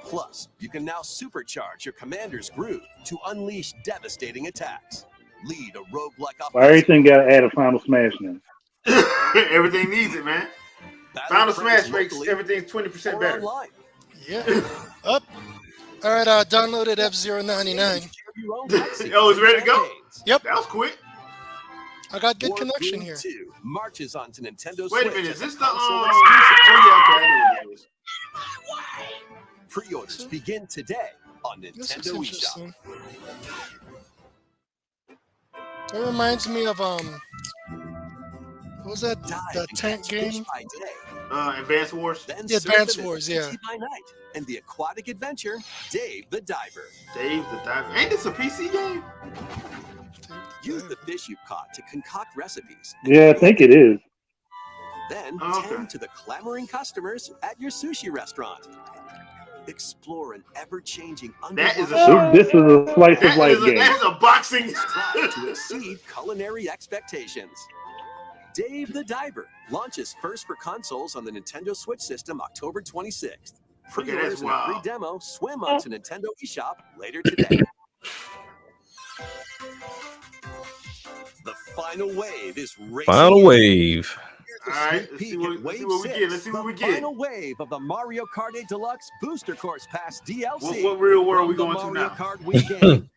Speaker 6: Plus, you can now supercharge your commander's groove to unleash devastating attacks. Lead a roguelike
Speaker 4: Why everything got to add a Final Smash now?
Speaker 1: Everything needs it, man. Final Smash makes everything 20% better.
Speaker 6: Online.
Speaker 3: Yeah. Up. All right, downloaded F-099.
Speaker 1: Oh, it's ready to go?
Speaker 3: Yep.
Speaker 1: That was quick.
Speaker 3: I got good connection here.
Speaker 6: 2 marches onto Nintendo
Speaker 1: Wait a
Speaker 6: Switch
Speaker 1: minute,
Speaker 6: as
Speaker 1: is
Speaker 6: a
Speaker 1: this the
Speaker 6: console
Speaker 1: oh
Speaker 6: exclusive.
Speaker 1: yeah, okay, I know what it is.
Speaker 6: Pre-orders begin today on
Speaker 3: This looks
Speaker 6: Nintendo eShop.
Speaker 3: interesting. It reminds me of what was that tank game?
Speaker 1: Advance Wars.
Speaker 6: Then
Speaker 3: Yeah,
Speaker 6: surf
Speaker 3: Advance
Speaker 6: into
Speaker 3: Wars, yeah.
Speaker 6: PT by night and the aquatic adventure Dave the Diver.
Speaker 1: Dave the Diver. Ain't this a PC game?
Speaker 6: Use the fish you've caught to concoct recipes.
Speaker 4: Yeah, I think it is.
Speaker 6: Then tend to the clamoring customers at your sushi restaurant. Explore an ever-changing
Speaker 1: That is
Speaker 6: underwater
Speaker 4: This is a slice of life game.
Speaker 1: That is a boxing.
Speaker 6: strive to exceed culinary expectations. Dave the Diver launches first for consoles on the Nintendo Switch system October 26th. Pre-orders and a free demo swim onto Nintendo eShop later today. The final wave is racing.
Speaker 2: Final wave.
Speaker 1: All right, let's see what we get. Let's see what we get.
Speaker 6: Final wave of the Mario Kart 8 Deluxe Booster Course Pass DLC.
Speaker 1: What real world are we
Speaker 6: From
Speaker 1: going to
Speaker 6: Mario
Speaker 1: now?
Speaker 6: Kart weekend.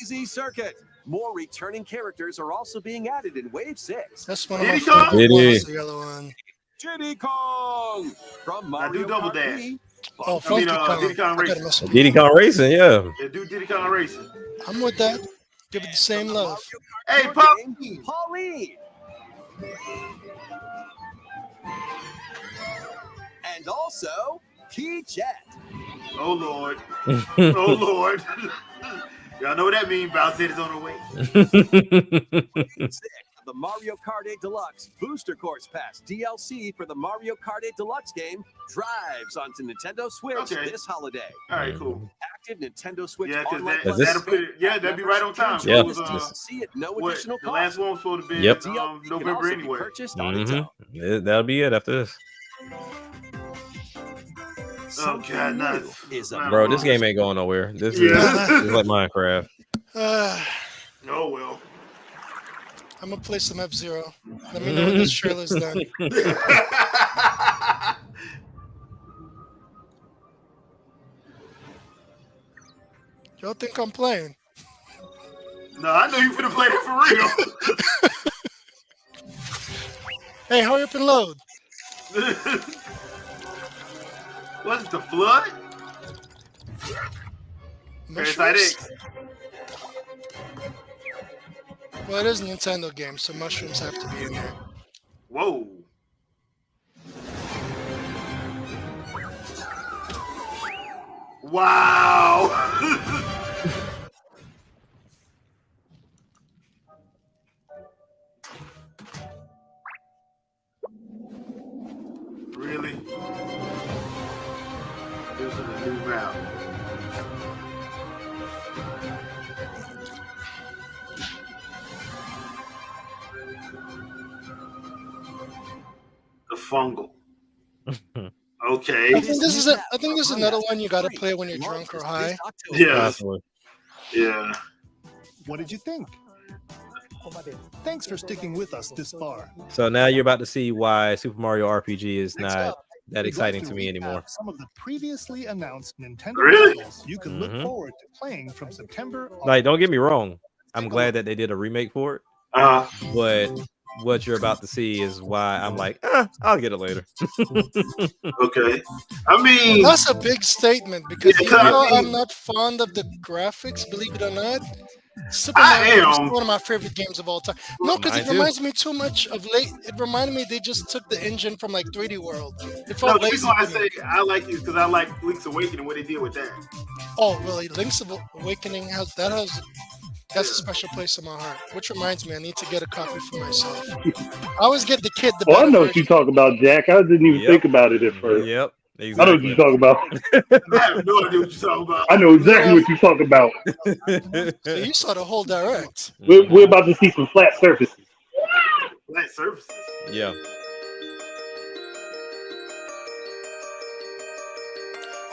Speaker 6: Easy Circuit. More returning characters are also being added in Wave 6.
Speaker 3: That's one of my
Speaker 1: Diddy Kong?
Speaker 3: favorite
Speaker 2: Diddy.
Speaker 3: ones, the yellow one.
Speaker 6: Diddy Kong from
Speaker 1: Now
Speaker 6: Mario
Speaker 1: do Double
Speaker 6: Kart
Speaker 1: Dash.
Speaker 6: Wii.
Speaker 3: Oh,
Speaker 1: I mean,
Speaker 3: Funky Kong.
Speaker 1: Diddy Kong
Speaker 3: I gotta
Speaker 1: Racing.
Speaker 3: mess with
Speaker 2: Diddy Kong Racing, yeah.
Speaker 1: Yeah, do Diddy Kong Racing.
Speaker 3: I'm with that. Give it the same love.
Speaker 1: Hey,
Speaker 6: Your
Speaker 1: Pop.
Speaker 6: game, Pauline. And also, Key Jet.
Speaker 1: Oh Lord. Oh Lord. Y'all know what that means. Bowser is on the way.
Speaker 6: The Mario Kart 8 Deluxe Booster Course Pass DLC for the Mario Kart 8 Deluxe game drives onto Nintendo Switch this holiday.
Speaker 1: All right, cool.
Speaker 6: Active Nintendo Switch
Speaker 1: Yeah, because
Speaker 6: online
Speaker 1: that'll put it. Yeah, that'd be right on time.
Speaker 2: Yeah.
Speaker 1: It was,
Speaker 6: See it, no
Speaker 1: what,
Speaker 6: additional
Speaker 1: the
Speaker 6: cost.
Speaker 1: last one was supposed to be
Speaker 2: Yep.
Speaker 1: November anyway.
Speaker 6: Purchased on its own.
Speaker 2: That'll be it after this.
Speaker 1: Oh God, no.
Speaker 2: Bro, this game ain't going nowhere. This
Speaker 1: Yeah.
Speaker 2: is like Minecraft.
Speaker 1: Oh well.
Speaker 3: I'm gonna play some F-Zero. Let me know when this trailer's done. Y'all think I'm playing?
Speaker 1: No, I know you finna play that for real.
Speaker 3: Hey, hurry up and load.
Speaker 1: Was it the flood? Parasite
Speaker 3: Mushrooms?
Speaker 1: X.
Speaker 3: Well, it is a Nintendo game, so mushrooms have to be in there.
Speaker 1: Whoa. Wow. Really? This is a new map. The fungal. Okay.
Speaker 3: I think this is another one you gotta play when you're drunk or high.
Speaker 1: Yeah. Yeah.
Speaker 5: What did you think? Thanks for sticking with us this far.
Speaker 2: So now you're about to see why Super Mario RPG is
Speaker 5: Next
Speaker 2: not
Speaker 5: up,
Speaker 2: that
Speaker 5: we'd
Speaker 2: exciting
Speaker 5: like
Speaker 2: to me
Speaker 5: recap
Speaker 2: anymore.
Speaker 5: Some of the previously announced Nintendo
Speaker 1: Really?
Speaker 5: titles you can look forward to playing from September.
Speaker 2: Like, don't get me wrong. I'm glad that they did a remake for it. But what you're about to see is why I'm like, I'll get it later.
Speaker 1: Okay. I mean,
Speaker 3: That's a big statement because
Speaker 1: Yeah,
Speaker 3: even
Speaker 1: I
Speaker 3: though
Speaker 1: mean-
Speaker 3: I'm not fond of the graphics, believe it or not, Super
Speaker 1: I
Speaker 3: Mario is
Speaker 1: am.
Speaker 3: one of my favorite games of all time. No, because it
Speaker 2: Mine too.
Speaker 3: reminds me too much of It reminded me they just took the engine from like 3D World. It
Speaker 1: no,
Speaker 3: felt
Speaker 1: the
Speaker 3: lazy
Speaker 1: reason why I
Speaker 3: to
Speaker 1: say
Speaker 3: me.
Speaker 1: I like it is because I like Link's Awakening, what they did with that.
Speaker 3: Oh, really? Link's Awakening has that's a special place in my heart. Which reminds me, I need to get a copy for myself. I always get the kid. The
Speaker 4: Oh, I
Speaker 3: better
Speaker 4: know what
Speaker 3: version.
Speaker 4: you talk about, Jack. I didn't even think about it at first.
Speaker 2: Yep.
Speaker 4: I know what you talk about.
Speaker 1: I have no idea what you're talking about.
Speaker 4: I know exactly what you talk about.
Speaker 3: So you saw the whole direct.
Speaker 4: We're about to see some flat surfaces.
Speaker 1: Flat surfaces.
Speaker 2: Yeah.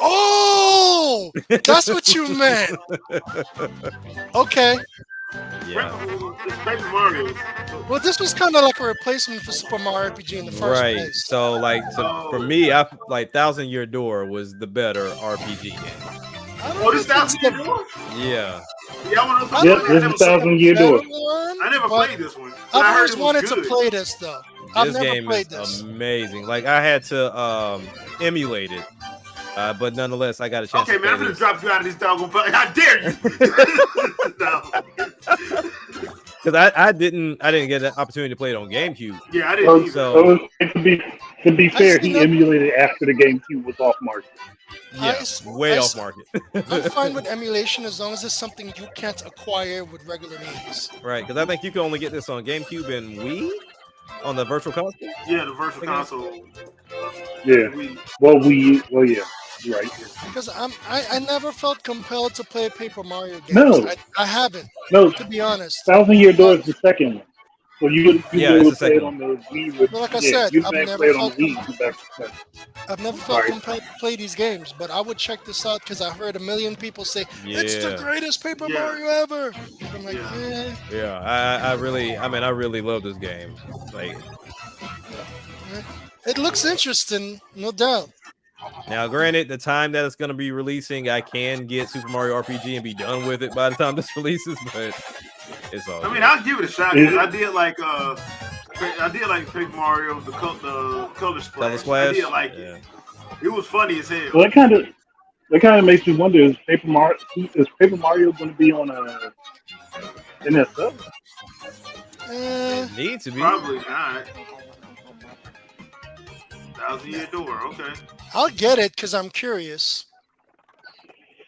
Speaker 3: Oh, that's what you meant. Okay.
Speaker 2: Yeah.
Speaker 1: It's Paper Mario.
Speaker 3: Well, this was kind of like a replacement for Super Mario RPG in the first
Speaker 2: Right.
Speaker 3: place.
Speaker 2: So like for me, I like Thousand Year Door was the better RPG game.
Speaker 1: Oh, this 1,000 Year Door?
Speaker 2: Yeah.
Speaker 1: Yeah, I want to.
Speaker 4: Yep, this is 1,000 Year Door.
Speaker 1: I never played this one.
Speaker 3: I've
Speaker 1: I heard
Speaker 3: always
Speaker 1: it was
Speaker 3: wanted
Speaker 1: good.
Speaker 3: to play this though. I've
Speaker 2: This
Speaker 3: never
Speaker 2: game
Speaker 3: played
Speaker 2: is
Speaker 3: this.
Speaker 2: amazing. Like I had to emulate it. But nonetheless, I got a chance
Speaker 1: Okay,
Speaker 2: to
Speaker 1: man, I'm
Speaker 2: play
Speaker 1: gonna
Speaker 2: this.
Speaker 1: drop you out of this doggone play. How dare you? No.
Speaker 2: Because I didn't get an opportunity to play it on GameCube.
Speaker 1: Yeah, I didn't either.
Speaker 2: So
Speaker 4: to be fair, he emulated after the GameCube was off market.
Speaker 2: yeah, way off market.
Speaker 3: I'm fine with emulation as long as it's something you can't acquire with regular means.
Speaker 2: Right, because I think you can only get this on GameCube and Wii on the Virtual Console.
Speaker 1: Yeah, the Virtual Console.
Speaker 4: Yeah. Well, yeah. Right.
Speaker 3: Because I never felt compelled to play Paper Mario games.
Speaker 4: No.
Speaker 3: I haven't.
Speaker 4: No.
Speaker 3: To be honest.
Speaker 4: 1,000 Year Door is the second one. So you
Speaker 2: Yeah,
Speaker 4: were able
Speaker 2: it's the
Speaker 4: to play it
Speaker 2: second
Speaker 4: on the Wii.
Speaker 3: Well, like I said,
Speaker 4: you
Speaker 3: I've
Speaker 4: can
Speaker 3: never
Speaker 4: play it on
Speaker 3: felt
Speaker 4: the Wii.
Speaker 3: I've never felt compelled to play these games, but I would check this out because I heard a million people say it's the
Speaker 2: Yeah.
Speaker 3: greatest Paper Mario ever. I'm like, yeah.
Speaker 2: Yeah, I really love this game. Like,
Speaker 3: It looks interesting, no doubt.
Speaker 2: now, granted, the time that it's going to be releasing, I can get Super Mario RPG and be done with it by the time this releases, but it's all.
Speaker 1: I mean, I'll give it a shot. I did like Paper Mario, the color splash. I did like it. It was funny as hell.
Speaker 4: Well, that kind of makes me wonder: is Paper Mario going to be on a NSO?
Speaker 2: It needs to be.
Speaker 1: Probably not. 1,000 Year Door. Okay.
Speaker 3: I'll get it because I'm curious.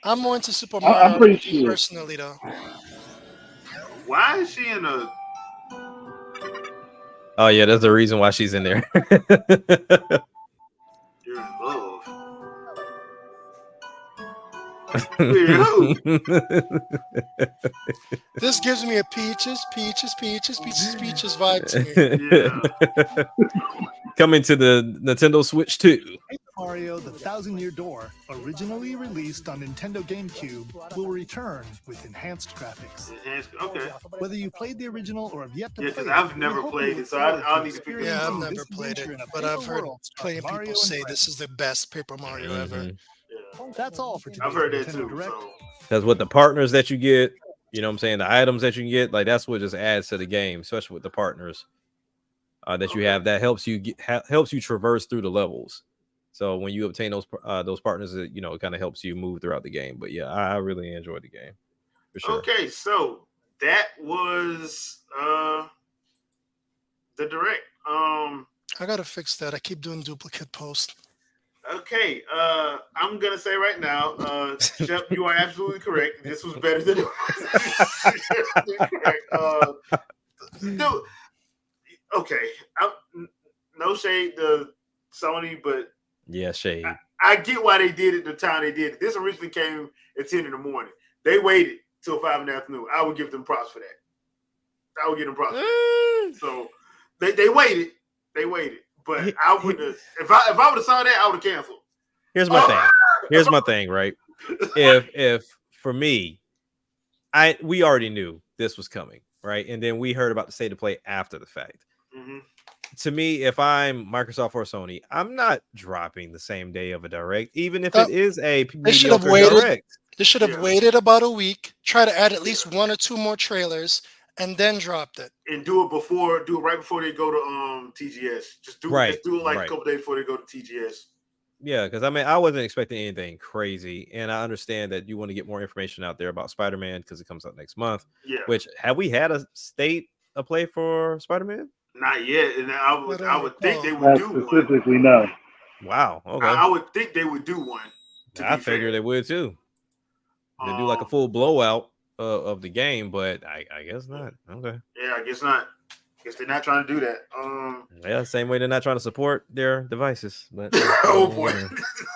Speaker 3: I'm more into Super
Speaker 4: I'm
Speaker 3: Mario
Speaker 4: pretty
Speaker 3: RPG
Speaker 4: sure.
Speaker 3: personally, though.
Speaker 1: Why is she in a?
Speaker 2: Oh yeah, there's a reason why she's in there.
Speaker 1: You're in love.
Speaker 3: This gives me a peaches vibe to me.
Speaker 2: Coming to the Nintendo Switch 2.
Speaker 5: Paper Mario: The 1,000 Year Door, originally released on Nintendo GameCube, will return with enhanced graphics.
Speaker 1: Okay.
Speaker 5: Whether you played the original or have yet to
Speaker 1: Yeah,
Speaker 5: play
Speaker 1: because I've never played it, so I'll need to figure it
Speaker 3: Yeah,
Speaker 1: out.
Speaker 3: I've never played it, but I've heard plenty of people say this is the best Paper Mario ever.
Speaker 5: That's all for today.
Speaker 1: I've heard that
Speaker 5: Nintendo
Speaker 1: too.
Speaker 5: Direct.
Speaker 1: So.
Speaker 2: Because with the partners that you get, you know what I'm saying, the items that you can get, like that's what just adds to the game, especially with the partners that you have. That helps you helps you traverse through the levels. So when you obtain those partners, it kind of helps you move throughout the game. But yeah, I really enjoyed the game for sure.
Speaker 1: Okay, so that was the direct.
Speaker 3: I gotta fix that. I keep doing duplicate posts.
Speaker 1: Okay, I'm gonna say right now, Shep, you are absolutely correct. This was better than it was. Correct. Dude, okay, no shade to Sony, but
Speaker 2: Yeah, shade.
Speaker 1: I get why they did it the time they did it. This originally came at 10 in the morning. They waited till 5 in the afternoon. I would give them props for that. I would give them props for that. So they waited. They waited. But I would have, if I would have saw that, I would have canceled.
Speaker 2: Here's my thing. Here's my thing, right? If for me, we already knew this was coming, right? And then we heard about the state of play after the fact.
Speaker 1: Mm-hmm.
Speaker 2: To me, if I'm Microsoft or Sony, I'm not dropping the same day of a direct, even if it is a mediocre direct.
Speaker 3: They should have waited about a week, try to add at least 1 or 2 more trailers, and then dropped it.
Speaker 1: And do it right before they go to TGS. Just do it like a couple days before they go to TGS.
Speaker 2: Yeah, because I wasn't expecting anything crazy, and I understand that you want to get more information out there about Spider-Man because it comes out next month.
Speaker 1: Yeah.
Speaker 2: Which have we had a state of play for Spider-Man?
Speaker 1: Not yet, and I would think they would do one.
Speaker 4: Specifically, no.
Speaker 2: Wow. Okay.
Speaker 1: I would think they would do one.
Speaker 2: I figured they would too. They do like a full blowout of the game, but I guess not. Okay.
Speaker 1: Yeah, I guess not. Guess they're not trying to do that.
Speaker 2: Yeah, same way they're not trying to support their devices. But
Speaker 1: oh boy.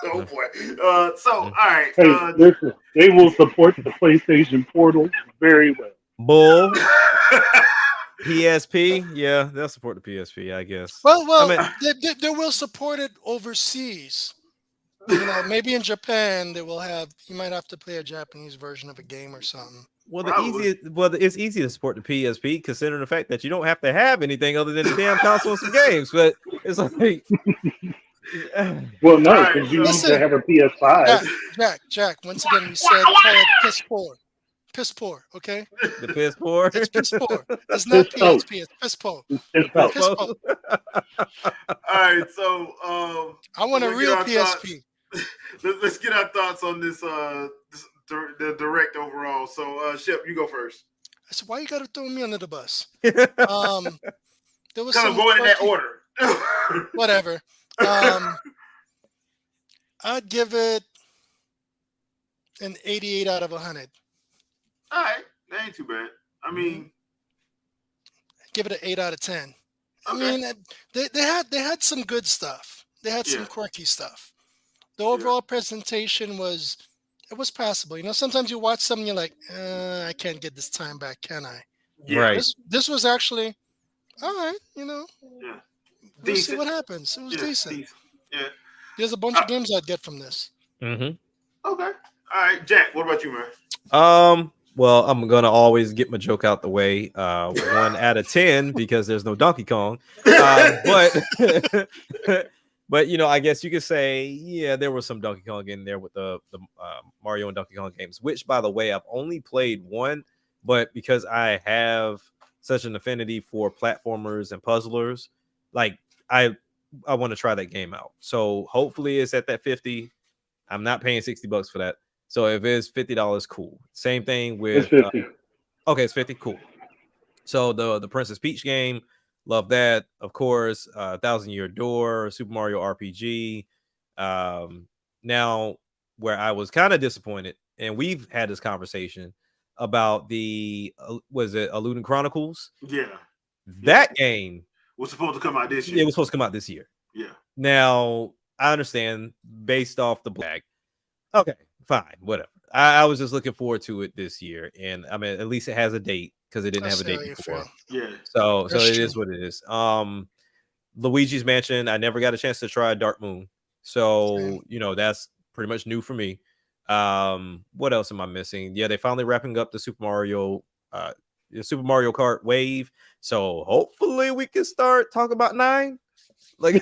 Speaker 1: Oh boy. All right.
Speaker 4: Hey, listen, they will support the PlayStation Portal very well.
Speaker 2: Bull. PSP, yeah, they'll support the PSP, I guess.
Speaker 3: Well, they will support it overseas. You know, maybe in Japan they will have. You might have to play a Japanese version of a game or something.
Speaker 2: Well, it's easy to support the PSP, considering the fact that you don't have to have anything other than the damn console and some games. But it's like,
Speaker 4: well, no, because you need to have a PS5.
Speaker 3: Jack. Once again, we said call it piss poor. Piss poor, okay?
Speaker 2: The piss poor.
Speaker 3: It's piss poor. It's not PSP. It's piss poor. Piss poor.
Speaker 1: All right, so
Speaker 3: I want a real PSP.
Speaker 1: Let's get our thoughts on this the direct overall. So Shep, you go first.
Speaker 3: So why you gotta throw me under the bus? There was some
Speaker 1: going in that order.
Speaker 3: Whatever. I'd give it an 88 out of 100.
Speaker 1: All right, that ain't too bad. I mean,
Speaker 3: give it an 8 out of 10.
Speaker 1: Okay.
Speaker 3: I mean, they had some good stuff. They had some quirky stuff. The overall presentation was passable. You know, sometimes you watch something, you're like, I can't get this time back, can I?
Speaker 2: Yeah. Right.
Speaker 3: This was actually all right. You know, we'll see what happens. It was decent.
Speaker 1: Yeah,
Speaker 3: there's a bunch of games I'd get from this.
Speaker 1: Okay. All right, Jack. What about you, man?
Speaker 2: Well, I'm gonna always get my joke out the way. 1 out of 10 because there's no Donkey Kong. But you know, I guess you could say, there was some Donkey Kong in there with the Mario and Donkey Kong games. Which, by the way, I've only played one, but because I have such an affinity for platformers and puzzlers, like I want to try that game out. So hopefully it's at that 50. I'm not paying $60 for that. So if it's $50, cool. Same thing with
Speaker 4: it's 50.
Speaker 2: Okay, it's 50. Cool. So the Princess Peach game, love that. Of course, 1,000-Year Door, Super Mario RPG. Now, where I was kind of disappointed, and we've had this conversation about the was it Eluding Chronicles?
Speaker 1: Yeah.
Speaker 2: That game
Speaker 1: was supposed to come out this year.
Speaker 2: It was supposed to come out this year.
Speaker 1: Yeah.
Speaker 2: Now, I understand based off the bag. Okay, fine, whatever. I was just looking forward to it this year, and I mean, at least it has a date because it didn't have a date before.
Speaker 1: Yeah.
Speaker 2: So it is what it is. Luigi's Mansion, I never got a chance to try Dark Moon, so you know that's pretty much new for me. What else am I missing? Yeah, they finally wrapping up the Super Mario Kart Wave, so hopefully we can start talking about 9. No.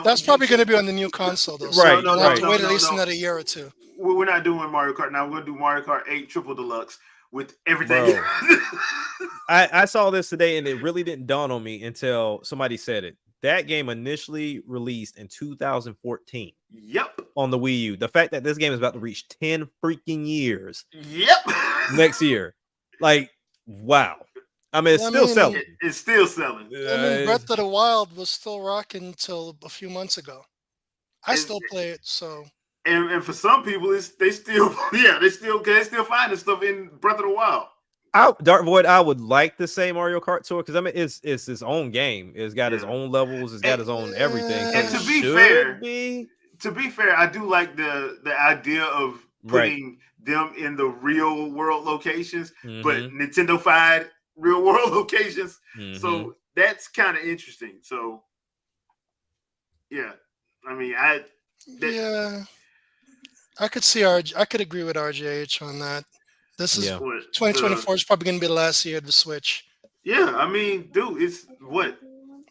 Speaker 3: That's probably going to be on the new console, though.
Speaker 2: Right.
Speaker 3: So have to wait at least another year or two.
Speaker 1: We're not doing Mario Kart now. We're going to do Mario Kart 8 Triple Deluxe with everything.
Speaker 2: I saw this today, and it really didn't dawn on me until somebody said it. That game initially released in 2014.
Speaker 1: Yep.
Speaker 2: On the Wii U. The fact that this game is about to reach 10 freaking years.
Speaker 1: Yep.
Speaker 2: Next year. Like, wow. I mean, it's still selling.
Speaker 1: It's still selling.
Speaker 3: I mean, Breath of the Wild was still rocking until a few months ago. I still play it, so.
Speaker 1: And for some people, they still finding stuff in Breath of the Wild.
Speaker 2: Dark Void, I would like to say Mario Kart Tour because I mean it's its own game. It's got its own levels. It's got its own everything. So
Speaker 1: and to be fair, I do like the idea of putting them in the real world locations, but Nintendo-fied real world locations. So that's kind of interesting. So yeah, I mean,
Speaker 3: I could see I could agree with RJH on that. This is 2024 is probably going to be the last year of the Switch.
Speaker 1: Yeah, I mean, dude, it's what?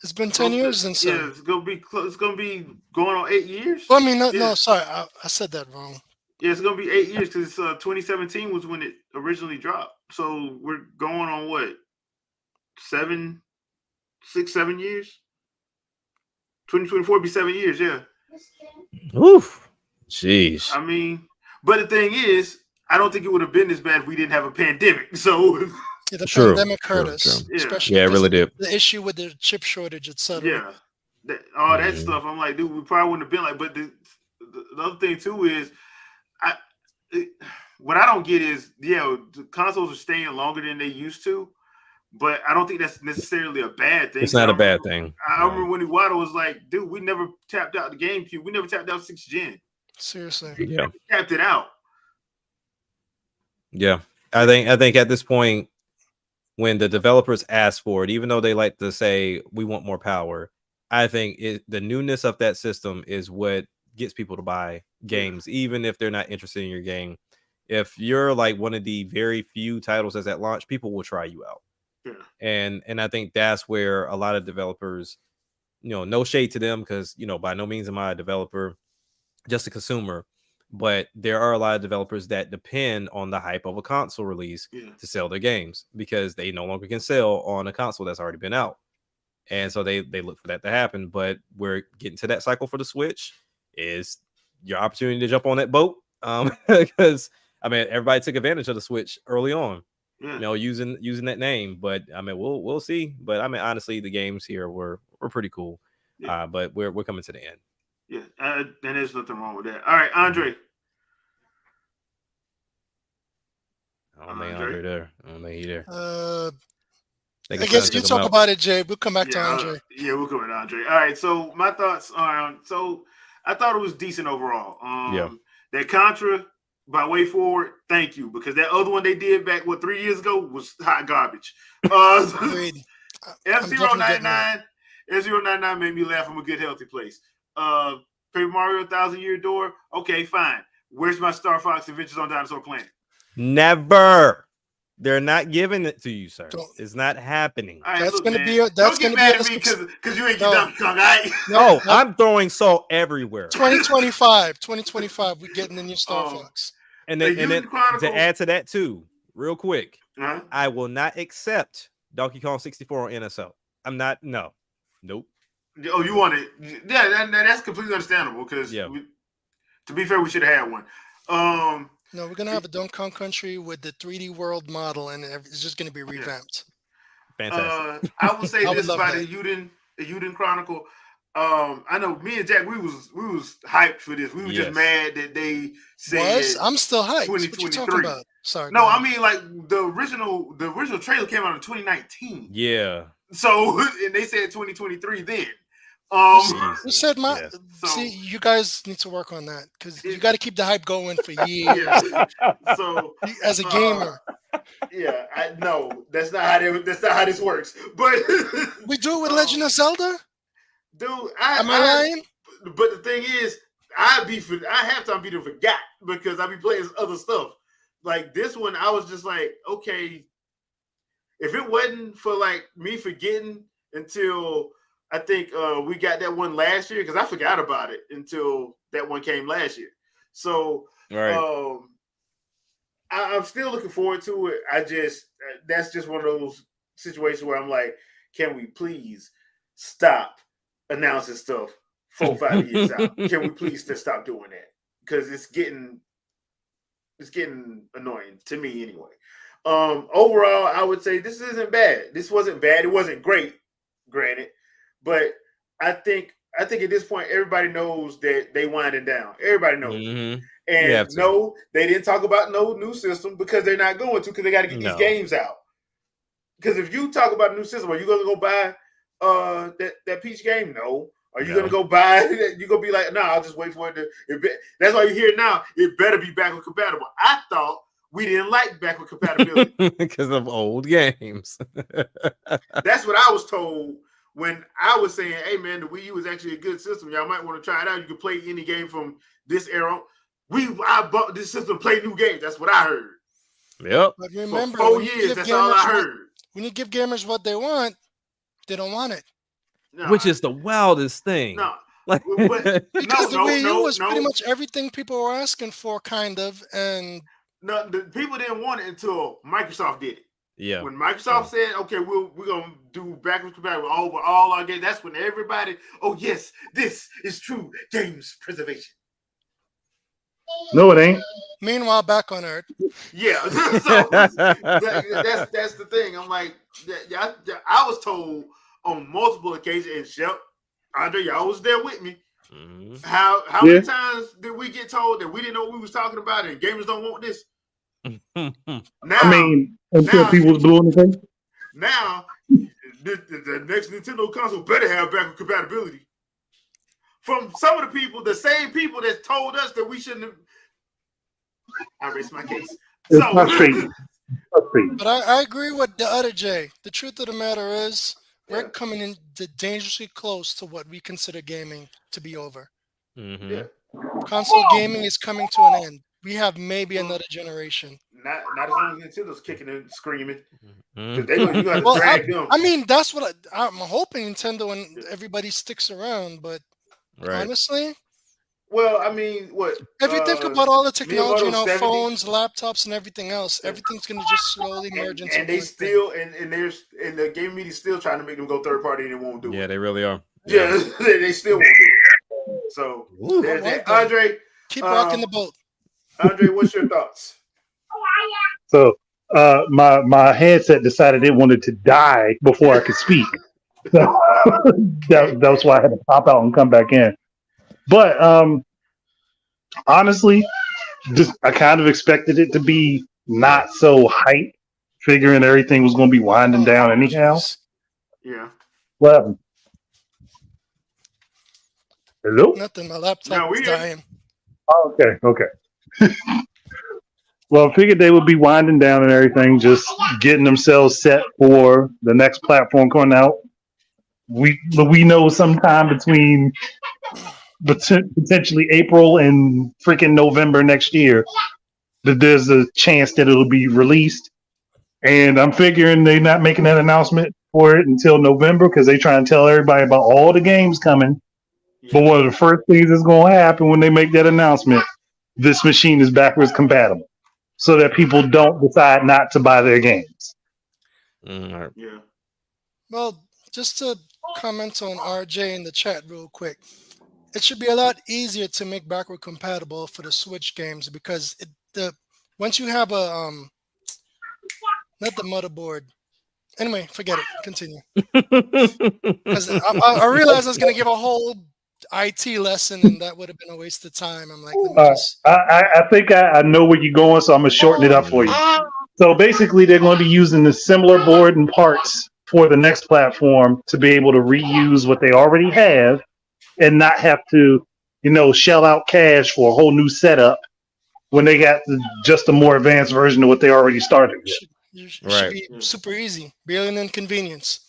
Speaker 3: It's been 10 years and so.
Speaker 1: Yeah, it's gonna be close. It's gonna be going on 8 years.
Speaker 3: Well, I mean, no, sorry, I said that wrong.
Speaker 1: Yeah, it's gonna be 8 years because 2017 was when it originally dropped. So we're going on what? 7 years. 2024 be 7 years. Yeah.
Speaker 2: Oof. Jeez.
Speaker 1: I mean, but the thing is, I don't think it would have been this bad if we didn't have a pandemic. So
Speaker 3: the pandemic hurt us, especially
Speaker 2: it really did.
Speaker 3: The issue with the chip shortage, etc.
Speaker 1: Yeah, all that stuff. I'm like, dude, we probably wouldn't have been like. But the other thing too is, what I don't get is, the consoles are staying longer than they used to, but I don't think that's necessarily a bad thing.
Speaker 2: It's not a bad thing.
Speaker 1: I remember when Iwata was like, dude, we never tapped out the GameCube. We never tapped out 6th gen.
Speaker 3: Seriously,
Speaker 1: we tapped it out.
Speaker 2: Yeah, I think at this point, when the developers ask for it, even though they like to say we want more power, I think the newness of that system is what gets people to buy games, even if they're not interested in your game. If you're like one of the very few titles that's at launch, people will try you out.
Speaker 1: Yeah.
Speaker 2: And I think that's where a lot of developers, no shade to them, because by no means am I a developer, just a consumer, but there are a lot of developers that depend on the hype of a console release to sell their games, because they no longer can sell on a console that's already been out. And so they look for that to happen. But we're getting to that cycle for the Switch. Is your opportunity to jump on that boat, because I mean, everybody took advantage of the Switch early on, using that name. But I mean, we'll see. But I mean, honestly, the games here were pretty cool. But we're coming to the end.
Speaker 1: Yeah, and there's nothing wrong with that. All right, Andre.
Speaker 2: I don't think Andre there. I don't think he there.
Speaker 3: I guess you talk about it, Jay. We'll come back to Andre.
Speaker 1: We'll come back to Andre. All right, so my thoughts are, so I thought it was decent overall. That Contra by Way Forward, thank you, because that other one they did back 3 years ago was hot garbage. F099 made me laugh from a good healthy place. Paper Mario 1000-Year Door, okay, fine. Where's my Star Fox Adventures on Dinosaur Planet?
Speaker 2: Never. They're not giving it to you, sir. It's not happening.
Speaker 1: Right,
Speaker 3: that's going to be.
Speaker 1: That's going to be mad at me because you ain't get Donkey Kong, right?
Speaker 2: No, I'm throwing salt everywhere.
Speaker 3: 2025, we're getting the new Star Fox.
Speaker 2: And then to add to that too, real quick, I will not accept Donkey Kong 64 on NSO. I'm not. No, nope.
Speaker 1: Oh, you want it? Yeah, that's completely understandable. Because to be fair, we should have had one.
Speaker 3: No, we're gonna have a Donkey Kong Country with the 3D world model, and it's just gonna be revamped.
Speaker 2: Fantastic.
Speaker 1: I will say this about the Uden Chronicle. I know me and Jack, we was hyped for this. We were just mad that they said.
Speaker 3: I'm still hyped. What you talking about? Sorry.
Speaker 1: No, I mean like the original trailer came out in 2019.
Speaker 2: Yeah.
Speaker 1: So and they said 2023 then.
Speaker 3: You said see, you guys need to work on that because you got to keep the hype going for years.
Speaker 1: So
Speaker 3: as a gamer,
Speaker 1: I know that's not how this works. But
Speaker 3: we do it with Legend of Zelda.
Speaker 1: Dude,
Speaker 3: am I lying?
Speaker 1: But the thing is, I have time be to forgot because I be playing other stuff. Like this one, I was just like, okay, if it wasn't for like me forgetting until I think we got that one last year, because I forgot about it until that one came last year. So I'm still looking forward to it. That's just one of those situations where I'm like, can we please stop announcing stuff 4-5 years out? Can we please just stop doing that? Because it's getting annoying to me anyway. Overall, I would say this isn't bad. This wasn't bad. It wasn't great, granted. But I think at this point, everybody knows that they winding down. Everybody knows.
Speaker 2: Mm-hmm.
Speaker 1: And no, they didn't talk about no new system because they're not going to, because they got to get these games out. Because if you talk about a new system, are you going to go buy that Peach game? No. Are you going to go buy it? You're going to be like, no, I'll just wait for it to. That's why you hear it now. It better be backward compatible. I thought we didn't like backward compatibility
Speaker 2: because of old games.
Speaker 1: That's what I was told. When I was saying, hey, man, the Wii U is actually a good system. Y'all might want to try it out. You can play any game from this era. I bought this system to play new games. That's what I heard.
Speaker 2: Yep.
Speaker 3: But remember,
Speaker 1: for 4 years, that's all I heard.
Speaker 3: When you give gamers what they want, they don't want it.
Speaker 1: No,
Speaker 2: which is the wildest thing.
Speaker 1: No.
Speaker 2: Like,
Speaker 3: because the Wii U was pretty much everything people were asking for, kind of. And
Speaker 1: no, the people didn't want it until Microsoft did it.
Speaker 2: Yeah.
Speaker 1: When Microsoft said, okay, we're gonna do backwards compatible over all our games, that's when everybody, oh yes, this is true games preservation.
Speaker 4: No, it ain't.
Speaker 3: Meanwhile, back on Earth.
Speaker 1: Yeah. So that's the thing. I'm like, I was told on multiple occasions, and Shep, Andre, y'all was there with me.
Speaker 2: Mm-hmm.
Speaker 1: How many times did we get told that we didn't know what we was talking about and gamers don't want this? Now,
Speaker 4: I mean, until people was blue in the face.
Speaker 1: Now, the next Nintendo console better have backward compatibility. From some of the people, the same people that told us that we shouldn't have. I raised my case.
Speaker 4: It's frustrating.
Speaker 3: But I agree with the other Jay. The truth of the matter is, we're coming in dangerously close to what we consider gaming to be over.
Speaker 2: Mm-hmm.
Speaker 1: Yeah.
Speaker 3: Console gaming is coming to an end. We have maybe another generation.
Speaker 1: Not as long as Nintendo's kicking and screaming. Because you gonna have to
Speaker 3: Well,
Speaker 1: drag them.
Speaker 3: I mean, that's what I'm hoping Nintendo and everybody sticks around. But honestly,
Speaker 1: well, I mean, what?
Speaker 3: if you think about all the technology,
Speaker 1: Miyamoto's 70,
Speaker 3: phones, laptops, and everything else, everything's gonna just slowly merge into
Speaker 1: and they
Speaker 3: one
Speaker 1: still and the game media's still trying to make them go third party and it won't do it.
Speaker 2: Yeah, they really are.
Speaker 1: Yeah, they still won't do it. So there's that. Andre,
Speaker 3: keep rocking the boat.
Speaker 1: Andre, what's your thoughts?
Speaker 4: So my headset decided it wanted to die before I could speak. So that was why I had to pop out and come back in. But honestly, just I kind of expected it to be not so hype, figuring everything was going to be winding down anyhow.
Speaker 1: Yeah.
Speaker 4: What happened? Hello?
Speaker 3: Nothing. My laptop is dying.
Speaker 4: Oh, okay. Well, I figured they would be winding down and everything, just getting themselves set for the next platform coming out. We know sometime between potentially April and freaking November next year that there's a chance that it'll be released. And I'm figuring they're not making that announcement for it until November because they try and tell everybody about all the games coming. But one of the first things that's going to happen when they make that announcement, this machine is backwards compatible, so that people don't decide not to buy their games.
Speaker 1: Yeah.
Speaker 3: Well, just to comment on RJ in the chat real quick, it should be a lot easier to make backward compatible for the Switch games because once you have a not the motherboard. Anyway, forget it. Continue. Because I realized I was going to give a whole IT lesson, and that would have been a waste of time. I'm like, let me just.
Speaker 4: I think I know where you're going, so I'm gonna shorten it up for you. So basically, they're going to be using the similar board and parts for the next platform to be able to reuse what they already have, and not have to, shell out cash for a whole new setup when they got just a more advanced version of what they already started with.
Speaker 3: It should be super easy, barely an inconvenience.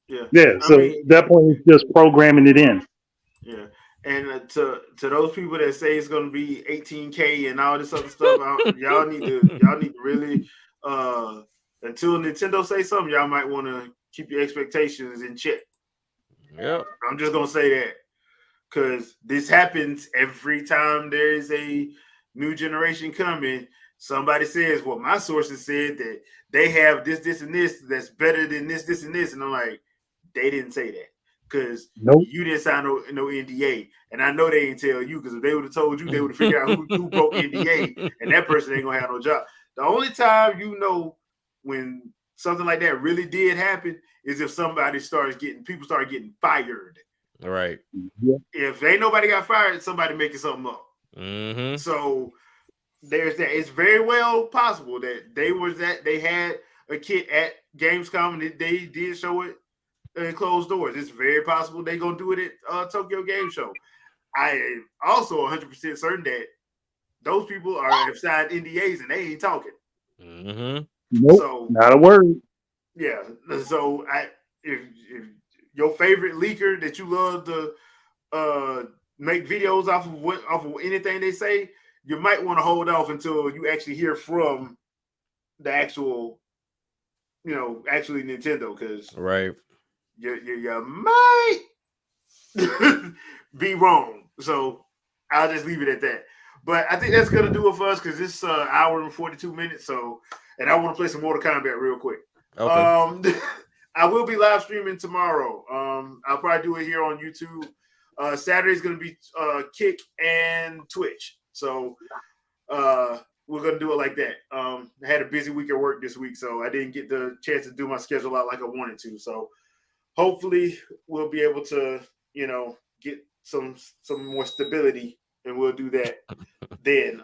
Speaker 4: Yeah. So at that point, it's just programming it in.
Speaker 1: Yeah, and to those people that say it's going to be 18K and all this other stuff, y'all need to really until Nintendo say something, y'all might want to keep your expectations in check.
Speaker 2: Yeah,
Speaker 1: I'm just gonna say that because this happens every time there is a new generation coming. Somebody says, "Well, my sources said that they have this, and this that's better than this, and this," and I'm like, they didn't say that. Because you didn't sign no NDA, and I know they ain't tell you. Because if they would have told you, they would have figured out who broke NDA, and that person ain't gonna have no job. The only time when something like that really did happen is if people start getting fired.
Speaker 2: Right.
Speaker 1: If ain't nobody got fired, somebody making something up.
Speaker 2: Mm-hmm.
Speaker 1: So there's that. It's very well possible that they had a kit at Gamescom and they did show it. Closed doors. It's very possible they're gonna do it at Tokyo Game Show. I am also 100% certain that those people have signed NDAs and they ain't talking.
Speaker 2: Mm-hmm.
Speaker 4: Nope,
Speaker 1: so
Speaker 4: not a word.
Speaker 1: Yeah. So if your favorite leaker that you love to make videos off of anything they say, you might want to hold off until you actually hear from the actually Nintendo, because you might be wrong. So I'll just leave it at that. But I think that's gonna do it for us because it's hour and 42 minutes. So, and I want to play some Mortal Kombat real quick. Okay. I will be live streaming tomorrow. I'll probably do it here on YouTube. Saturday's gonna be Kick and Twitch. So we're gonna do it like that. I had a busy week at work this week, so I didn't get the chance to do my schedule out like I wanted to. So hopefully we'll be able to, get some more stability, and we'll do that then.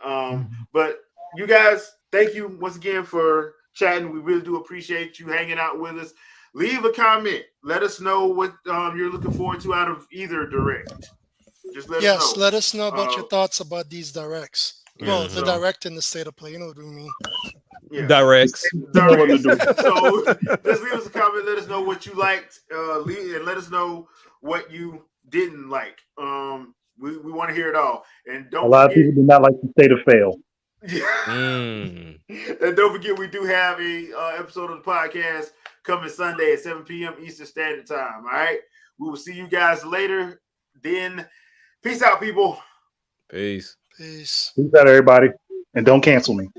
Speaker 1: But you guys, thank you once again for chatting. We really do appreciate you hanging out with us. Leave a comment. Let us know what you're looking forward to out of either direct. Just let us know.
Speaker 3: Let us know about your thoughts about these directs. Well, the direct in the state of play. You know what we mean.
Speaker 1: Yeah.
Speaker 2: Directs.
Speaker 1: So just leave us a comment. Let us know what you liked. And let us know what you didn't like. We want to hear it all. And don't
Speaker 4: A lot of
Speaker 1: forget,
Speaker 4: people do not like the state of fail.
Speaker 1: and don't forget, we do have a episode of the podcast coming Sunday at 7 p.m. Eastern Standard Time. All right. We will see you guys later. Then, peace out, people.
Speaker 2: Peace.
Speaker 3: Peace.
Speaker 4: Peace out, everybody. And don't cancel me.